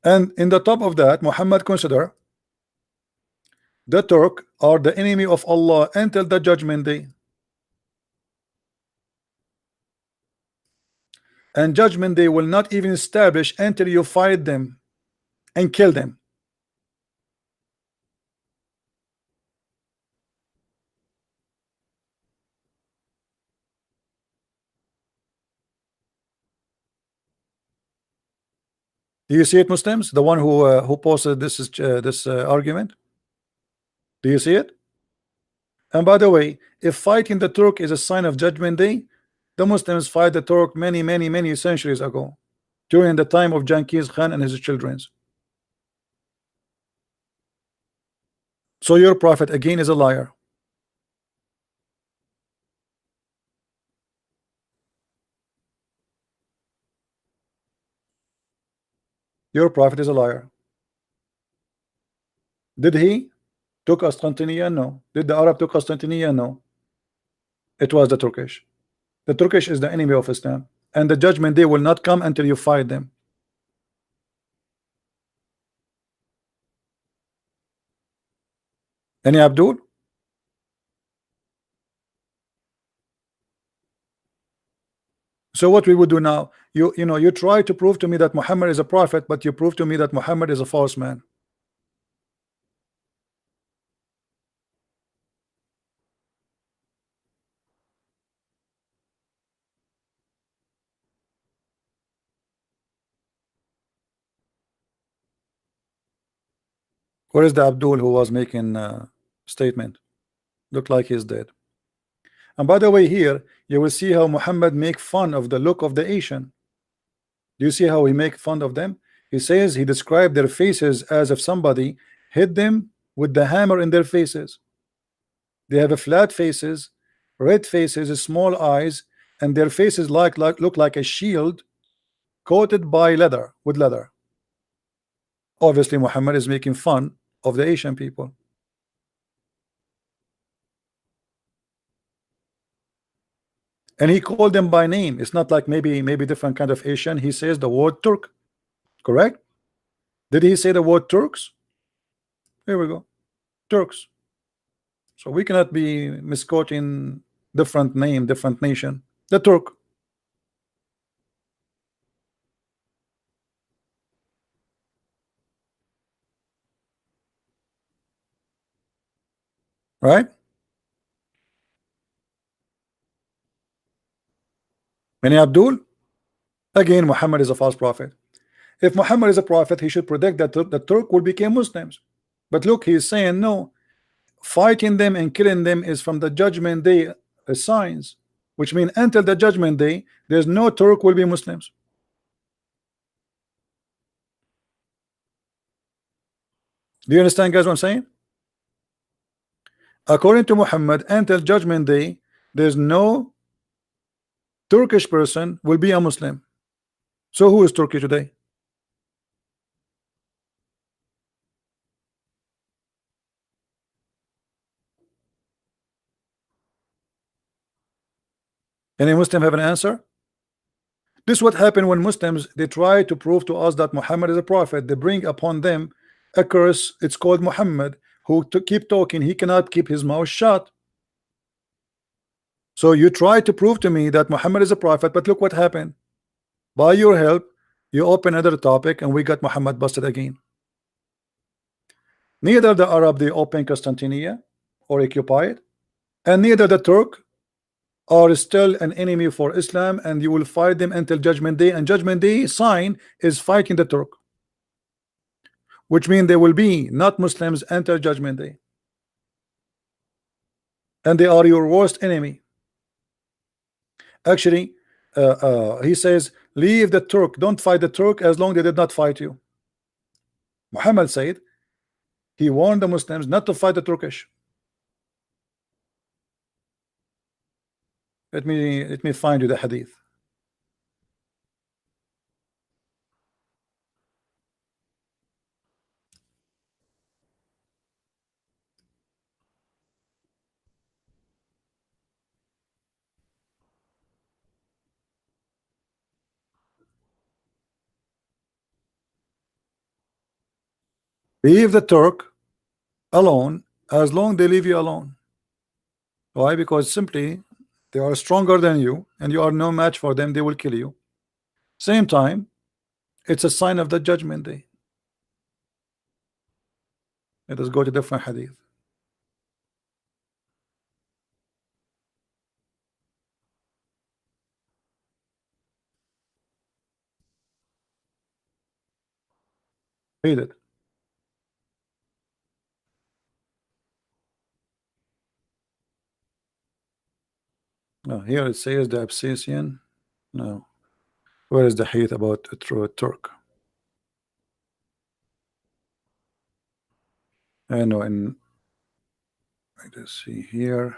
And in the top of that, Muhammad consider the Turk are the enemy of Allah until the judgment day. And judgment day will not even establish until you fight them and kill them. Do you see it, Muslims? The one who posted this argument. Do you see it? And by the way, if fighting the Turk is a sign of judgment day, the Muslims fight the Turk many centuries ago, during the time of Genghis Khan and his children. So your prophet again is a liar. Your prophet is a liar. Did he took Constantinople? No. Did the Arab took Constantinople? No. It was the Turkish. The Turkish is the enemy of Islam, and the judgment day will not come until you fight them. Any Abdul? So what we would do now? You know, you try to prove to me that Muhammad is a prophet, but you prove to me that Muhammad is a false man. Where is the Abdul who was making statement? Look like he's dead. And by the way, here you will see how Muhammad make fun of the look of the Asian. Do you see how he make fun of them? He says he described their faces as if somebody hit them with the hammer in their faces. They have a flat faces, red faces, small eyes, and their faces look like a shield coated by leather with leather. Obviously, Muhammad is making fun of the Asian people. And he called them by name. It's not like maybe different kind of Asian. He says the word Turk. Correct? Did he say the word Turks? Here we go. Turks. So we cannot be misquoting different name, different nation. The Turk. Right? Many Abdul? Again, Muhammad is a false prophet. If Muhammad is a prophet, he should predict that the Turk will become Muslims. But look, he is saying no. Fighting them and killing them is from the judgment day signs, which means until the judgment day, there's no Turk will be Muslims. Do you understand, guys, what I'm saying? According to Muhammad, until judgment day, there's no Turkish person will be a Muslim. So who is Turkey today? Any Muslim have an answer? This is what happened when Muslims, they try to prove to us that Muhammad is a prophet. They bring upon them a curse. It's called Muhammad, who to keep talking, he cannot keep his mouth shut. So you try to prove to me that Muhammad is a prophet, but look what happened. By your help, you open another topic and we got Muhammad busted again. Neither the Arab, they open Constantinople or occupy it, and neither the Turk are still an enemy for Islam, and you will fight them until Judgment Day. And Judgment Day sign is fighting the Turk, which means there will be not Muslims until Judgment Day, and they are your worst enemy. Actually, he says, leave the Turk, don't fight the Turk as long as they did not fight you. Muhammad said he warned the Muslims not to fight the Turkish. Let me find you the hadith. Leave the Turk alone as long as they leave you alone. Why? Because simply they are stronger than you and you are no match for them. They will kill you. Same time, it's a sign of the Judgment Day. Let us go to different hadith. Read it. No, here it says the Absisian. No. Where is the hadith about a true Turk? I know in, let's see here.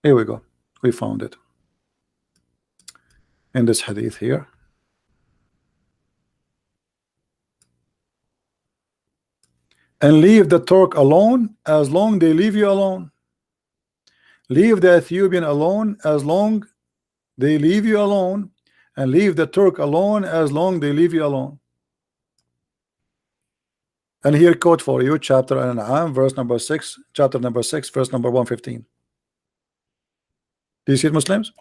Here we go. We found it. In this hadith here. And leave the Turk alone as long they leave you alone. Leave the Ethiopian alone as long they leave you alone, and leave the Turk alone as long they leave you alone. And here quote for you, chapter An-An'am, verse number 6, chapter number 6, verse number 115. Do you see it, Muslims?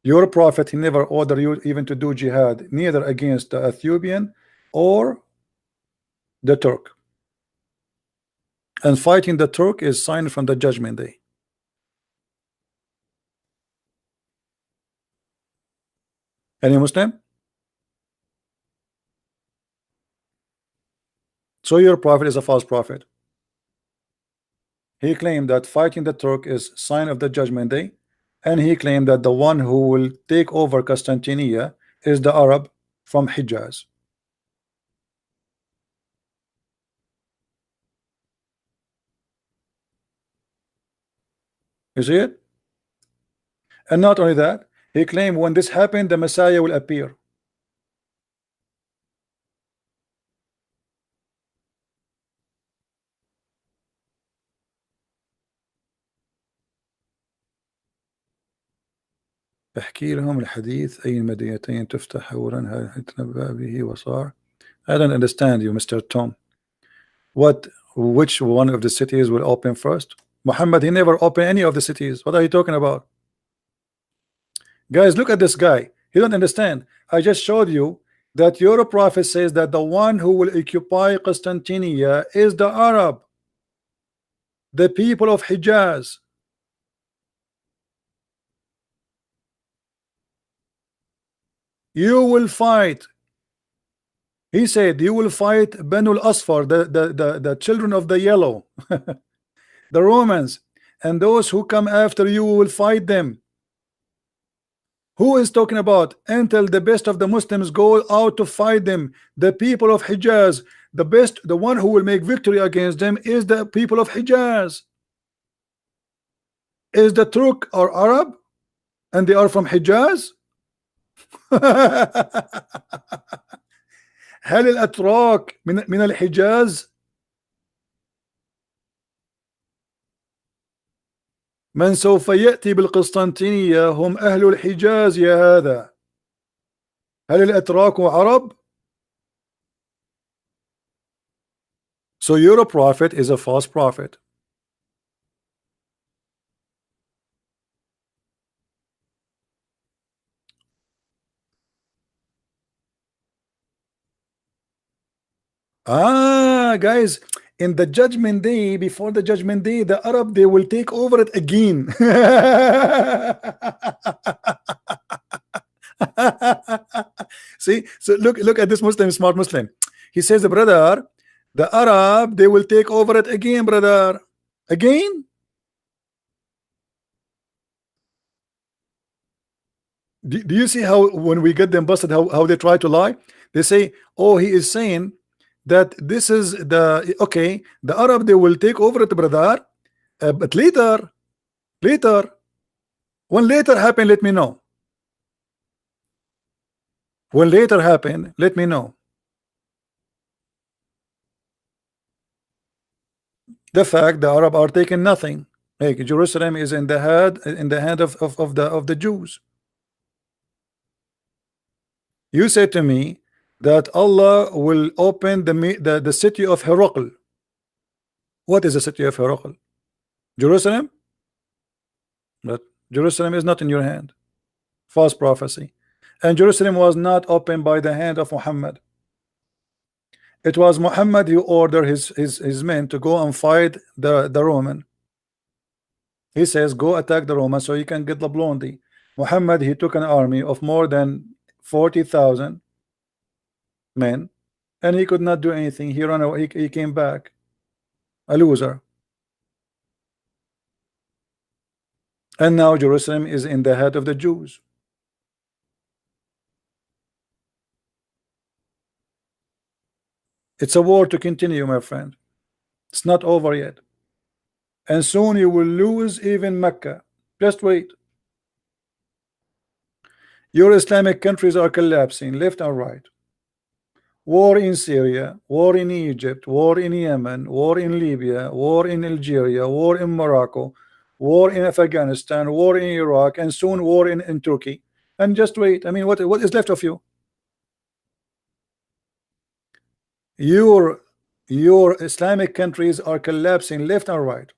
Your prophet, he never ordered you even to do jihad, neither against the Ethiopian or the Turk. And fighting the Turk is sign from the Judgment Day. Any Muslim? So your prophet is a false prophet. He claimed that fighting the Turk is sign of the Judgment Day, and he claimed that the one who will take over Constantinople is the Arab from Hijaz. You see it? And not only that, he claimed when this happened, the Messiah will appear. احكي لهم الحديث أي المدينتين تفتح أولا هل تنبأ به وصار. I don't understand you, Mr. Tom. Which one of the cities will open first? Muhammad, he never opened any of the cities. What are you talking about? Guys, look at this guy. He don't understand. I just showed you that your prophet says that the one who will occupy Constantinople is the Arab, the people of Hijaz. You will fight. He said you will fight Banu al-Asfar, the children of the yellow, the Romans, and those who come after you will fight them. Who is talking about until the best of the Muslims go out to fight them? The people of Hijaz. The best, the one who will make victory against them is the people of Hijaz. Is the Turk or Arab and they are from Hijaz? هل الأتراك من الحجاز؟ من سوف يأتي بالقسطنطينية هم أهل الحجاز يا هذا. هل الأتراك عرب؟ So your prophet is a false prophet. Guys, in the judgment day, before the judgment day, the Arab, they will take over it again. See, so look at this Muslim, smart Muslim. He says, brother, the Arab, they will take over it again, brother. Again? Do you see how when we get them busted, how they try to lie? They say, oh, he is saying that this is the okay, the Arab, they will take over it, brother, but later when later happen, let me know. When later happen, let me know. The fact the Arab are taking nothing. Hey, Jerusalem is in the hand of the Jews. You said to me that Allah will open the city of Herakl. What is the city of Herakl? Jerusalem? But Jerusalem is not in your hand. False prophecy. And Jerusalem was not opened by the hand of Muhammad. It was Muhammad who ordered his men to go and fight the Roman. He says, go attack the Roman so you can get the blondie. Muhammad, he took an army of more than 40,000 men, and he could not do anything. He ran away. He came back a loser. And now Jerusalem is in the head of the Jews. It's a war to continue, my friend. It's not over yet. And soon you will lose even Mecca. Just wait. Your Islamic countries are collapsing left and right. War in Syria, war in Egypt, war in Yemen, war in Libya, war in Algeria, war in Morocco, war in Afghanistan, war in Iraq, and soon war in Turkey. And just wait. I mean, what is left of you? Your Islamic countries are collapsing left and right.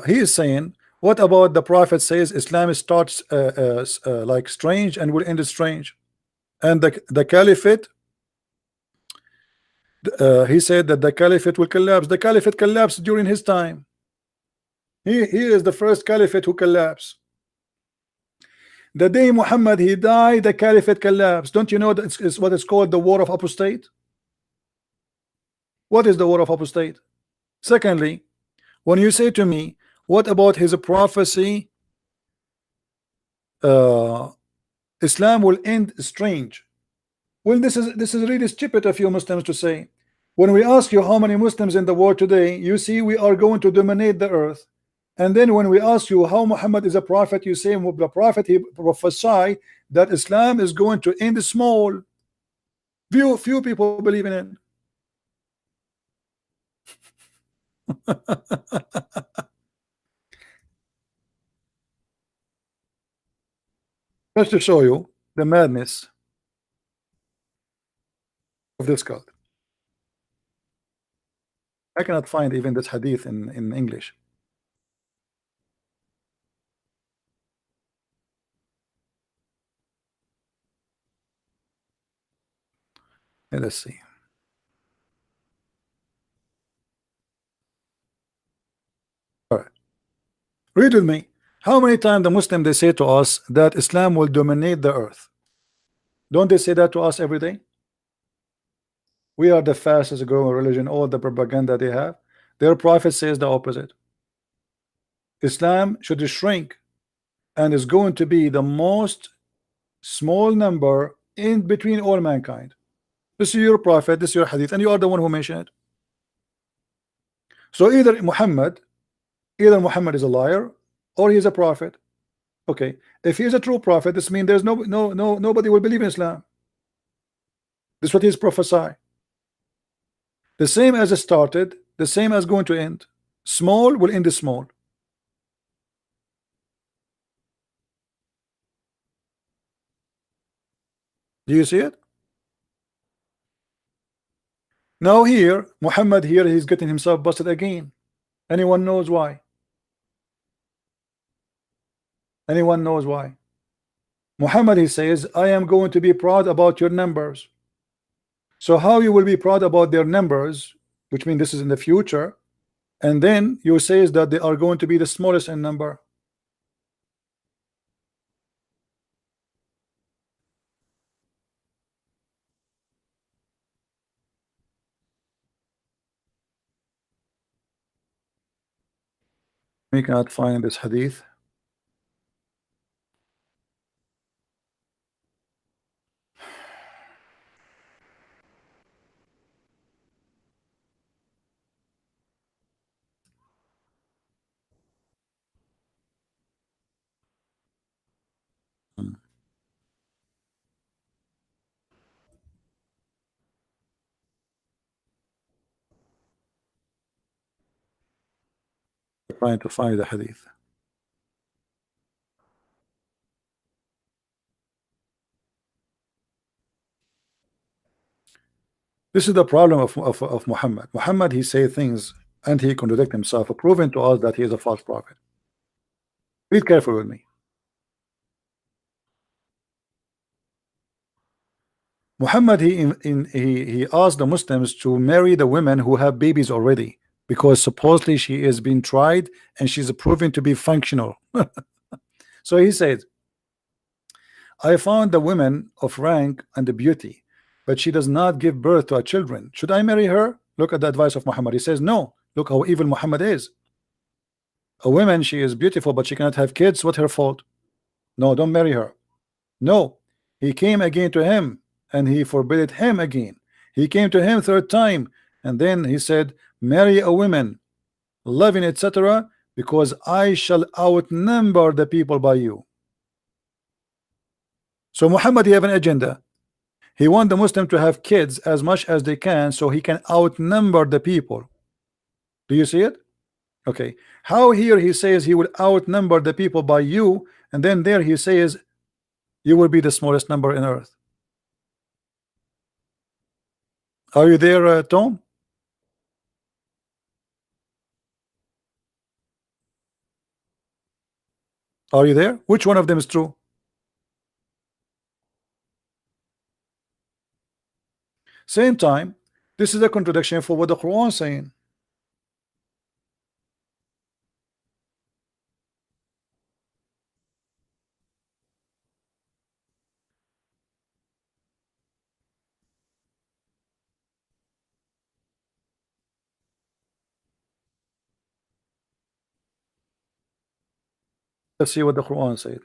He is saying, what about the Prophet says Islam starts like strange and will end strange, and the Caliphate, he said that the Caliphate will collapse. The Caliphate collapsed during his time. He is the first Caliphate who collapsed. The day Muhammad he died, the Caliphate collapsed. Don't you know that it's what is called the War of Apostate? What is the War of Apostate? Secondly, when you say to me, what about his prophecy? Islam will end strange. Well, this is really stupid of you Muslims to say. When we ask you how many Muslims in the world today, you see we are going to dominate the earth. And then when we ask you how Muhammad is a prophet, you say the prophet he prophesied that Islam is going to end small. Few people believe in it. Just to show you the madness of this cult. I cannot find even this hadith in English. Let's see. All right. Read with me. How many times the Muslim they say to us that Islam will dominate the earth? Don't they say that to us every day? We are the fastest growing religion. All the propaganda they have, their prophet says the opposite. Islam should shrink and is going to be the most small number in between all mankind. This is your prophet, this is your hadith, and you are the one who mentioned it. So either Muhammad is a liar or he is a prophet. Okay, if he is a true prophet, this means there's nobody will believe in Islam. This is what he's prophesying. The same as it started, the same as going to end. Small will end small. Do you see it? Now here, Muhammad here, he's getting himself busted again. Anyone knows why? Anyone knows why? Muhammad, he says, I am going to be proud about your numbers. So how you will be proud about their numbers, which means this is in the future, and then you say that they are going to be the smallest in number? We cannot find this hadith. Trying to find the hadith. This is the problem of Muhammad. Muhammad, he say things and he contradict himself, proving to us that he is a false prophet. Be careful with me. Muhammad, he asked the Muslims to marry the women who have babies already, because supposedly she is being tried and she's proven to be functional. So he said, I found the women of rank and the beauty, but she does not give birth to a children. Should I marry her? Look at the advice of Muhammad. He says, no. Look how evil Muhammad is. A woman, she is beautiful, but she cannot have kids. What's her fault? No, don't marry her. No. He came again to him and he forbade him again. He came to him third time, and then he said, marry a woman, loving, etc., because I shall outnumber the people by you. So Muhammad, he have an agenda. He wants the Muslim to have kids as much as they can so he can outnumber the people. Do you see it? Okay. How here he says he will outnumber the people by you, and then there he says you will be the smallest number in earth. Are you there, Tom? Are you there? Which one of them is true? Same time, this is a contradiction for what the Quran is saying. Let's see what the Quran said.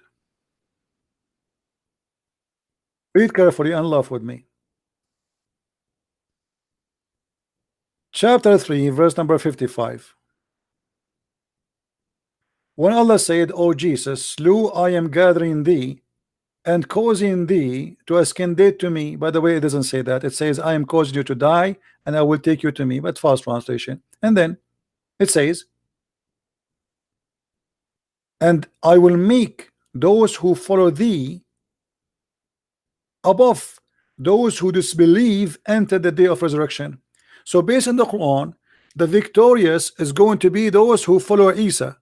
Read carefully and laugh with me. Chapter 3, verse number 55. When Allah said, O Jesus, lo, I am gathering thee and causing thee to ascendate to me. By the way, it doesn't say that. It says, I am causing you to die and I will take you to me, but fast translation. And then it says, and I will make those who follow thee above those who disbelieve enter the day of resurrection. So based on the Quran, the victorious is going to be those who follow Isa,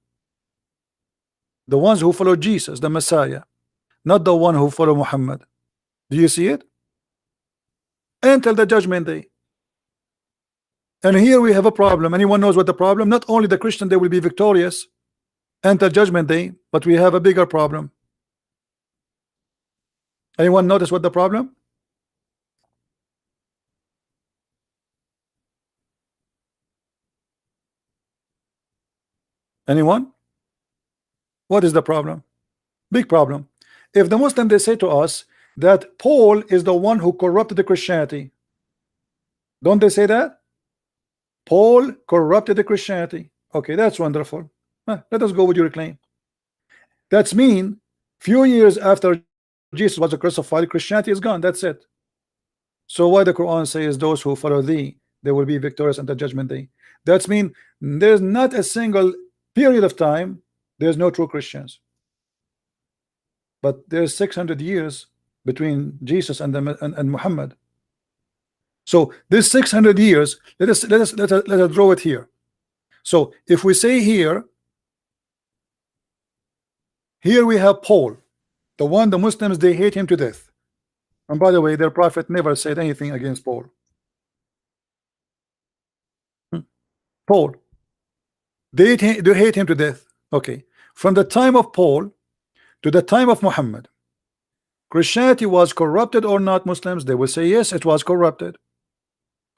the ones who follow Jesus, the Messiah, not the one who follow Muhammad. Do you see it? Until the judgment day. And here we have a problem. Anyone knows what the problem? Not only the Christian, they will be victorious until judgment day, but we have a bigger problem. Anyone notice what the problem? Anyone? What is the problem? Big problem. If the Muslim, they say to us that Paul is the one who corrupted the Christianity, don't they say that? Paul corrupted the Christianity. Okay, that's wonderful. Let us go with your claim. That's mean few years after Jesus was crucified, Christianity is gone. That's it. So why the Quran says those who follow thee, they will be victorious at the judgment day? That's mean there's not a single period of time there's no true Christians. But there's 600 years between Jesus and Muhammad. So this 600 years, let us draw it here. So if we say here we have Paul, the one the Muslims they hate him to death. And by the way, their prophet never said anything against Paul. Paul, they hate him to death. Okay, from the time of Paul to the time of Muhammad, Christianity was corrupted or not? Muslims, they will say yes, it was corrupted.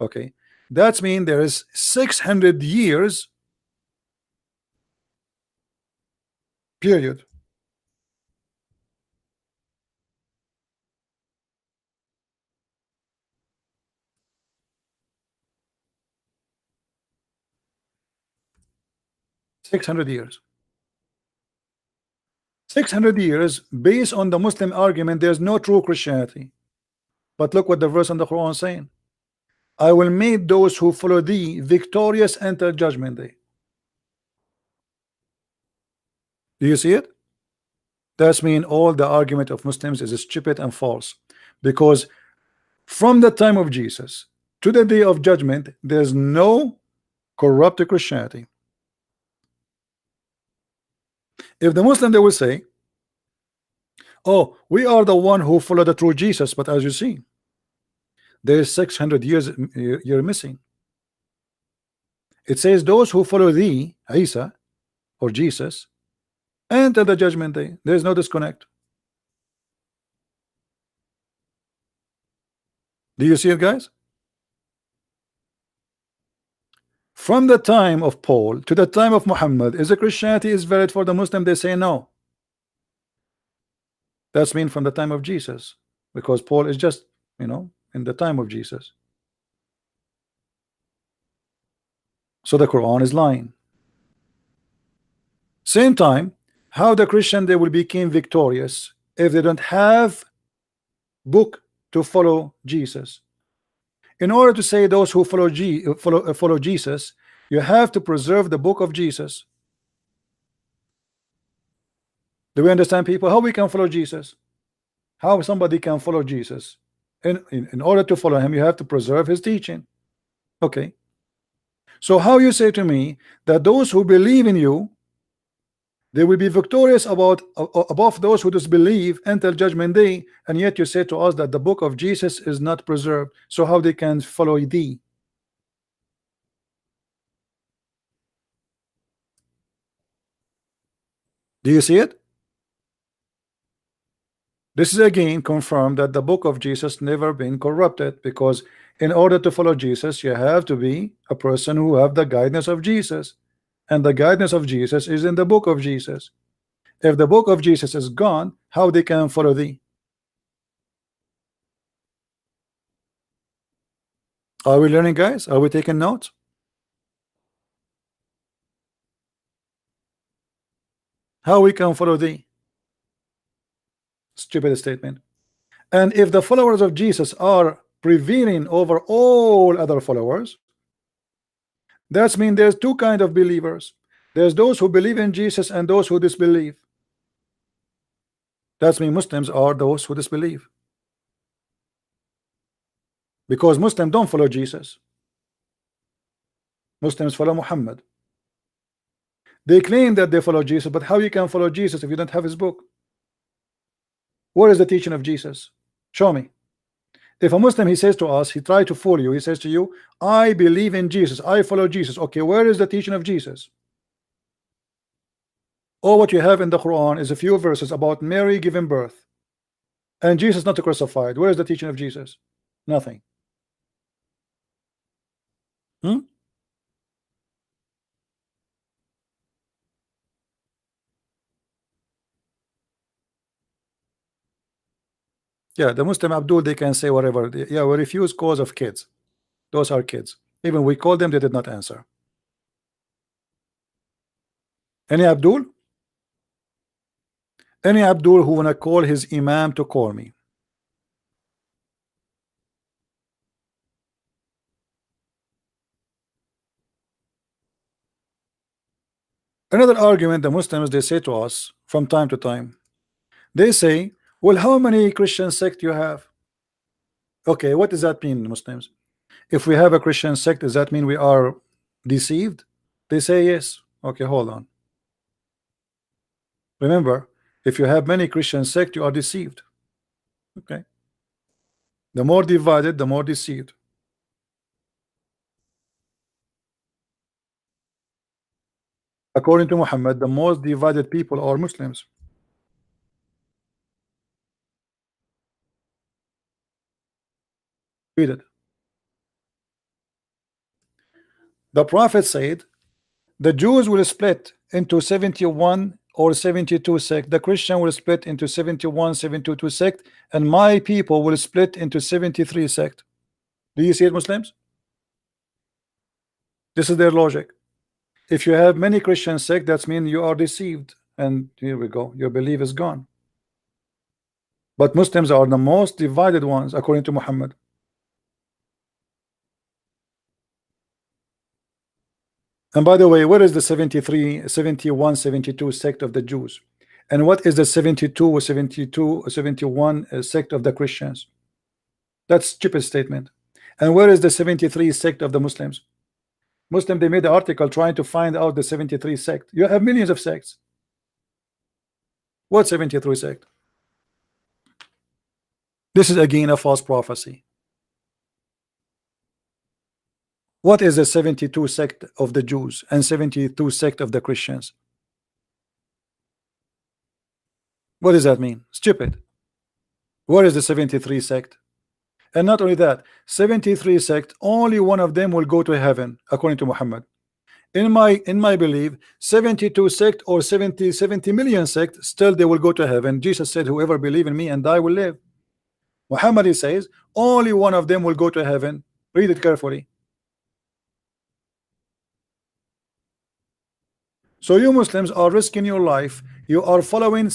Okay, that's mean there is 600 years period. $600. 600 years based on the Muslim argument there's no true Christianity. But look what the verse in the Quran is saying. I will make those who follow thee victorious until judgment day. Do you see it? That's mean all the argument of Muslims is stupid and false, because from the time of Jesus to the day of judgment there's no corrupted Christianity. If the Muslim they will say, oh, we are the one who follow the true Jesus, but as you see, there is 600 years you're missing. It says those who follow thee, Isa or Jesus, until the judgment day. There is no disconnect. Do you see it, guys? From the time of Paul to the time of Muhammad, is the Christianity is valid for the Muslim? They say no. That's mean from the time of Jesus, because Paul is just, you know, in the time of Jesus. So the Quran is lying. Same time, how the Christian they will become victorious if they don't have book to follow Jesus. In order to say those who follow Jesus, you have to preserve the book of Jesus. Do we understand, people? How we can follow Jesus? How somebody can follow Jesus? In order to follow him, you have to preserve his teaching. Okay. So how you say to me that those who believe in you, they will be victorious above those who disbelieve until judgment day, and yet you say to us that the book of Jesus is not preserved, so how they can follow thee? Do you see it? This is again confirmed that the book of Jesus never been corrupted, because in order to follow Jesus you have to be a person who have the guidance of Jesus, and the guidance of Jesus is in the book of Jesus. If the book of Jesus is gone, how they can follow thee? Are we learning, guys? Are we taking notes? How we can follow thee? Stupid statement. And if the followers of Jesus are prevailing over all other followers, that means there's two kind of believers. There's those who believe in Jesus and those who disbelieve. That means Muslims are those who disbelieve, because Muslims don't follow Jesus. Muslims follow Muhammad. They claim that they follow Jesus, but how you can follow Jesus if you don't have his book? Where is the teaching of Jesus? Show me. If a Muslim, he says to us, he tried to fool you, he says to you, I believe in Jesus, I follow Jesus. Okay, where is the teaching of Jesus? All what you have in the Quran is a few verses about Mary giving birth and Jesus not crucified. Where is the teaching of Jesus? Nothing. Yeah, the Muslim Abdul, they can say whatever. Yeah, we refuse cause of kids. Those are kids. Even we called them, they did not answer. Any Abdul? Any Abdul who wanna call his imam to call me? Another argument the Muslims they say to us from time to time, they say, well, how many Christian sect you have? Okay, what does that mean, Muslims? If we have a Christian sect, does that mean we are deceived? They say yes. Okay, hold on. Remember, if you have many Christian sect, you are deceived. Okay. The more divided, the more deceived. According to Muhammad, the most divided people are Muslims. Read it. The Prophet said, the Jews will split into 71 or 72 sect. The Christian will split into 71, 72 sect, and my people will split into 73 sect. Do you see it, Muslims? This is their logic. If you have many Christian sect, that means you are deceived. And here we go. Your belief is gone. But Muslims are the most divided ones, according to Muhammad. And by the way, what is the 73, 71, 72 sect of the Jews? And what is the 72, 72, 71 sect of the Christians? That's stupid statement. And where is the 73 sect of the Muslims? Muslim, they made an article trying to find out the 73 sect. You have millions of sects. What 73 sect? This is again a false prophecy. What is the 72 sect of the Jews and 72 sect of the Christians? What does that mean? Stupid. Where is the 73 sect? And not only that, 73 sect, only one of them will go to heaven, according to Muhammad. In my belief, 72 sect or 70 million sect, still they will go to heaven. Jesus said, whoever believe in me and I will live. Muhammad says, only one of them will go to heaven. Read it carefully. So you Muslims are risking your life. You are following,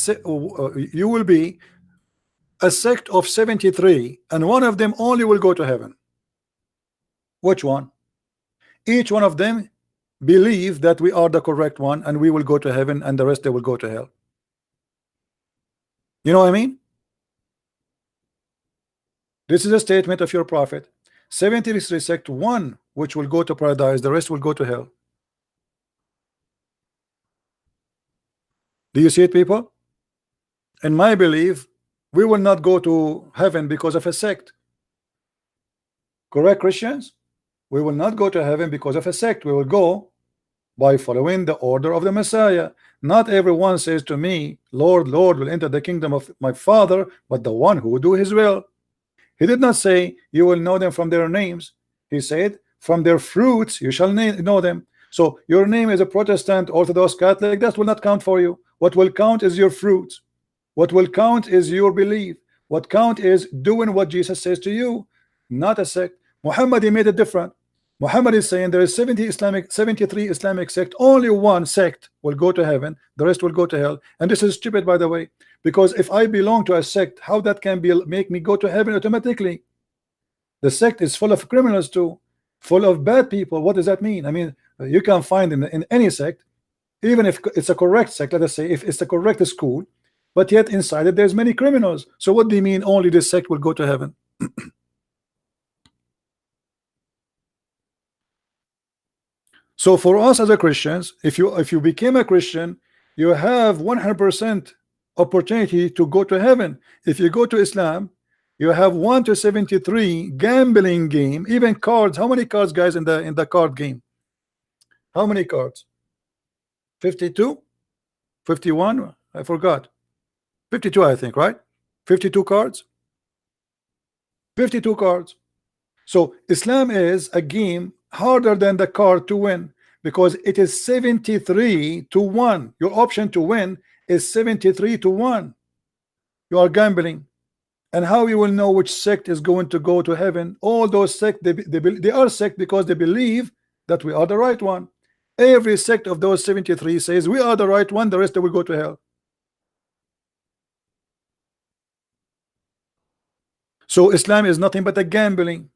you will be a sect of 73, and one of them only will go to heaven. Which one? Each one of them believe that we are the correct one and we will go to heaven, and the rest they will go to hell. You know what I mean? This is a statement of your prophet. 73 sect, one which will go to paradise, the rest will go to hell. Do you see it, people? In my belief, we will not go to heaven because of a sect. Correct, Christians? We will not go to heaven because of a sect. We will go by following the order of the Messiah. Not everyone says to me, Lord, Lord, will enter the kingdom of my Father, but the one who will do his will. He did not say you will know them from their names. He said from their fruits you shall know them. So your name is a Protestant, Orthodox, Catholic, that will not count for you. What will count is your fruits. What will count is your belief. What count is doing what Jesus says to you, not a sect. Muhammad, he made it different. Muhammad is saying there is 73 Islamic sect. Only one sect will go to heaven. The rest will go to hell. And this is stupid, by the way, because if I belong to a sect, how that can be make me go to heaven automatically? The sect is full of criminals too, full of bad people. What does that mean? I mean, you can find in any sect, even if it's a correct sect, let us say, if it's the correct school, but yet inside it there's many criminals. So what do you mean only this sect will go to heaven? So for us as a Christians, if you became a Christian, you have 100% opportunity to go to heaven. If you go to Islam, you have 1 to 73 gambling game, even cards. How many cards, guys, in the card game? How many cards? 52? 51? I forgot. 52, I think, right? 52 cards. 52 cards. So Islam is a game harder than the card to win, because it is 73 to 1. Your option to win is 73 to 1. You are gambling. And how you will know which sect is going to go to heaven? All those sects, they are sect because they believe that we are the right one. Every sect of those 73 says we are the right one, the rest they will go to hell. So Islam is nothing but a gambling.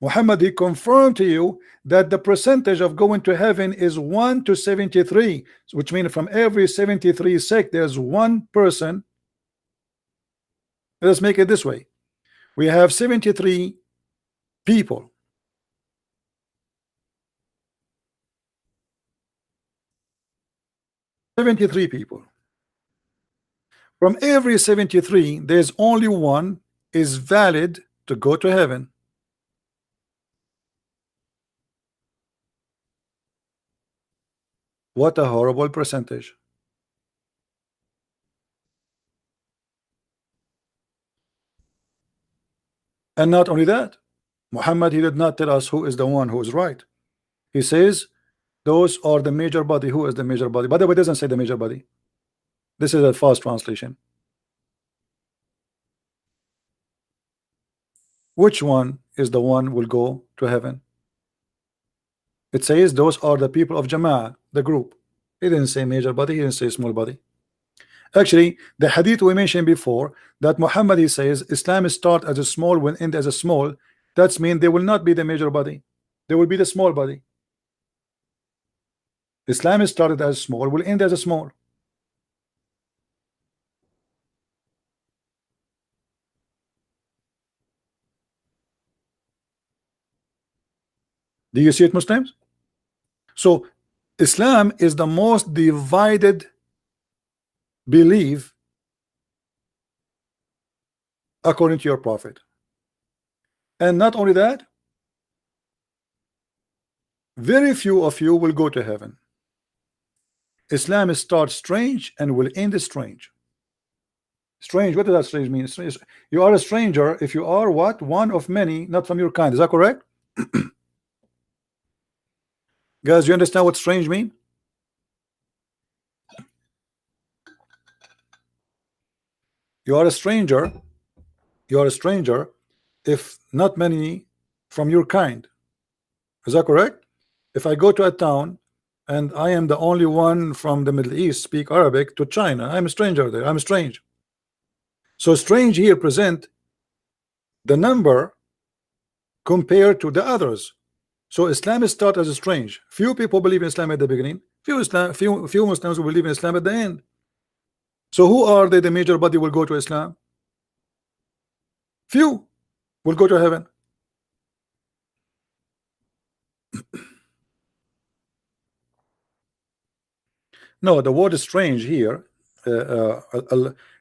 Muhammad, he confirmed to you that the percentage of going to heaven is 1 to 73, which means from every 73 sect there's one person. Let's make it this way. We have 73 people. 73 people. From every 73, there's only one is valid to go to heaven. What a horrible percentage. And not only that, Muhammad, he did not tell us who is the one who is right. He says those are the major body. Who is the major body? By the way, it doesn't say the major body. This is a false translation. Which one is the one will go to heaven? It says those are the people of Jama'ah, the group. He didn't say major body, he didn't say small body. Actually, the hadith we mentioned before, that Muhammad, he says Islam start as a small, will end as a small. That's mean they will not be the major body, they will be the small body. Islam started as small, will end as a small. Do you see it, Muslims? So Islam is the most divided belief according to your prophet. And not only that, very few of you will go to heaven. Islam starts strange and will end strange. Strange, what does that strange mean? Strange. You are a stranger if you are what? One of many, not from your kind. Is that correct? Guys, you understand what strange mean? You are a stranger. You are a stranger if not many from your kind. Is that correct? If I go to a town and I am the only one from the Middle East speak Arabic to China, I'm a stranger there. I'm strange. So strange here present the number compared to the others. So Islam is start as a strange. Few people believe in Islam at the beginning. Few Muslims will believe in Islam at the end. So who are they? The major body will go to Islam. Few will go to heaven. No, the word is strange here.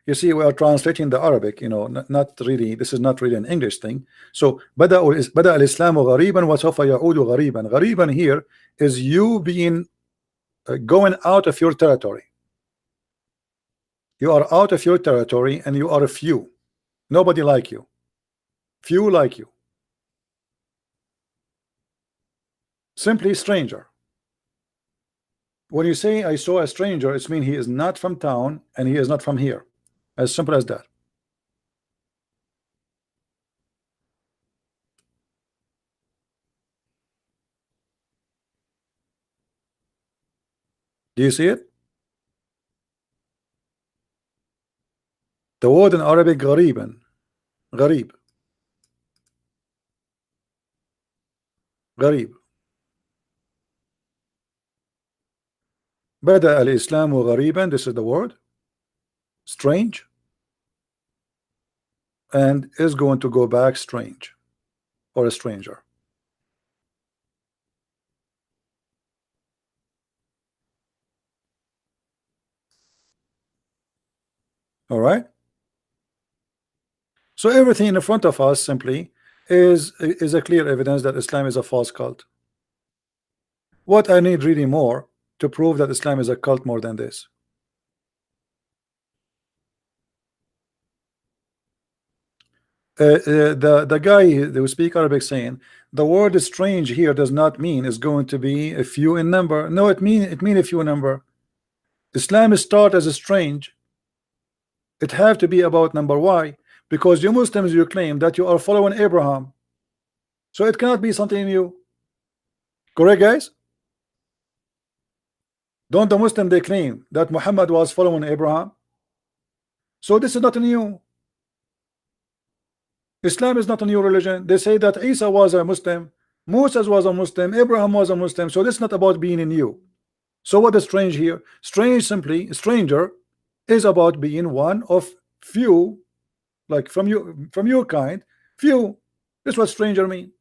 You see, we are translating the Arabic, you know, not really, this is not really an English thing. So بدأ الإسلام غريبا وسوف يعود غريبا. غريبا here is you being going out of your territory. You are out of your territory and you are a few. Nobody like you. Few like you. Simply stranger. When you say I saw a stranger, it means he is not from town and he is not from here. As simple as that. Do you see it? The word in Arabic غريبا. غريب. غريب. بدأ الإسلام غريبا. This is the word. Strange. And is going to go back strange. Or a stranger. All right. So everything in front of us simply is a clear evidence that Islam is a false cult. What I need really more to prove that Islam is a cult more than this? The guy who speak Arabic saying the word is strange here does not mean is going to be a few in number. No, it mean a few in number. Islam is start as a strange. It have to be about number. Why? Because you Muslims, you claim that you are following Abraham, so it cannot be something new. Correct, guys? Don't the Muslim they claim that Muhammad was following Abraham? So this is not new. Islam is not a new religion. They say that Isa was a Muslim, Moses was a Muslim, Abraham was a Muslim. So this is not about being in you. So what is strange here? Strange, simply stranger, is about being one of few, like from your kind, few. This is what stranger mean.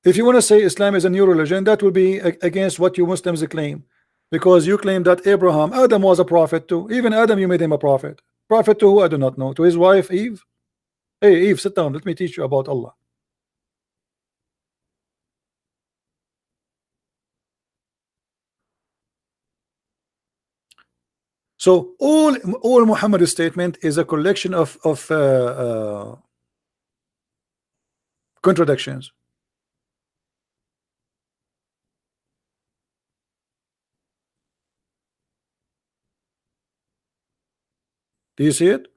If you want to say Islam is a new religion, that will be against what you Muslims claim, because you claim that Adam was a prophet too. Even Adam, you made him a prophet. Prophet to who? I do not know. To his wife Eve. Hey Eve, sit down. Let me teach you about Allah. So all Muhammad's statement is a collection of contradictions. Do you see it?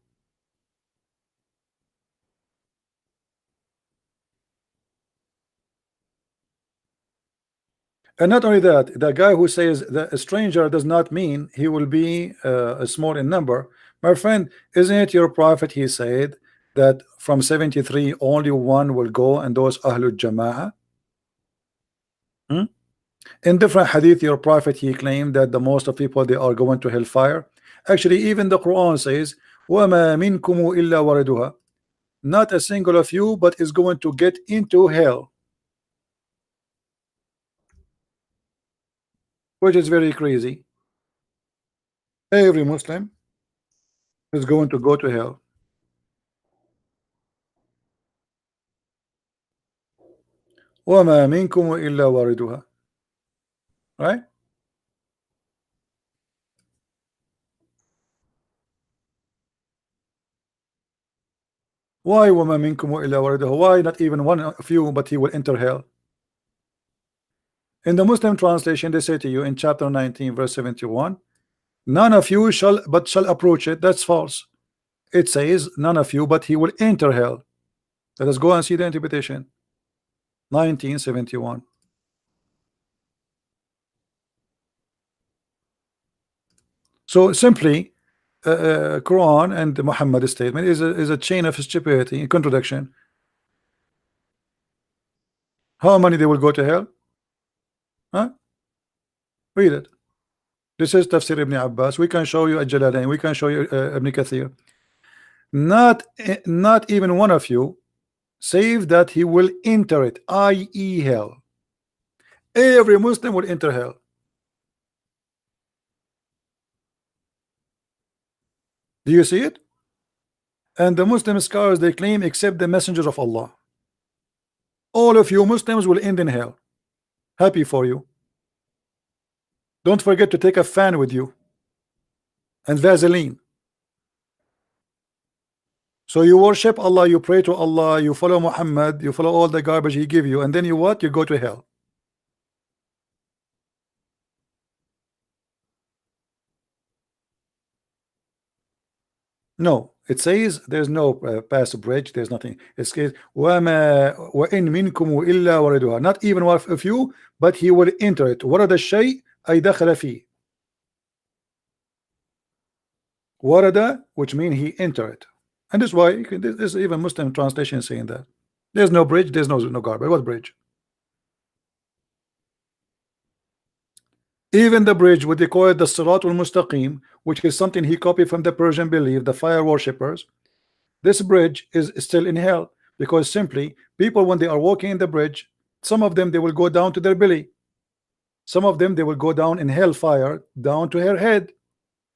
And not only that, the guy who says that a stranger does not mean he will be small in number. My friend, isn't it your prophet? He said that from 73 only one will go, and those Ahlul Jama'ah. In different hadith, your prophet, he claimed that the most of people, they are going to hellfire. Actually, even the Quran says, وَمَا مِنْكُمُ إِلَّا وَرَدُهَا. Not a single of you but is going to get into hell, which is very crazy. Every Muslim is going to go to hell. وَمَا مِنْكُمُ إِلَّا وَرَدُهَا. Right? Why وَمَا مِنْكُمُ إِلَّا وَرَدُهَا? Why not even one of you but he will enter hell? In the Muslim translation, they say to you in chapter 19 verse 71, none of you shall approach it. That's false. It says none of you but he will enter hell. Let us go and see the interpretation. 1971. So simply Quran and Muhammad's statement is a chain of stupidity and contradiction. How many they will go to hell? Huh? Read it. This is Tafsir Ibn Abbas. We can show you Al-Jalalain. We can show you Ibn Kathir. Not even one of you, save that he will enter it, i.e. hell. Every Muslim will enter hell. Do you see it? And the Muslim scholars, they claim, except the messengers of Allah. All of you Muslims will end in hell. Happy for you. Don't forget to take a fan with you and Vaseline. So you worship Allah, you pray to Allah, you follow Muhammad, you follow all the garbage he give you, and then you what? You go to hell. No, it says there's no pass bridge, there's nothing. It says وَمَا وَإِن مِنْكُمُ إِلَّا وَرِدُهَا. Not even one of you, but he will enter it. وَرَدَ الشَّيْء أي دخل فيه. وَرَدَ, which means he enter it. And this is why there's even Muslim translation saying that. There's no bridge, there's no garbage. What bridge? Even the bridge, what they call it the Sirat al-Mustaqim, which is something he copied from the Persian belief, the fire worshippers. This bridge is still in hell, because simply people, when they are walking in the bridge, some of them they will go down to their belly, some of them they will go down in hellfire down to her head,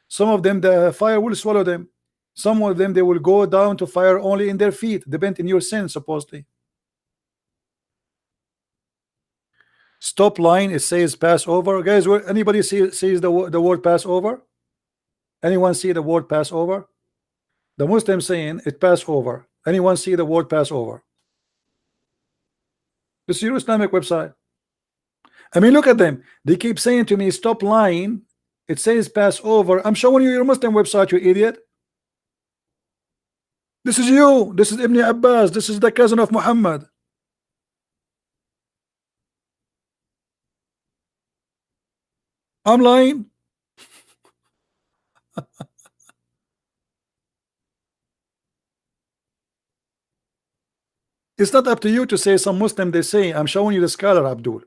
some of them the fire will swallow them, some of them they will go down to fire only in their feet, depending on your sin supposedly. Stop line, it says pass over. Guys, anybody sees the word pass over? Anyone see the word pass over? The Muslim saying it pass over. Anyone see the word pass over? This is your Islamic website. I mean, look at them. They keep saying to me, stop lying. It says pass over. I'm showing you your Muslim website, you idiot. This is you. This is Ibn Abbas. This is the cousin of Muhammad. I'm lying. It's not up to you to say. Some Muslim, they say, I'm showing you the scholar Abdul.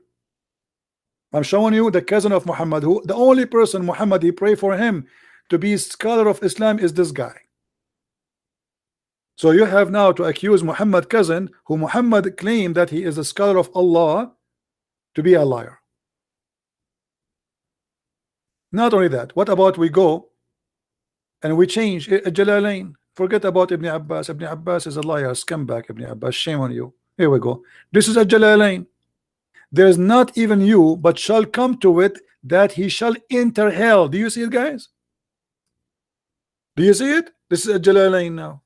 I'm showing you the cousin of Muhammad, who the only person Muhammad, he pray for him to be scholar of Islam is this guy. So you have now to accuse Muhammad cousin, who Muhammad claimed that he is a scholar of Allah, to be a liar. Not only that, what about we go and we change Jalalain? Forget about Ibn Abbas. Ibn Abbas is a liar, scumbag. Ibn Abbas, shame on you. Here we go. This is a Jalalain. There is not even you, but shall come to it that he shall enter hell. Do you see it, guys? Do you see it? This is a Jalalain now.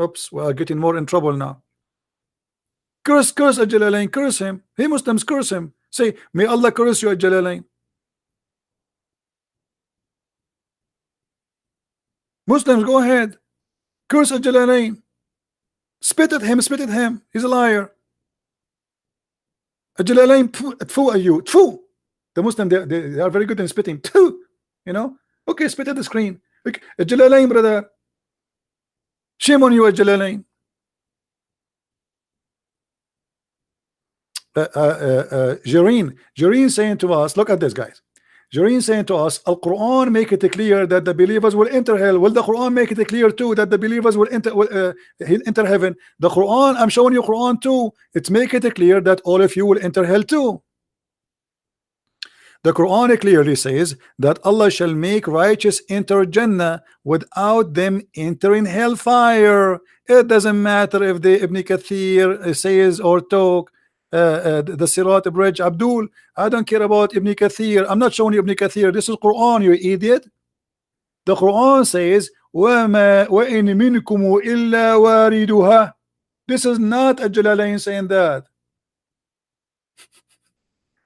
Oops, we are getting more in trouble now. Curse a Jalalain, curse him. Hey, Muslims, curse him. Say, may Allah curse you, a Jalalain. Muslims, go ahead. Curse a Jalalain. Spit at him, spit at him. He's a liar. A Jalalain, tfu at you. Tfu. The Muslim, they are very good in spitting. Tfu. You know? Okay, spit at the screen. Okay. A Jalalain, brother. Shame on you, a Jalalain. Jareen saying to us, look at this, guys. Jareen saying to us, Al-Quran make it clear that the believers will enter hell. Will the Quran make it clear too that the believers will enter heaven? The Quran, I'm showing you Quran too. It's make it clear that all of you will enter hell too. The Quran clearly says that Allah shall make righteous enter Jannah without them entering hellfire. It doesn't matter if the Ibn Kathir says or talk the Sirat Bridge. Abdul, I don't care about Ibn Kathir. I'm not showing you Ibn Kathir. This is Quran, you idiot. The Quran says وَمَا وَإِن مِنْكُمُ إِلَّا وَارِدُهَا. This is not a Jalalain saying that.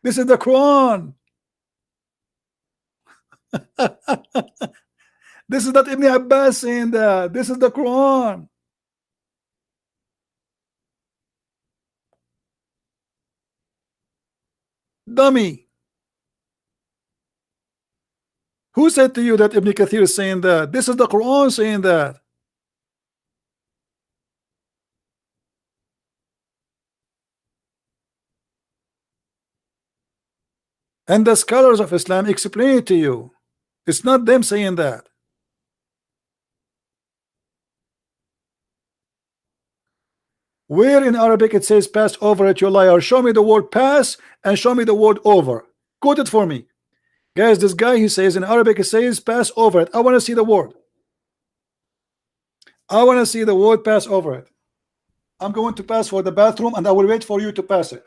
This is the Quran. This is not Ibn Abbas saying that. This is the Quran. Dummy. Who said to you that Ibn Kathir is saying that? This is the Quran saying that. And the scholars of Islam explain it to you. It's not them saying that. Where in Arabic it says pass over it, you liar? Show me the word pass and show me the word over. Quote it for me. Guys, this guy, he says in Arabic it says pass over it. I want to see the word. I want to see the word pass over it. I'm going to pass for the bathroom and I will wait for you to pass it.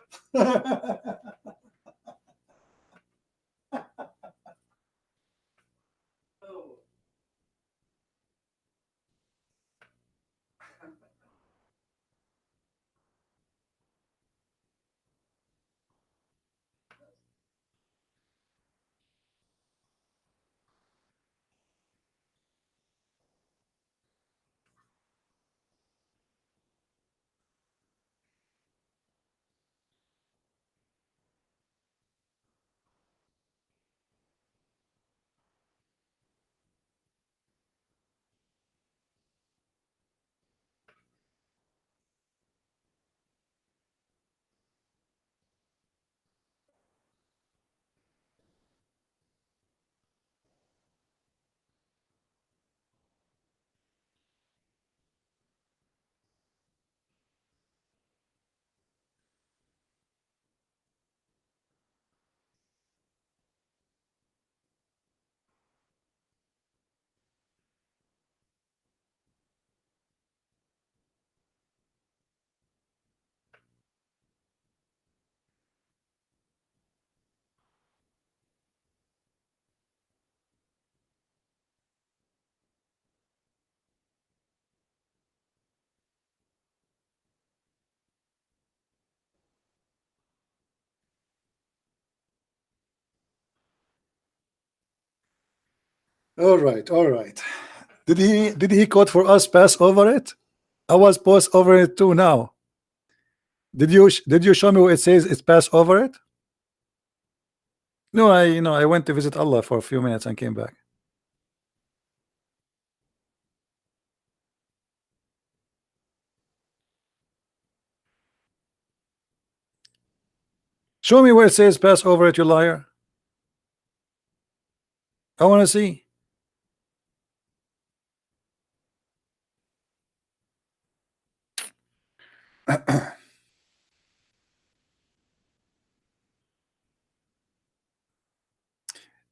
All right, all right. Did he quote for us pass over it? I was pass over it too now. Did you show me where it says it's pass over it? No, I went to visit Allah for a few minutes and came back. Show me where it says pass over it, you liar. I want to see.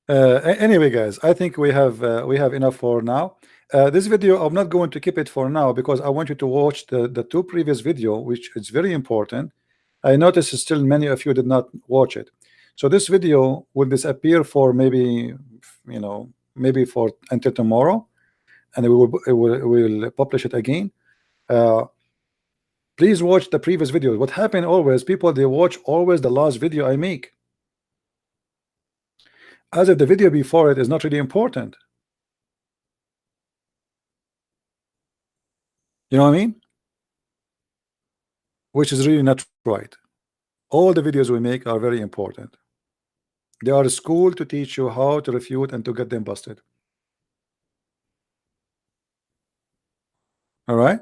Anyway, guys, I think we have enough for now. This video, I'm not going to keep it for now because I want you to watch the two previous video, which is very important. I noticed still many of you did not watch it. So this video will disappear for maybe, you know, maybe for until tomorrow, and we will publish it again. Please watch the previous videos. What happened always, people, they watch always the last video I make, as if the video before it is not really important. You know what I mean? Which is really not right. All the videos we make are very important. They are a school to teach you how to refute and to get them busted. All right?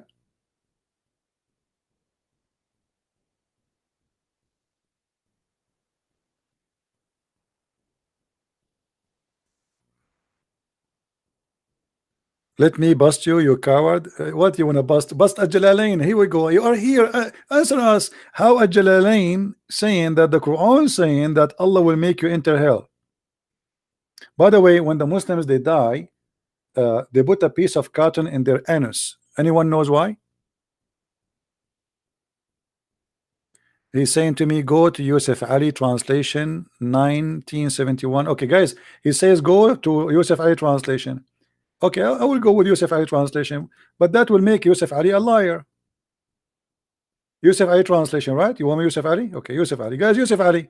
Let me bust you, you coward. What you want to bust? Bust Al-Jalalain. Here we go. You are here. Answer us. How Al-Jalalain saying that the Quran saying that Allah will make you enter hell? By the way, when the Muslims they die, they put a piece of cotton in their anus. Anyone knows why? He's saying to me, go to Yusuf Ali translation 1971. Okay, guys, he says go to Yusuf Ali translation. Okay, I will go with Yusuf Ali translation, but that will make Yusuf Ali a liar. Yusuf Ali translation, right? You want me Yusuf Ali? Okay, Yusuf Ali. Guys, Yusuf Ali.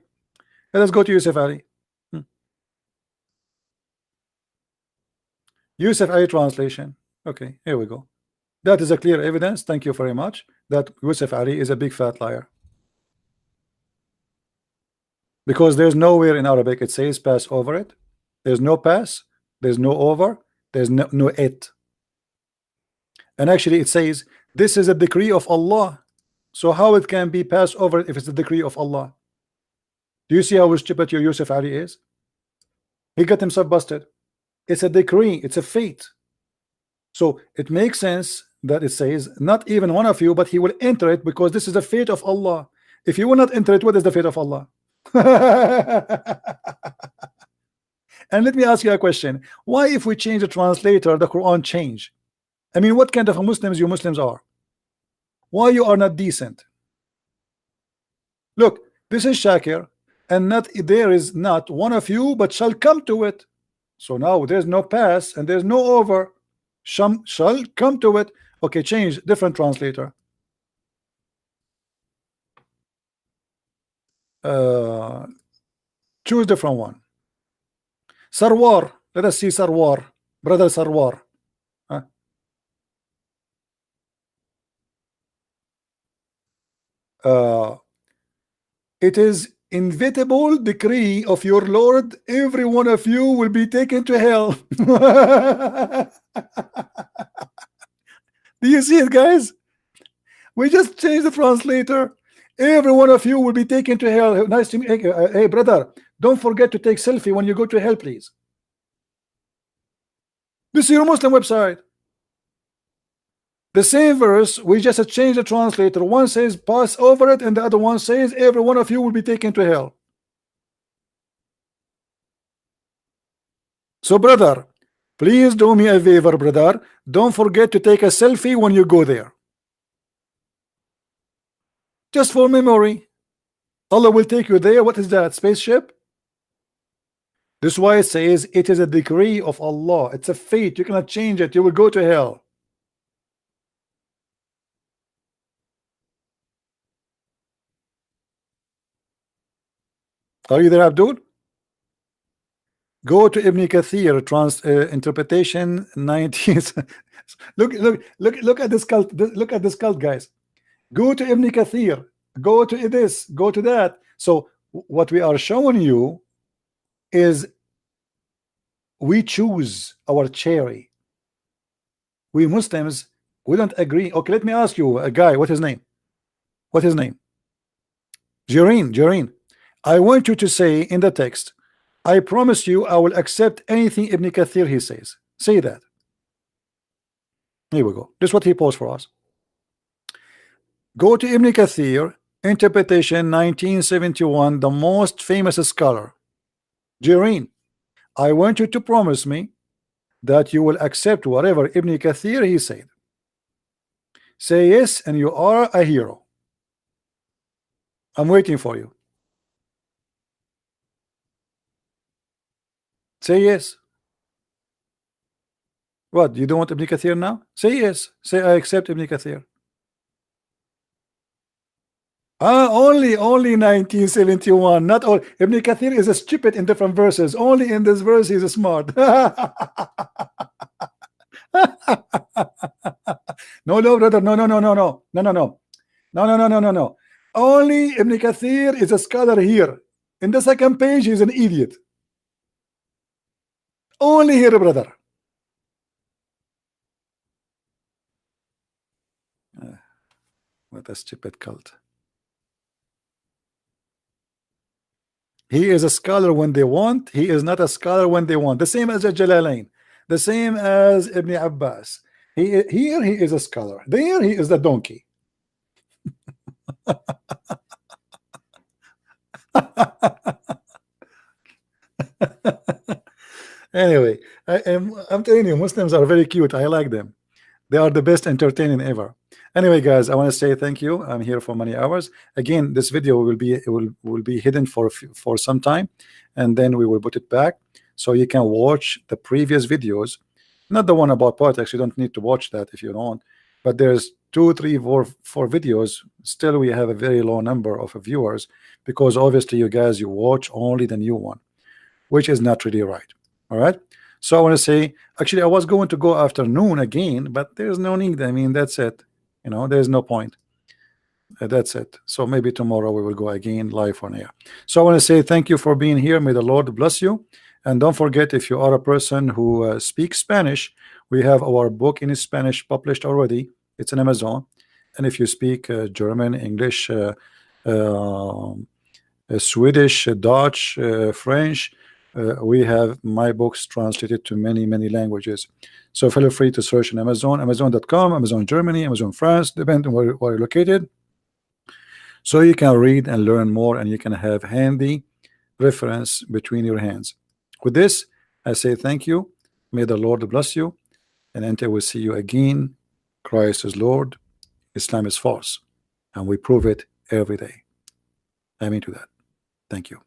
Let us go to Yusuf Ali. Yusuf Ali translation. Okay, here we go. That is a clear evidence. Thank you very much. That Yusuf Ali is a big fat liar. Because there's nowhere in Arabic it says pass over it. There's no pass. There's no over. There's no it. And actually it says this is a decree of Allah. So how it can be passed over if it's a decree of Allah? Do you see how stupid your Yusuf Ali is? He got himself busted. It's a decree. It's a fate. So it makes sense that it says not even one of you, but he will enter it because this is the fate of Allah. If you will not enter it, what is the fate of Allah? And let me ask you a question. Why if we change the translator, the Quran change? I mean, what kind of Muslims you Muslims are? Why you are not decent? Look, this is Shakir, and not there is not one of you, but shall come to it. So now there's no pass and there's no over. Shall come to it. Okay, change different translator. Choose different one. Sarwar. Let us see Sarwar. Brother Sarwar. It is inevitable decree of your Lord, every one of you will be taken to hell. Do you see it, guys? We just changed the translator. Every one of you will be taken to hell. Nice to meet you. Hey, brother, don't forget to take selfie when you go to hell, please. This is your Muslim website. The same verse, we just changed the translator. One says pass over it, and the other one says every one of you will be taken to hell. So, brother, please do me a favor, brother. Don't forget to take a selfie when you go there. Just for memory. Allah will take you there. What is that? Spaceship? This is why it says it is a decree of Allah. It's a fate. You cannot change it. You will go to hell. Are you there, Abdul? Go to Ibn Kathir, interpretation 19th. look at this cult. Look at this cult, guys. Go to Ibn Kathir. Go to this. Go to that. So what we are showing you is we choose our cherry. We Muslims, we don't agree. Okay, let me ask you, a guy. What's his name? What's his name? Jareen. I want you to say in the text, I promise you I will accept anything Ibn Kathir he says. Say that. Here we go. This is what he posed for us. Go to Ibn Kathir, interpretation 1971, the most famous scholar. Jireen, I want you to promise me that you will accept whatever Ibn Kathir he said. Say yes, and you are a hero. I'm waiting for you. Say yes. What? You don't want Ibn Kathir now? Say yes. Say I accept Ibn Kathir. Only 1971. Not all. Ibn Kathir is a stupid in different verses. Only in this verse he's smart. No, brother. No. Only Ibn Kathir is a scholar here. In the second page, he's an idiot. Only here, brother. What a stupid cult. He is a scholar when they want. He is not a scholar when they want. The same as Jalalain. The same as Ibn Abbas. Here he is a scholar. There he is the donkey. Anyway, I'm telling you, Muslims are very cute. I like them. They are the best entertaining ever. Anyway, guys, I want to say thank you. I'm here for many hours. Again, this video will be hidden for some time, and then we will put it back so you can watch the previous videos. Not the one about politics. You don't need to watch that if you don't. But there's 2, 3, 4 videos. Still, we have a very low number of viewers because obviously you guys watch only the new one, which is not really right. All right. So I want to say, actually, I was going to go afternoon again, but there's no need. I mean, that's it. You know, there's no point. That's it. So maybe tomorrow we will go again live on air. So I want to say thank you for being here. May the Lord bless you. And don't forget, if you are a person who speaks Spanish, we have our book in Spanish published already. It's on Amazon. And if you speak German, English, Swedish, Dutch, French, we have my books translated to many languages. So feel free to search on Amazon, Amazon.com, Amazon Germany, Amazon France, depending on where you're located. So you can read and learn more, and you can have handy reference between your hands. With this, I say thank you. May the Lord bless you. And until we see you again, Christ is Lord, Islam is false, and we prove it every day. Amen to that. Thank you.